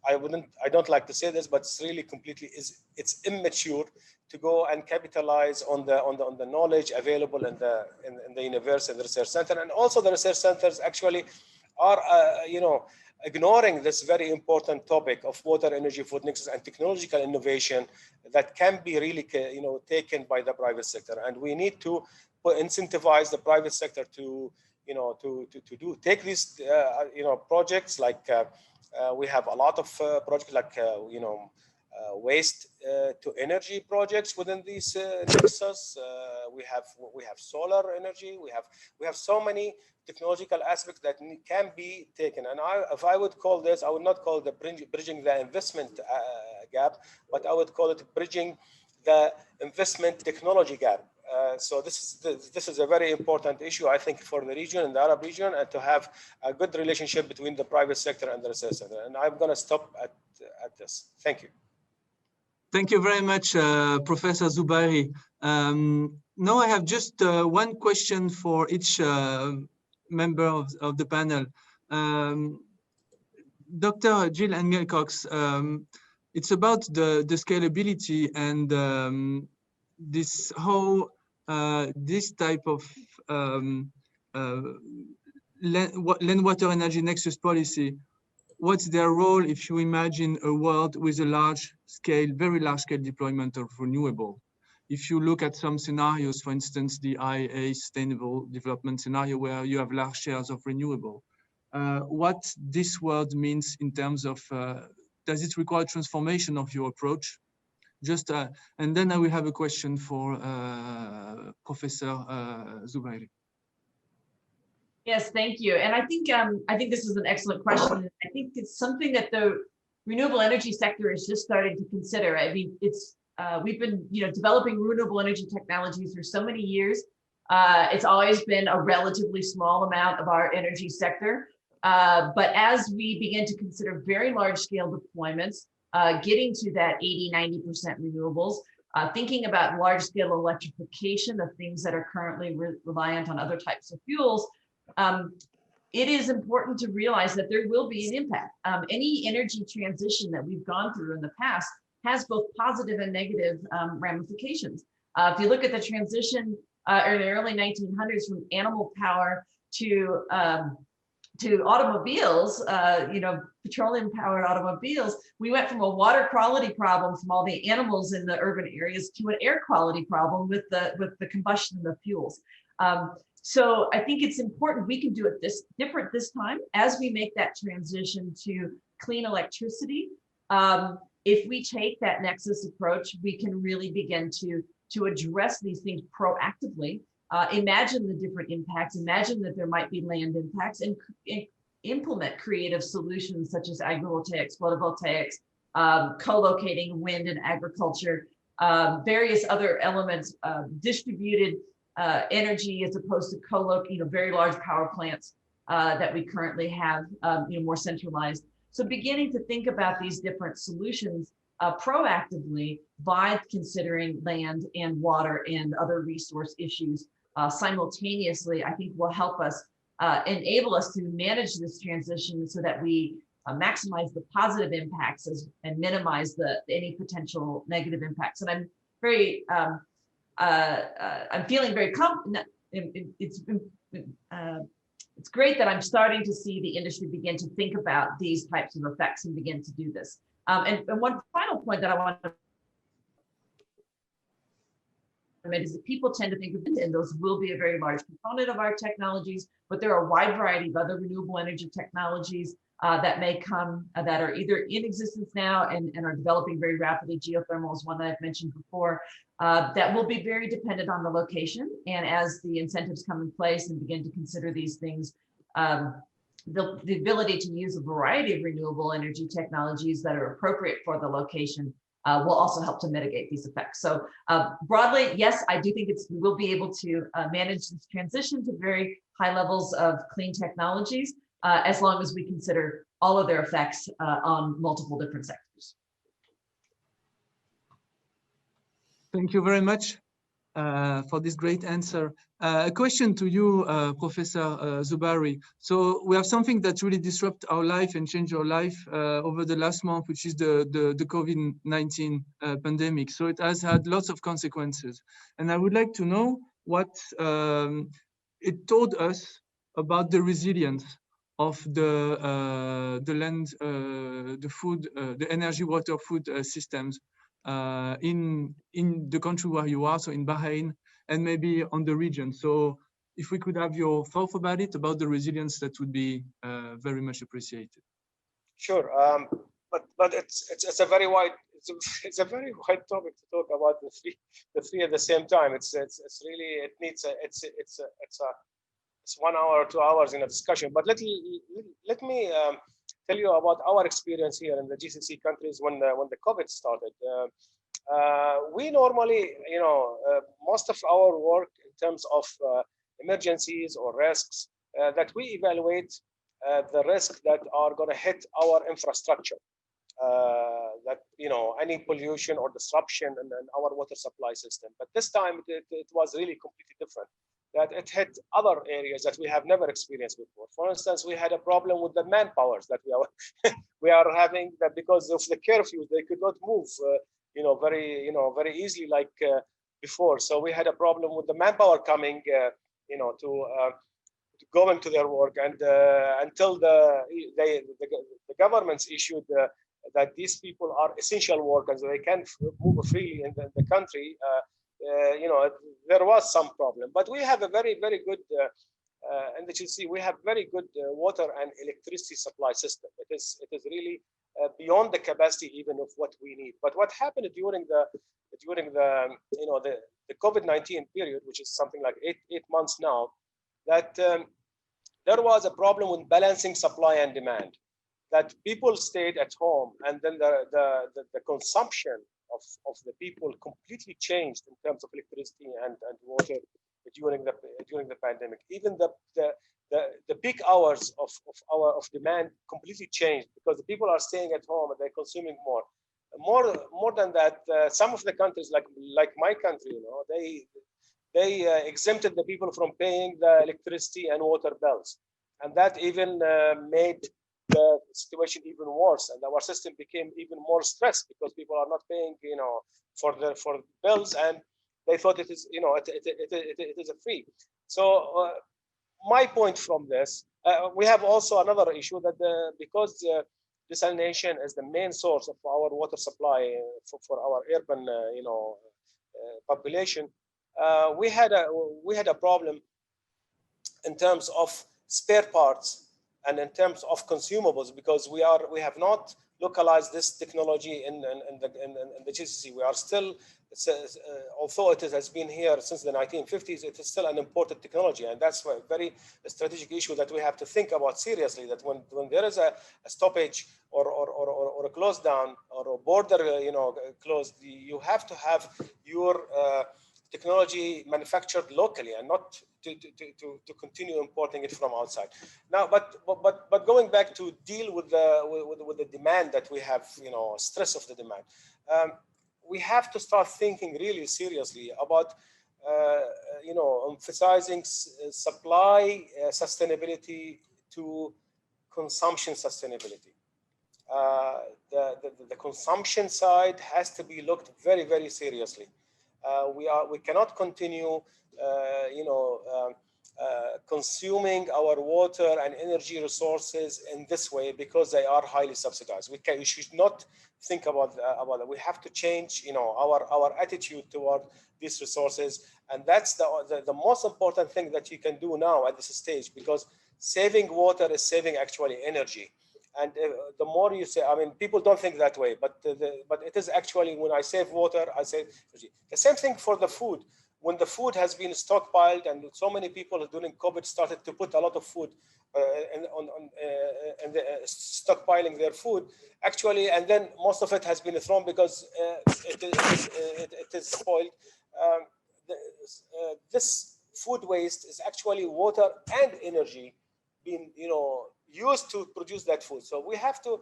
I don't like to say this, but it's really completely it's immature to go and capitalize on the knowledge available in the university and the research center. And also the research centers actually are ignoring this very important topic of water, energy, food nexus, and technological innovation that can be really taken by the private sector. And we need to incentivize the private sector to take these projects like we have a lot of projects like waste to energy projects within these nexus. We have solar energy. We have so many technological aspects that can be taken. And if I would call this, I would not call it bridging the investment gap, but I would call it bridging the investment technology gap. So this is a very important issue, I think, for the region and the Arab region, and to have a good relationship between the private sector and the research center. And I'm going to stop at this. Thank you. Thank you very much, Professor Zubairi. Now I have just one question for each member of the panel. Dr. Jill Engelcox, it's about the scalability and this how this type of land water energy nexus policy, what's their role if you imagine a world with a large scale, very large scale deployment of renewable? If you look at some scenarios, for instance, the IEA sustainable development scenario where you have large shares of renewable, what this world means in terms of, does it require transformation of your approach? Just, and then I will have a question for Professor Zubairi. Yes, thank you. And I think this is an excellent question. I think it's something that the renewable energy sector is just starting to consider. I mean, we've been developing renewable energy technologies for so many years. It's always been a relatively small amount of our energy sector. But as we begin to consider very large scale deployments, getting to that 80–90% renewables, thinking about large scale electrification of things that are currently reliant on other types of fuels, it is important to realize that there will be an impact. Any energy transition that we've gone through in the past has both positive and negative ramifications. If you look at the transition in the early 1900s from animal power to automobiles, petroleum-powered automobiles, we went from a water quality problem from all the animals in the urban areas to an air quality problem with the combustion of the fuels. So I think it's important we can do it different this time as we make that transition to clean electricity. if we take that Nexus approach, we can really begin to address these things proactively. Imagine the different impacts, imagine that there might be land impacts, and implement creative solutions such as agrivoltaics, photovoltaics, co-locating wind and agriculture, various other elements, distributed energy as opposed to co-locating, very large power plants that we currently have, more centralized. So beginning to think about these different solutions proactively by considering land and water and other resource issues simultaneously, I think will help us enable us to manage this transition so that we maximize the positive impacts and minimize any potential negative impacts. And I'm very, I'm feeling very confident. It's great that I'm starting to see the industry begin to think about these types of effects and begin to do this. And one final point that I want to make is that people tend to think of it, and those will be a very large component of our technologies, but there are a wide variety of other renewable energy technologies that may come that are either in existence now and are developing very rapidly. Geothermal is one that I've mentioned before, that will be very dependent on the location. And as the incentives come in place and begin to consider these things, the ability to use a variety of renewable energy technologies that are appropriate for the location will also help to mitigate these effects. So broadly, yes, I do think we will be able to manage this transition to very high levels of clean technologies, as long as we consider all of their effects on multiple different sectors. Thank you very much for this great answer. A question to you, Professor Zubari. So we have something that really disrupt our life and change our life over the last month, which is the COVID-19 pandemic. So it has had lots of consequences. And I would like to know what it told us about the resilience of the land, the food, the energy, water, food systems in the country where you are, so in Bahrain, and maybe on the region. So if we could have your thoughts about it, about the resilience, that would be very much appreciated. Sure, but it's a very wide it's a very wide topic to talk about the three at the same time. It's really, it needs it's 1 hour or 2 hours in a discussion. But let me tell you about our experience here in the GCC countries when the COVID started. We normally, most of our work in terms of emergencies or risks, that we evaluate the risks that are going to hit our infrastructure. That any pollution or disruption in our water supply system. But this time it was really completely different. That it hit other areas that we have never experienced before. For instance, we had a problem with the manpowers that we are having, that because of the curfew they could not move, very easily like before. So we had a problem with the manpower coming, to go into their work, and until the governments issued that these people are essential workers, they can't move freely in the country. There was some problem, but we have a very, very good, and as you see, we have very good water and electricity supply system. It is really beyond the capacity even of what we need. But what happened during the COVID-19 period, which is something like eight months now, that there was a problem with balancing supply and demand. That people stayed at home, and then the consumption of the people completely changed in terms of electricity and water during the pandemic. Even the peak hours of demand completely changed, because the people are staying at home and they're consuming more. More than that, some of the countries like my country, they exempted the people from paying the electricity and water bills, and that even made the situation even worse, and our system became even more stressed because people are not paying, for bills, and they thought it is, it is a free. So my point from this, we have also another issue that because desalination is the main source of our water supply for our urban, population, we had a problem in terms of spare parts and in terms of consumables, because we have not localize this technology in the GCC. We are still, although it has been here since the 1950s, it is still an important technology, and that's a very strategic issue that we have to think about seriously. That when there is a stoppage or a close down or a border, closed, you have to have your technology manufactured locally and not to continue importing it from outside. Now, but going back to deal with the demand that we have, stress of the demand, we have to start thinking really seriously about emphasizing supply sustainability to consumption sustainability. The consumption side has to be looked very, very seriously. We cannot continue, consuming our water and energy resources in this way because they are highly subsidized. We should not think about that. We have to change, our attitude toward these resources, and that's the most important thing that you can do now at this stage, because saving water is saving actually energy. And the more you say, people don't think that way, but it is actually, when I save water, I save energy. The same thing for the food. When the food has been stockpiled, and so many people during COVID started to put a lot of food stockpiling their food, actually, and then most of it has been thrown because it is spoiled. This food waste is actually water and energy being, used to produce that food. So we have to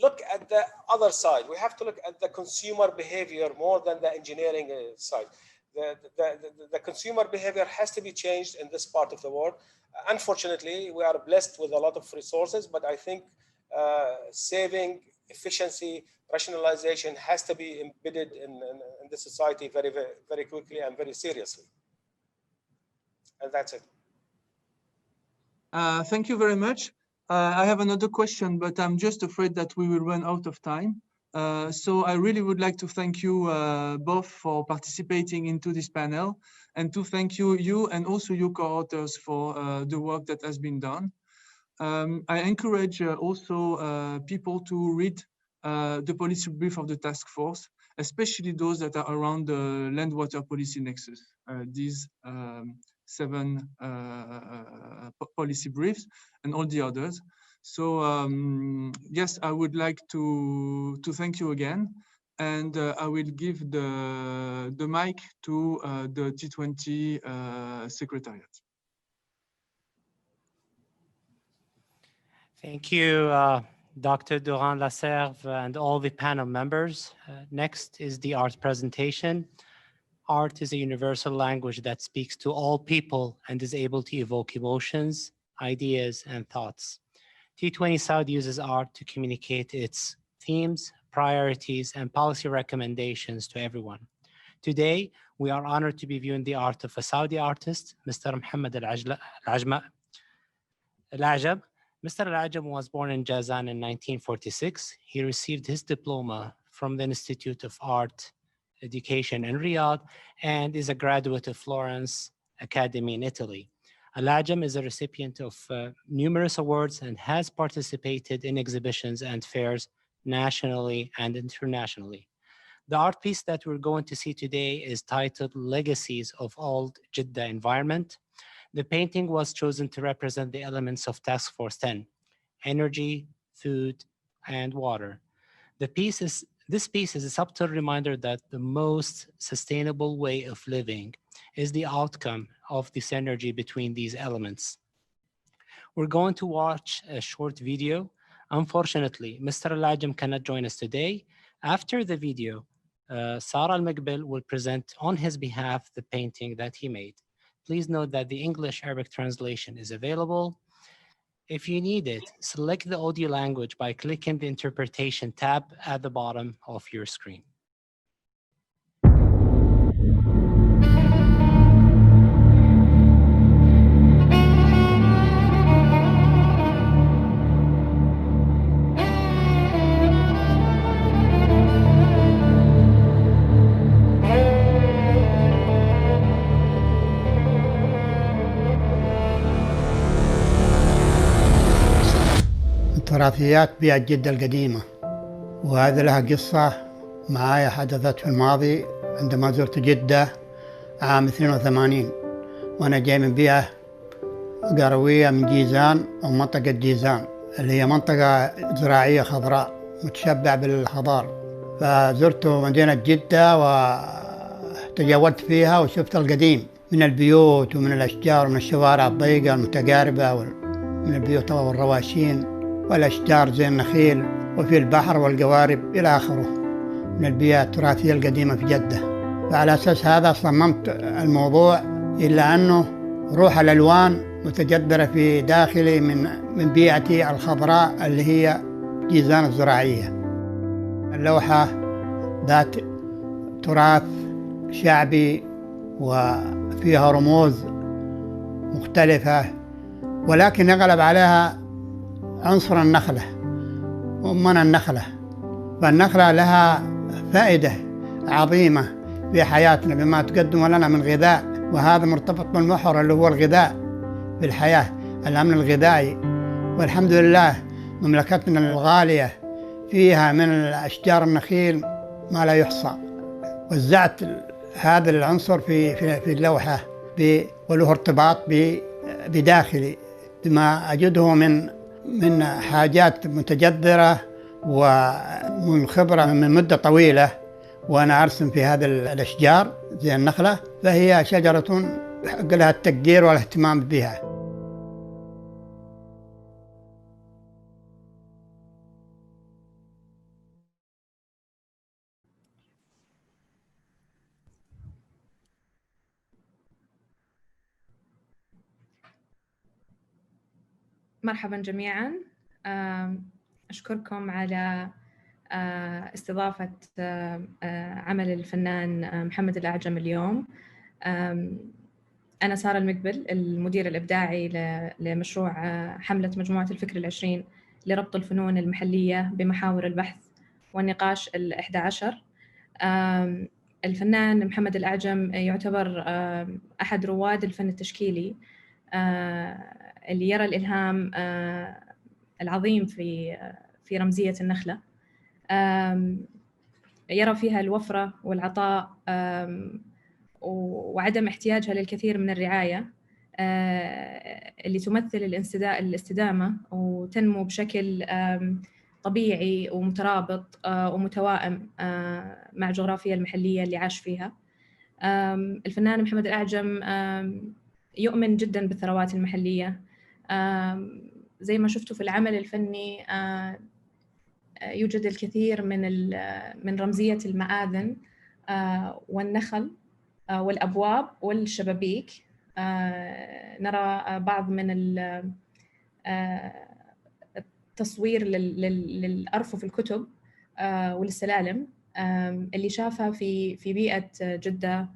look at the other side. We have to look at the consumer behavior more than the engineering side. The consumer behavior has to be changed in this part of the world. Unfortunately, we are blessed with a lot of resources, but I think saving, efficiency, rationalization has to be embedded in the society very, very, very quickly and very seriously. And that's it. Thank you very much. I have another question, but I'm just afraid that we will run out of time. So I really would like to thank you both for participating into this panel, and to thank you and also your co-authors for the work that has been done. I encourage also people to read the policy brief of the task force, especially those that are around the land water policy nexus, these 7 policy briefs and all the others. So yes, I would like to thank you again, and I will give the mic to the T20 Secretariat. Thank you, Dr. Durand-Lasserve and all the panel members. Next is the art presentation. Art is a universal language that speaks to all people and is able to evoke emotions, ideas, and thoughts. T20 Saudi uses art to communicate its themes, priorities, and policy recommendations to everyone. Today, we are honored to be viewing the art of a Saudi artist, Mr. Mohammed Al-Ajab. Mr. Al-Ajab was born in Jazan in 1946. He received his diploma from the Institute of Art Education in Riyadh and is a graduate of Florence Academy in Italy. Al-Ajam is a recipient of numerous awards and has participated in exhibitions and fairs nationally and internationally. The art piece that we're going to see today is titled Legacies of Old Jeddah Environment. The painting was chosen to represent the elements of Task Force 10, energy, food, and water. This piece is a subtle reminder that the most sustainable way of living is the outcome of the synergy between these elements. We're going to watch a short video. Unfortunately, Mr. Al-Ajam cannot join us today. After the video, Sarah Al-Maqbil will present on his behalf the painting that he made. Please note that the English-Arabic translation is available. If you need it, select the audio language by clicking the interpretation tab at the bottom of your screen. تراثيات بيئة جدة القديمة وهذا لها قصة معايا حدثت في الماضي عندما زرت جدة عام 82 وأنا جاي من بيئة قروية من جيزان أو منطقة جيزان اللي هي منطقة زراعية خضراء متشبع بالخضار. فزرت مدينة جدة وتجولت فيها وشفت القديم من البيوت ومن الأشجار ومن الشوارع الضيقة المتقاربة من البيوت والرواشين والأشجار زي النخيل وفي البحر والقوارب إلى آخره من البيئة التراثية القديمة في جدة. فعلى أساس هذا صممت الموضوع، إلا أنه روح الألوان متجذرة في داخلي من بيئتي الخضراء اللي هي جيزان الزراعية. اللوحة ذات تراث شعبي وفيها رموز مختلفة، ولكن يغلب عليها عنصر النخلة ومن النخلة. فالنخلة لها فائدة عظيمة في حياتنا بما تقدم لنا من غذاء، وهذا مرتبط بالمحور اللي هو الغذاء في الحياة، الأمن الغذائي. والحمد لله مملكتنا الغالية فيها من الأشجار النخيل ما لا يحصى. وزعت هذا العنصر في اللوحة وله ارتباط بداخلي بما أجده من حاجات متجذرة ومن خبرة من مدة طويلة وأنا أرسم في هذه الأشجار زي النخلة، فهي شجرة حق لها التقدير والاهتمام بها. مرحبا جميعا. أشكركم على استضافة عمل الفنان محمد الأعجم اليوم. أنا سارة المقبل، المدير الإبداعي لمشروع حملة مجموعة الفكر العشرين لربط الفنون المحلية بمحاور البحث والنقاش ال11. الفنان محمد الأعجم يعتبر أحد رواد الفن التشكيلي اللي يرى الإلهام العظيم في رمزية النخلة، يرى فيها الوفرة والعطاء وعدم احتياجها للكثير من الرعاية اللي تمثل الاستدامة وتنمو بشكل طبيعي ومترابط ومتوائم مع الجغرافيا المحلية اللي عاش فيها. الفنان محمد الأعجم يؤمن جدا بالثروات المحلية. زي ما شفتوا في العمل الفني يوجد الكثير من رمزية المآذن والنخل والأبواب والشبابيك. نرى بعض من التصوير للأرفف الكتب وللسلالم اللي شافها في بيئة جدة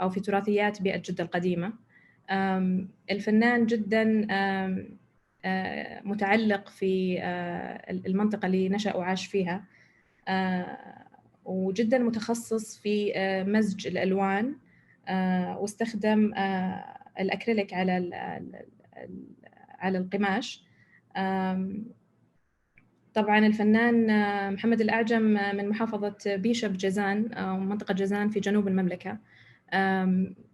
أو في تراثيات بيئة جدة القديمة. الفنان جدا متعلق في المنطقة اللي نشأ وعاش فيها، وجدا متخصص في مزج الألوان، واستخدم الأكريليك على القماش. طبعا الفنان محمد الأعجم من محافظة بيشة بجازان أو منطقة جازان في جنوب المملكة،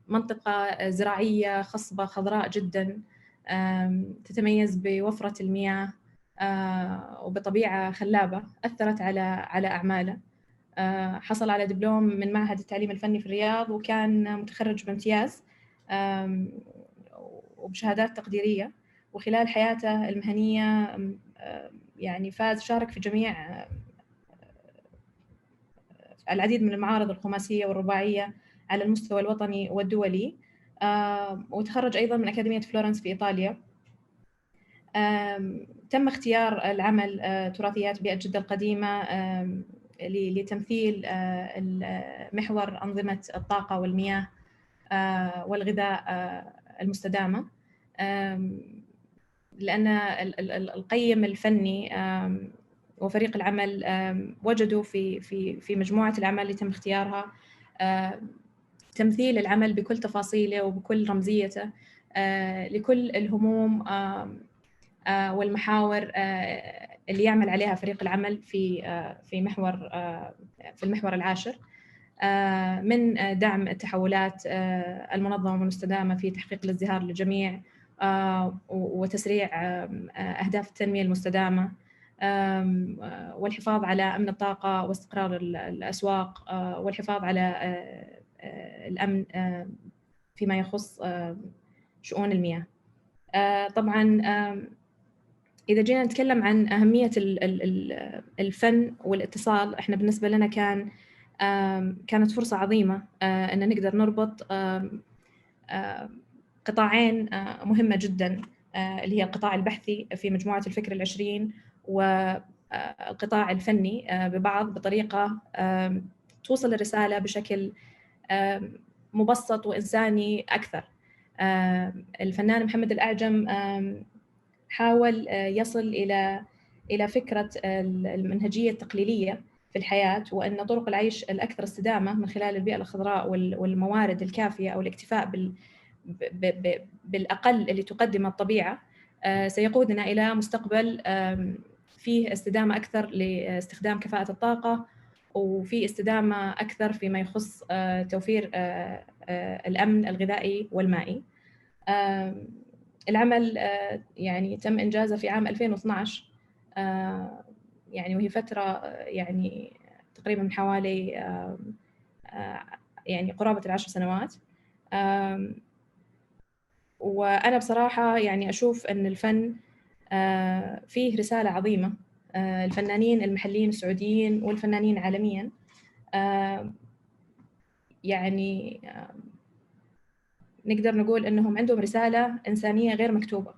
منطقة زراعية خصبة خضراء جدا، تتميز بوفرة المياه وبطبيعة خلابة أثرت على أعماله. حصل على دبلوم من معهد التعليم الفني في الرياض، وكان متخرج بامتياز وبشهادات تقديرية. وخلال حياته المهنية يعني شارك في جميع العديد من المعارض الخماسية والرباعية على المستوى الوطني والدولي، وتخرج أيضا من أكاديمية فلورنس في إيطاليا. تم اختيار العمل تراثيات بيئة جدة القديمة لتمثيل محور أنظمة الطاقة والمياه والغذاء المستدامة، لأن القيم الفني وفريق العمل وجدوا في مجموعة الأعمال اللي تم اختيارها تمثيل العمل بكل تفاصيله وبكل رمزيته لكل الهموم والمحاور اللي يعمل عليها فريق العمل في المحور العاشر، من دعم التحولات المنظمة والمستدامة في تحقيق الازدهار للجميع، وتسريع أهداف التنمية المستدامة، والحفاظ على أمن الطاقة واستقرار الأسواق، والحفاظ على الأمن فيما يخص شؤون المياه. طبعاً إذا جينا نتكلم عن أهمية الفن والاتصال، إحنا بالنسبة لنا كانت فرصة عظيمة أن نقدر نربط قطاعين مهمة جداً، اللي هي القطاع البحثي في مجموعة الفكر العشرين والقطاع الفني ببعض، بطريقة توصل الرسالة بشكل مبسط وإنساني أكثر. الفنان محمد الأعجم حاول يصل إلى فكرة المنهجية التقليدية في الحياة، وأن طرق العيش الأكثر استدامة من خلال البيئة الخضراء والموارد الكافية، أو الاكتفاء بالأقل اللي تقدمه الطبيعة، سيقودنا إلى مستقبل فيه استدامة أكثر لاستخدام كفاءة الطاقة، وفي استدامة أكثر فيما يخص توفير الأمن الغذائي والمائي. العمل يعني تم إنجازه في عام 2012، يعني وهي فترة يعني تقريبا من حوالي يعني قرابة 10 سنوات. وأنا بصراحة يعني أشوف أن الفن فيه رسالة عظيمة. الفنانين المحليين السعوديين والفنانين عالميا يعني نقدر نقول أنهم عندهم رسالة إنسانية غير مكتوبة،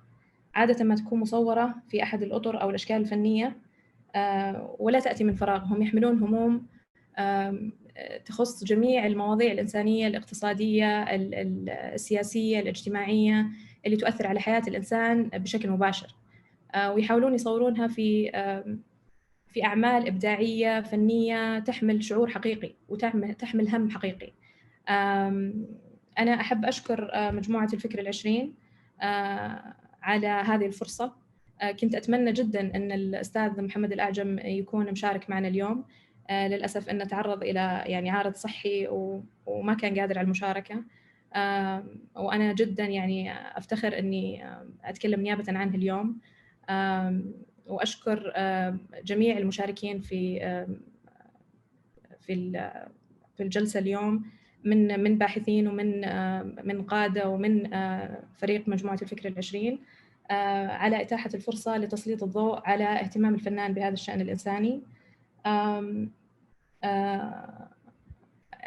عادة ما تكون مصورة في أحد الأطر أو الأشكال الفنية، ولا تأتي من فراغ. هم يحملون هموم تخص جميع المواضيع الإنسانية، الاقتصادية، السياسية، الاجتماعية، اللي تؤثر على حياة الإنسان بشكل مباشر، ويحاولون يصورونها في أعمال إبداعية فنية تحمل شعور حقيقي وتحمل هم حقيقي. أنا أحب أشكر مجموعة الفكر العشرين على هذه الفرصة. كنت أتمنى جدا أن الأستاذ محمد الأعجم يكون مشارك معنا اليوم، للأسف أنه تعرض إلى يعني عارض صحي وما كان قادر على المشاركة، وأنا جدا يعني أفتخر أني أتكلم نيابة عنه اليوم. وأشكر جميع المشاركين في الجلسة اليوم، من باحثين ومن قادة ومن فريق مجموعة الفكر العشرين، على إتاحة الفرصة لتسليط الضوء على اهتمام الفنان بهذا الشأن الإنساني.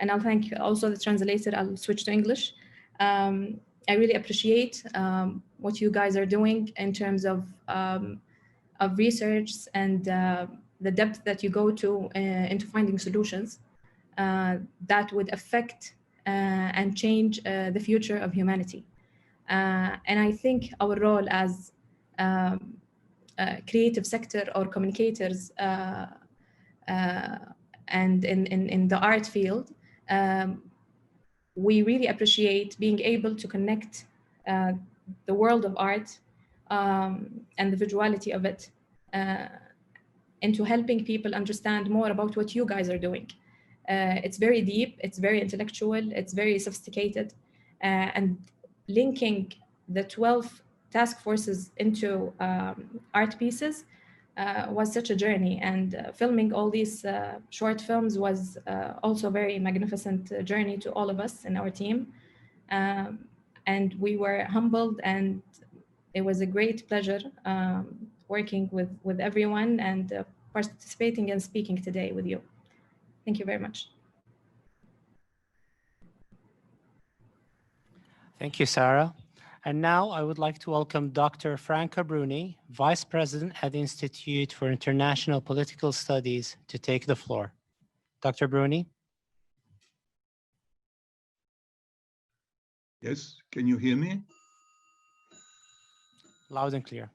And I'll thank also the translator. I'll switch to English. I really appreciate what you guys are doing in terms of research and the depth that you go to into finding solutions that would affect and change the future of humanity. And I think our role as creative sector or communicators and in the art field, we really appreciate being able to connect the world of art and the visuality of it into helping people understand more about what you guys are doing. It's very deep, it's very intellectual, it's very sophisticated, and linking the 12 task forces into art pieces was such a journey, and filming all these short films was also a very magnificent journey to all of us in our team, and we were humbled, and it was a great pleasure working with everyone and participating and speaking today with you. Thank you very much. Thank you, Sarah. And now I would like to welcome Dr. Franca Bruni, Vice President at the Institute for International Political Studies, to take the floor. Dr. Bruni? Yes, can you hear me? Loud and clear.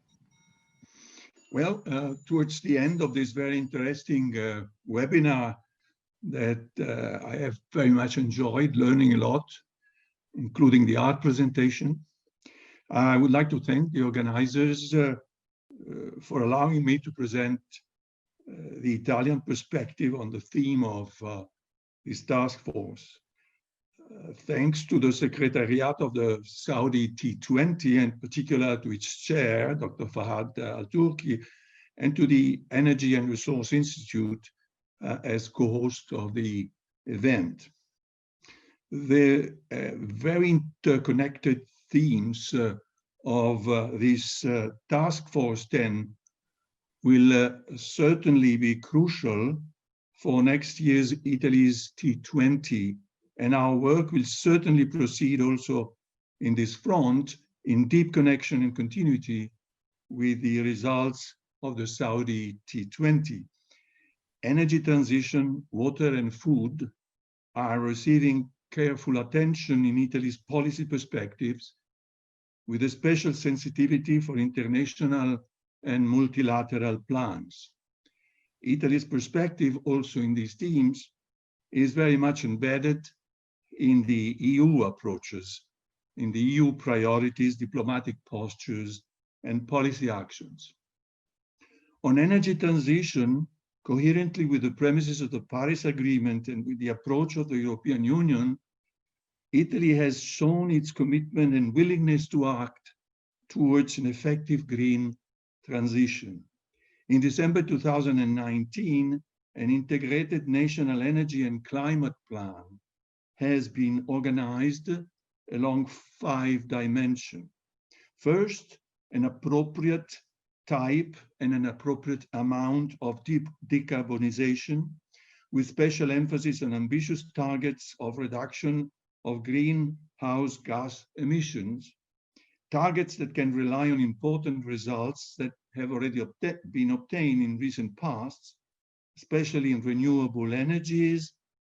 Well, towards the end of this very interesting webinar that I have very much enjoyed learning a lot, including the art presentation, I would like to thank the organizers for allowing me to present the Italian perspective on the theme of this task force. Thanks to the Secretariat of the Saudi T20, and particular to its chair, Dr. Fahad Al-Turki, and to the Energy and Resource Institute as co-host of the event. The very interconnected themes of this Task Force 10 will certainly be crucial for next year's Italy's T20, and our work will certainly proceed also in this front in deep connection and continuity with the results of the Saudi T20. Energy transition, water and food are receiving careful attention in Italy's policy perspectives, with a special sensitivity for international and multilateral plans. Italy's perspective also in these themes is very much embedded in the EU approaches, in the EU priorities, diplomatic postures, and policy actions. On energy transition, coherently with the premises of the Paris Agreement and with the approach of the European Union, Italy has shown its commitment and willingness to act towards an effective green transition. In December 2019, an integrated national energy and climate plan has been organized along 5 dimensions. First, an appropriate type and an appropriate amount of decarbonization, with special emphasis on ambitious targets of reduction of greenhouse gas emissions, targets that can rely on important results that have already been obtained in recent past, especially in renewable energies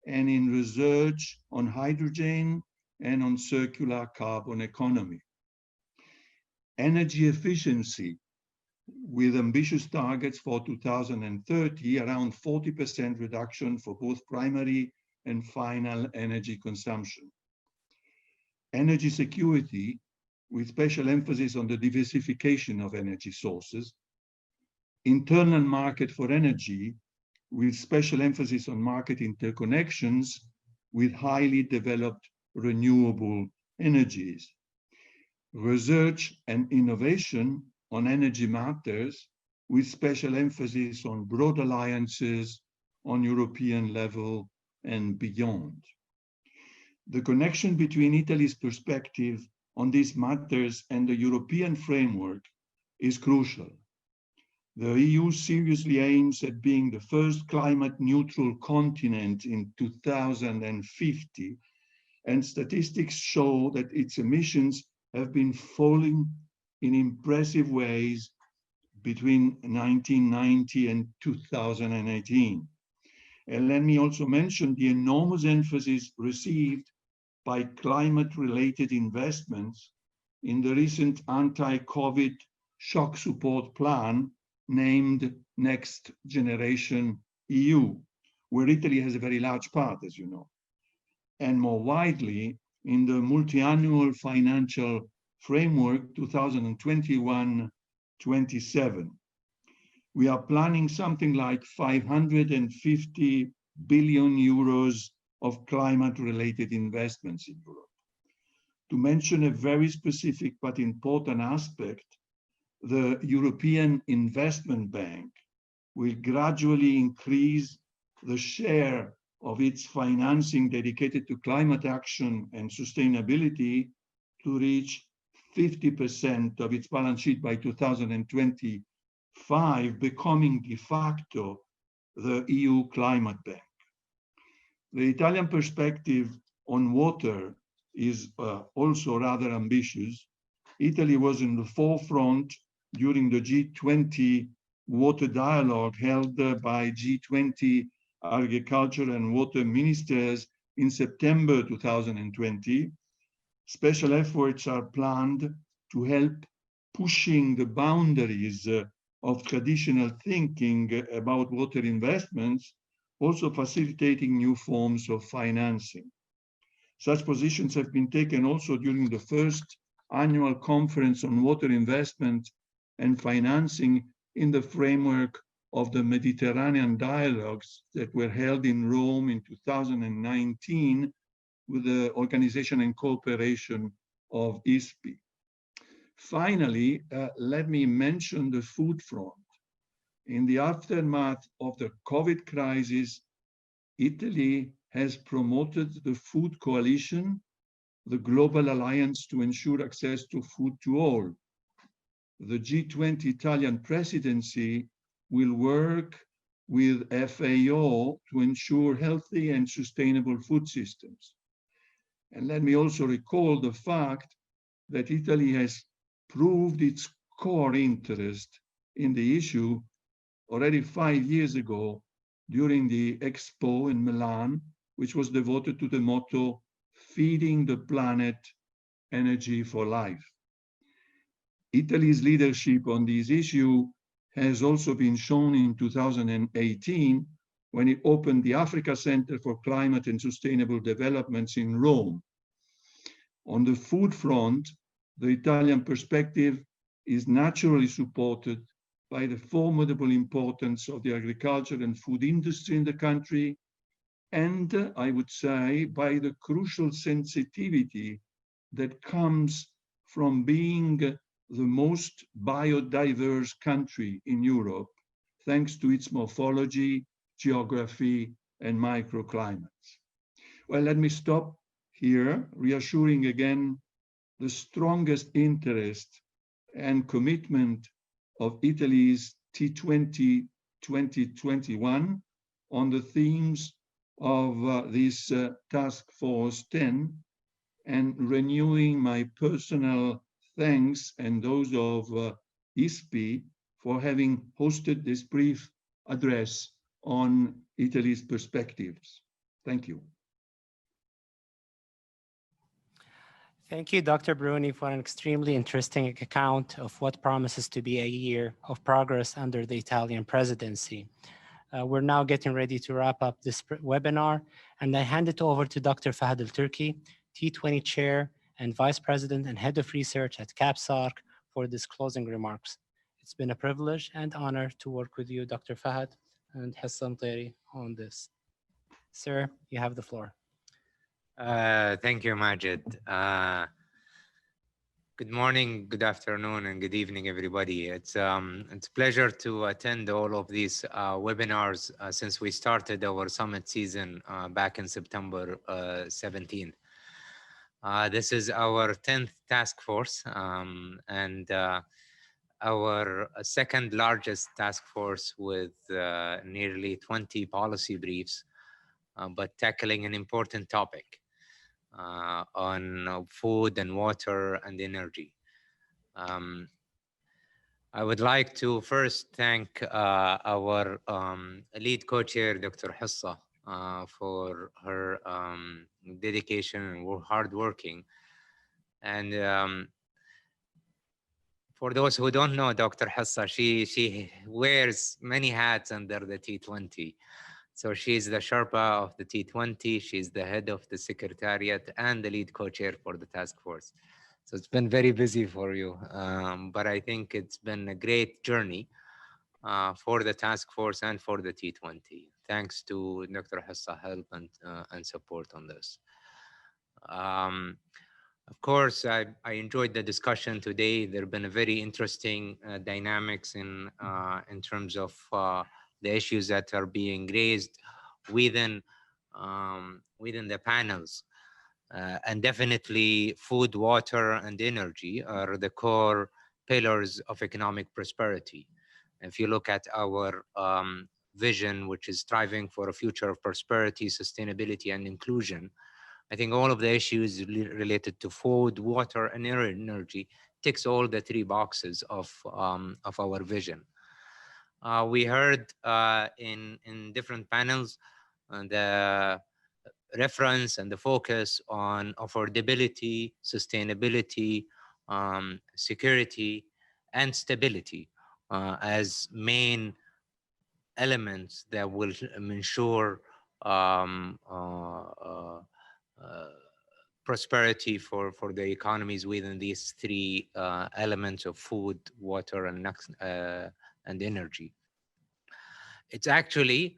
and in research on hydrogen and on circular carbon economy. Energy efficiency, with ambitious targets for 2030, around 40% reduction for both primary and final energy consumption. Energy security, with special emphasis on the diversification of energy sources. Internal market for energy, with special emphasis on market interconnections with highly developed renewable energies. Research and innovation on energy matters, with special emphasis on broad alliances on European level and beyond. The connection between Italy's perspective on these matters and the European framework is crucial. The EU seriously aims at being the first climate neutral continent in 2050, and statistics show that its emissions have been falling in impressive ways between 1990 and 2018. And let me also mention the enormous emphasis received by climate-related investments in the recent anti-COVID shock support plan named Next Generation EU, where Italy has a very large part, as you know. And more widely, in the multi-annual financial framework 2021-27. We are planning something like 550 billion euros of climate-related investments in Europe. To mention a very specific but important aspect, the European Investment Bank will gradually increase the share of its financing dedicated to climate action and sustainability to reach 50% of its balance sheet by 2025, becoming de facto the EU Climate Bank. The Italian perspective on water is also rather ambitious. Italy was in the forefront during the G20 water dialogue held by G20 agriculture and water ministers in September 2020. Special efforts are planned to help pushing the boundaries of traditional thinking about water investments, also facilitating new forms of financing. Such positions have been taken also during the first annual conference on water investment and financing in the framework of the Mediterranean dialogues that were held in Rome in 2019 with the organization and cooperation of ISPI. Finally, let me mention the food front. In the aftermath of the COVID crisis, Italy has promoted the Food Coalition, the global alliance to ensure access to food to all. The G20 Italian presidency will work with FAO to ensure healthy and sustainable food systems. And let me also recall the fact that Italy has proved its core interest in the issue already 5 years ago during the Expo in Milan, which was devoted to the motto, feeding the planet, energy for life. Italy's leadership on this issue has also been shown in 2018 when it opened the Africa Center for Climate and Sustainable Developments in Rome. On the food front, the Italian perspective is naturally supported by the formidable importance of the agriculture and food industry in the country, and I would say by the crucial sensitivity that comes from being the most biodiverse country in Europe, thanks to its morphology, geography, and microclimates. Well, let me stop here, reassuring again the strongest interest and commitment of Italy's T20 2021 on the themes of this Task Force 10, and renewing my personal thanks and those of ISPI for having hosted this brief address on Italy's perspectives. Thank you. Thank you, Dr. Bruni, for an extremely interesting account of what promises to be a year of progress under the Italian presidency. We're now getting ready to wrap up this webinar, and I hand it over to Dr. Fahad Al-Turki, T20 Chair and Vice President and Head of Research at CAPSARC, for this closing remarks. It's been a privilege and honor to work with you, Dr. Fahad, and Hassan Teri on this. Sir, you have the floor. Thank you, Majid. Good morning, good afternoon, and good evening, everybody. It's a pleasure to attend all of these webinars since we started our summit season back in September 17th. This is our 10th task force and our second largest task force with nearly 20 policy briefs, but tackling an important topic on food and water and energy. I would like to first thank our lead co-chair, Dr. Hissa, for her dedication and hard working. And for those who don't know Dr. Hissa, she wears many hats under the T20. So she's the Sherpa of the T20, she's the head of the secretariat and the lead co-chair for the task force. So it's been very busy for you, but I think it's been a great journey for the task force and for the T20. Thanks to Dr. Hissa help and support on this. Of course, I enjoyed the discussion today. There have been a very interesting dynamics in terms of the issues that are being raised within the panels. And definitely food, water, and energy are the core pillars of economic prosperity. If you look at our vision, which is striving for a future of prosperity, sustainability, and inclusion, I think all of the issues related to food, water, and energy ticks all the three boxes of our vision. We heard in different panels the reference and the focus on affordability, sustainability, security, and stability as main elements that will ensure prosperity for the economies within these three elements of food, water, and energy. It's actually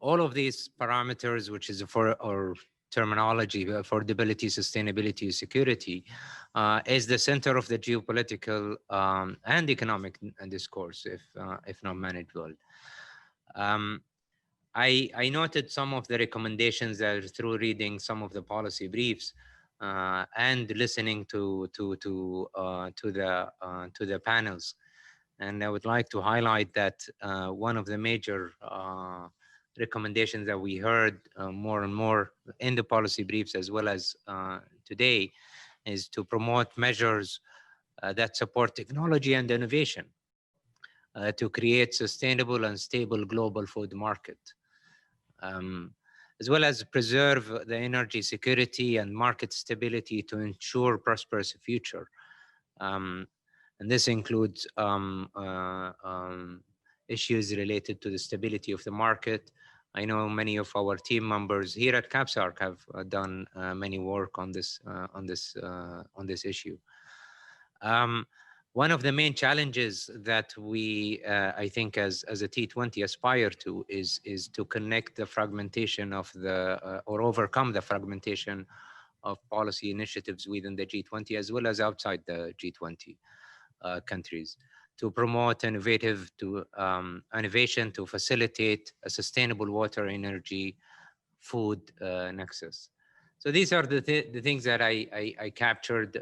all of these parameters, which is for our terminology, affordability, sustainability, security, is the center of the geopolitical and economic discourse, if not managed well. I noted some of the recommendations that through reading some of the policy briefs and listening to the panels, and I would like to highlight that one of the major recommendations that we heard more and more in the policy briefs as well as today is to promote measures that support technology and innovation to create sustainable and stable global food market, as well as preserve the energy security and market stability to ensure prosperous future. And this includes issues related to the stability of the market. I know many of our team members here at CAPSARC have done many work on this issue. One of the main challenges that we, I think, as a T20 aspire to is to connect the fragmentation of or overcome the fragmentation of policy initiatives within the G20 as well as outside the G20 countries, to promote innovation to facilitate a sustainable water, energy, food nexus. So these are the things that I captured,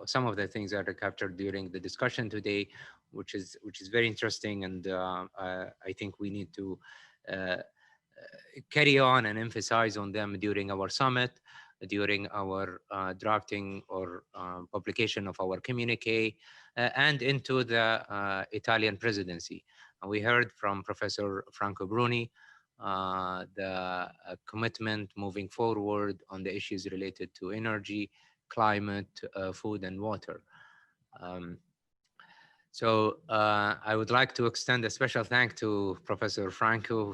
some of the things that I captured during the discussion today, which is very interesting, and I think we need to carry on and emphasize on them during our summit, during our drafting or publication of our communique, and into the Italian presidency. And we heard from Professor Franco Bruni the commitment moving forward on the issues related to energy, climate, food, and water. So I would like to extend a special thank to Professor Franco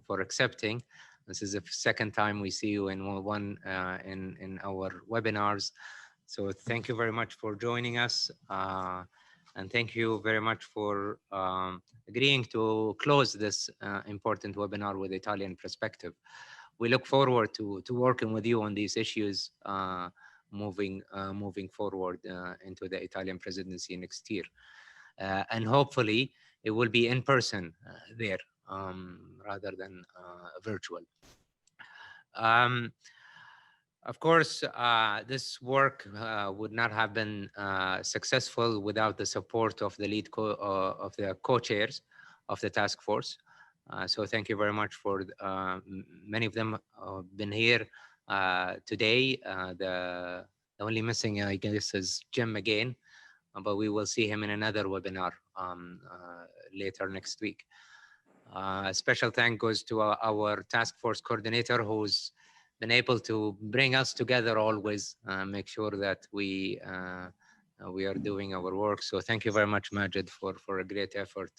for accepting. This is the second time we see you in in our webinars. So thank you very much for joining us. And thank you very much for agreeing to close this important webinar with Italian perspective. We look forward to working with you on these issues moving forward into the Italian presidency next year. And hopefully it will be in person there rather than virtual. Of course, this work would not have been successful without the support of the of the co-chairs of the task force. So thank you very much for many of them been here today. The only missing, I guess, is Jim again, but we will see him in another webinar later next week. A special thank goes to our task force coordinator, who's been able to bring us together always, make sure that we are doing our work. So thank you very much, Majid, for a great effort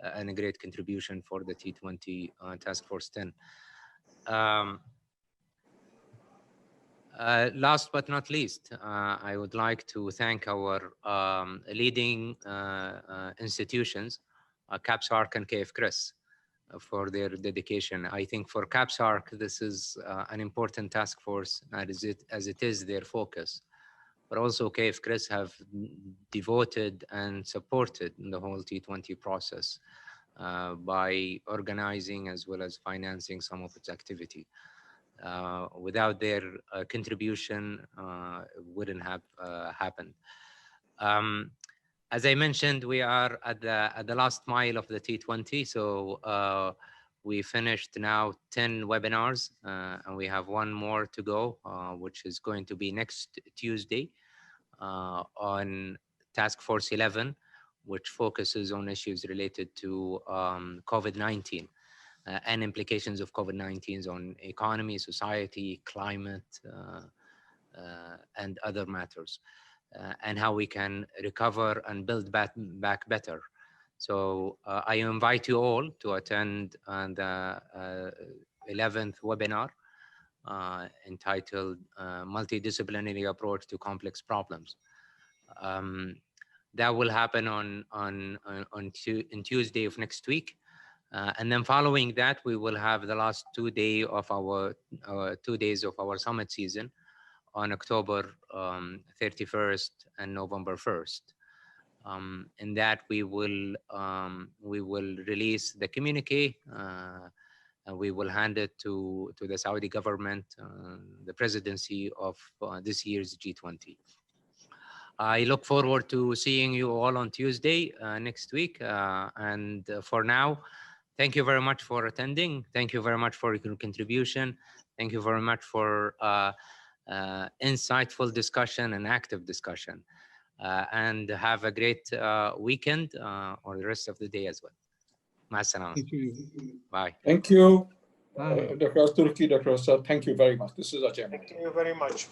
and a great contribution for the T20 Task Force 10. Last but not least, I would like to thank our leading institutions, CAPSARC and KF-CRIS, for their dedication. I think for CAPSARC, this is an important task force as it is their focus. But also KF-CRIS have devoted and supported the whole T20 process by organizing as well as financing some of its activity. Without their contribution, it wouldn't have happened. As I mentioned, we are at the last mile of the T20. So we finished now 10 webinars, and we have one more to go, which is going to be next Tuesday on Task Force 11, which focuses on issues related to COVID-19 and implications of COVID-19 on economy, society, climate, and other matters. And how we can recover and build back better. So I invite you all to attend the 11th webinar, entitled Multidisciplinary Approach to Complex Problems. That will happen on Tuesday of next week. And then following that, we will have the last 2 days of our 2 days of our summit season on October 31st and November 1st. In that we will release the communique, and we will hand it to the Saudi government, the presidency of this year's G20. I look forward to seeing you all on Tuesday next week. And for now, thank you very much for attending. Thank you very much for your contribution. Thank you very much for insightful discussion and active discussion. And have a great weekend or the rest of the day as well. Ma as-salama. Thank you. Bye. Thank you, Bye. Dr. Turki, Dr. Assad. Thank you very much. This is Ajay. Thank you very much.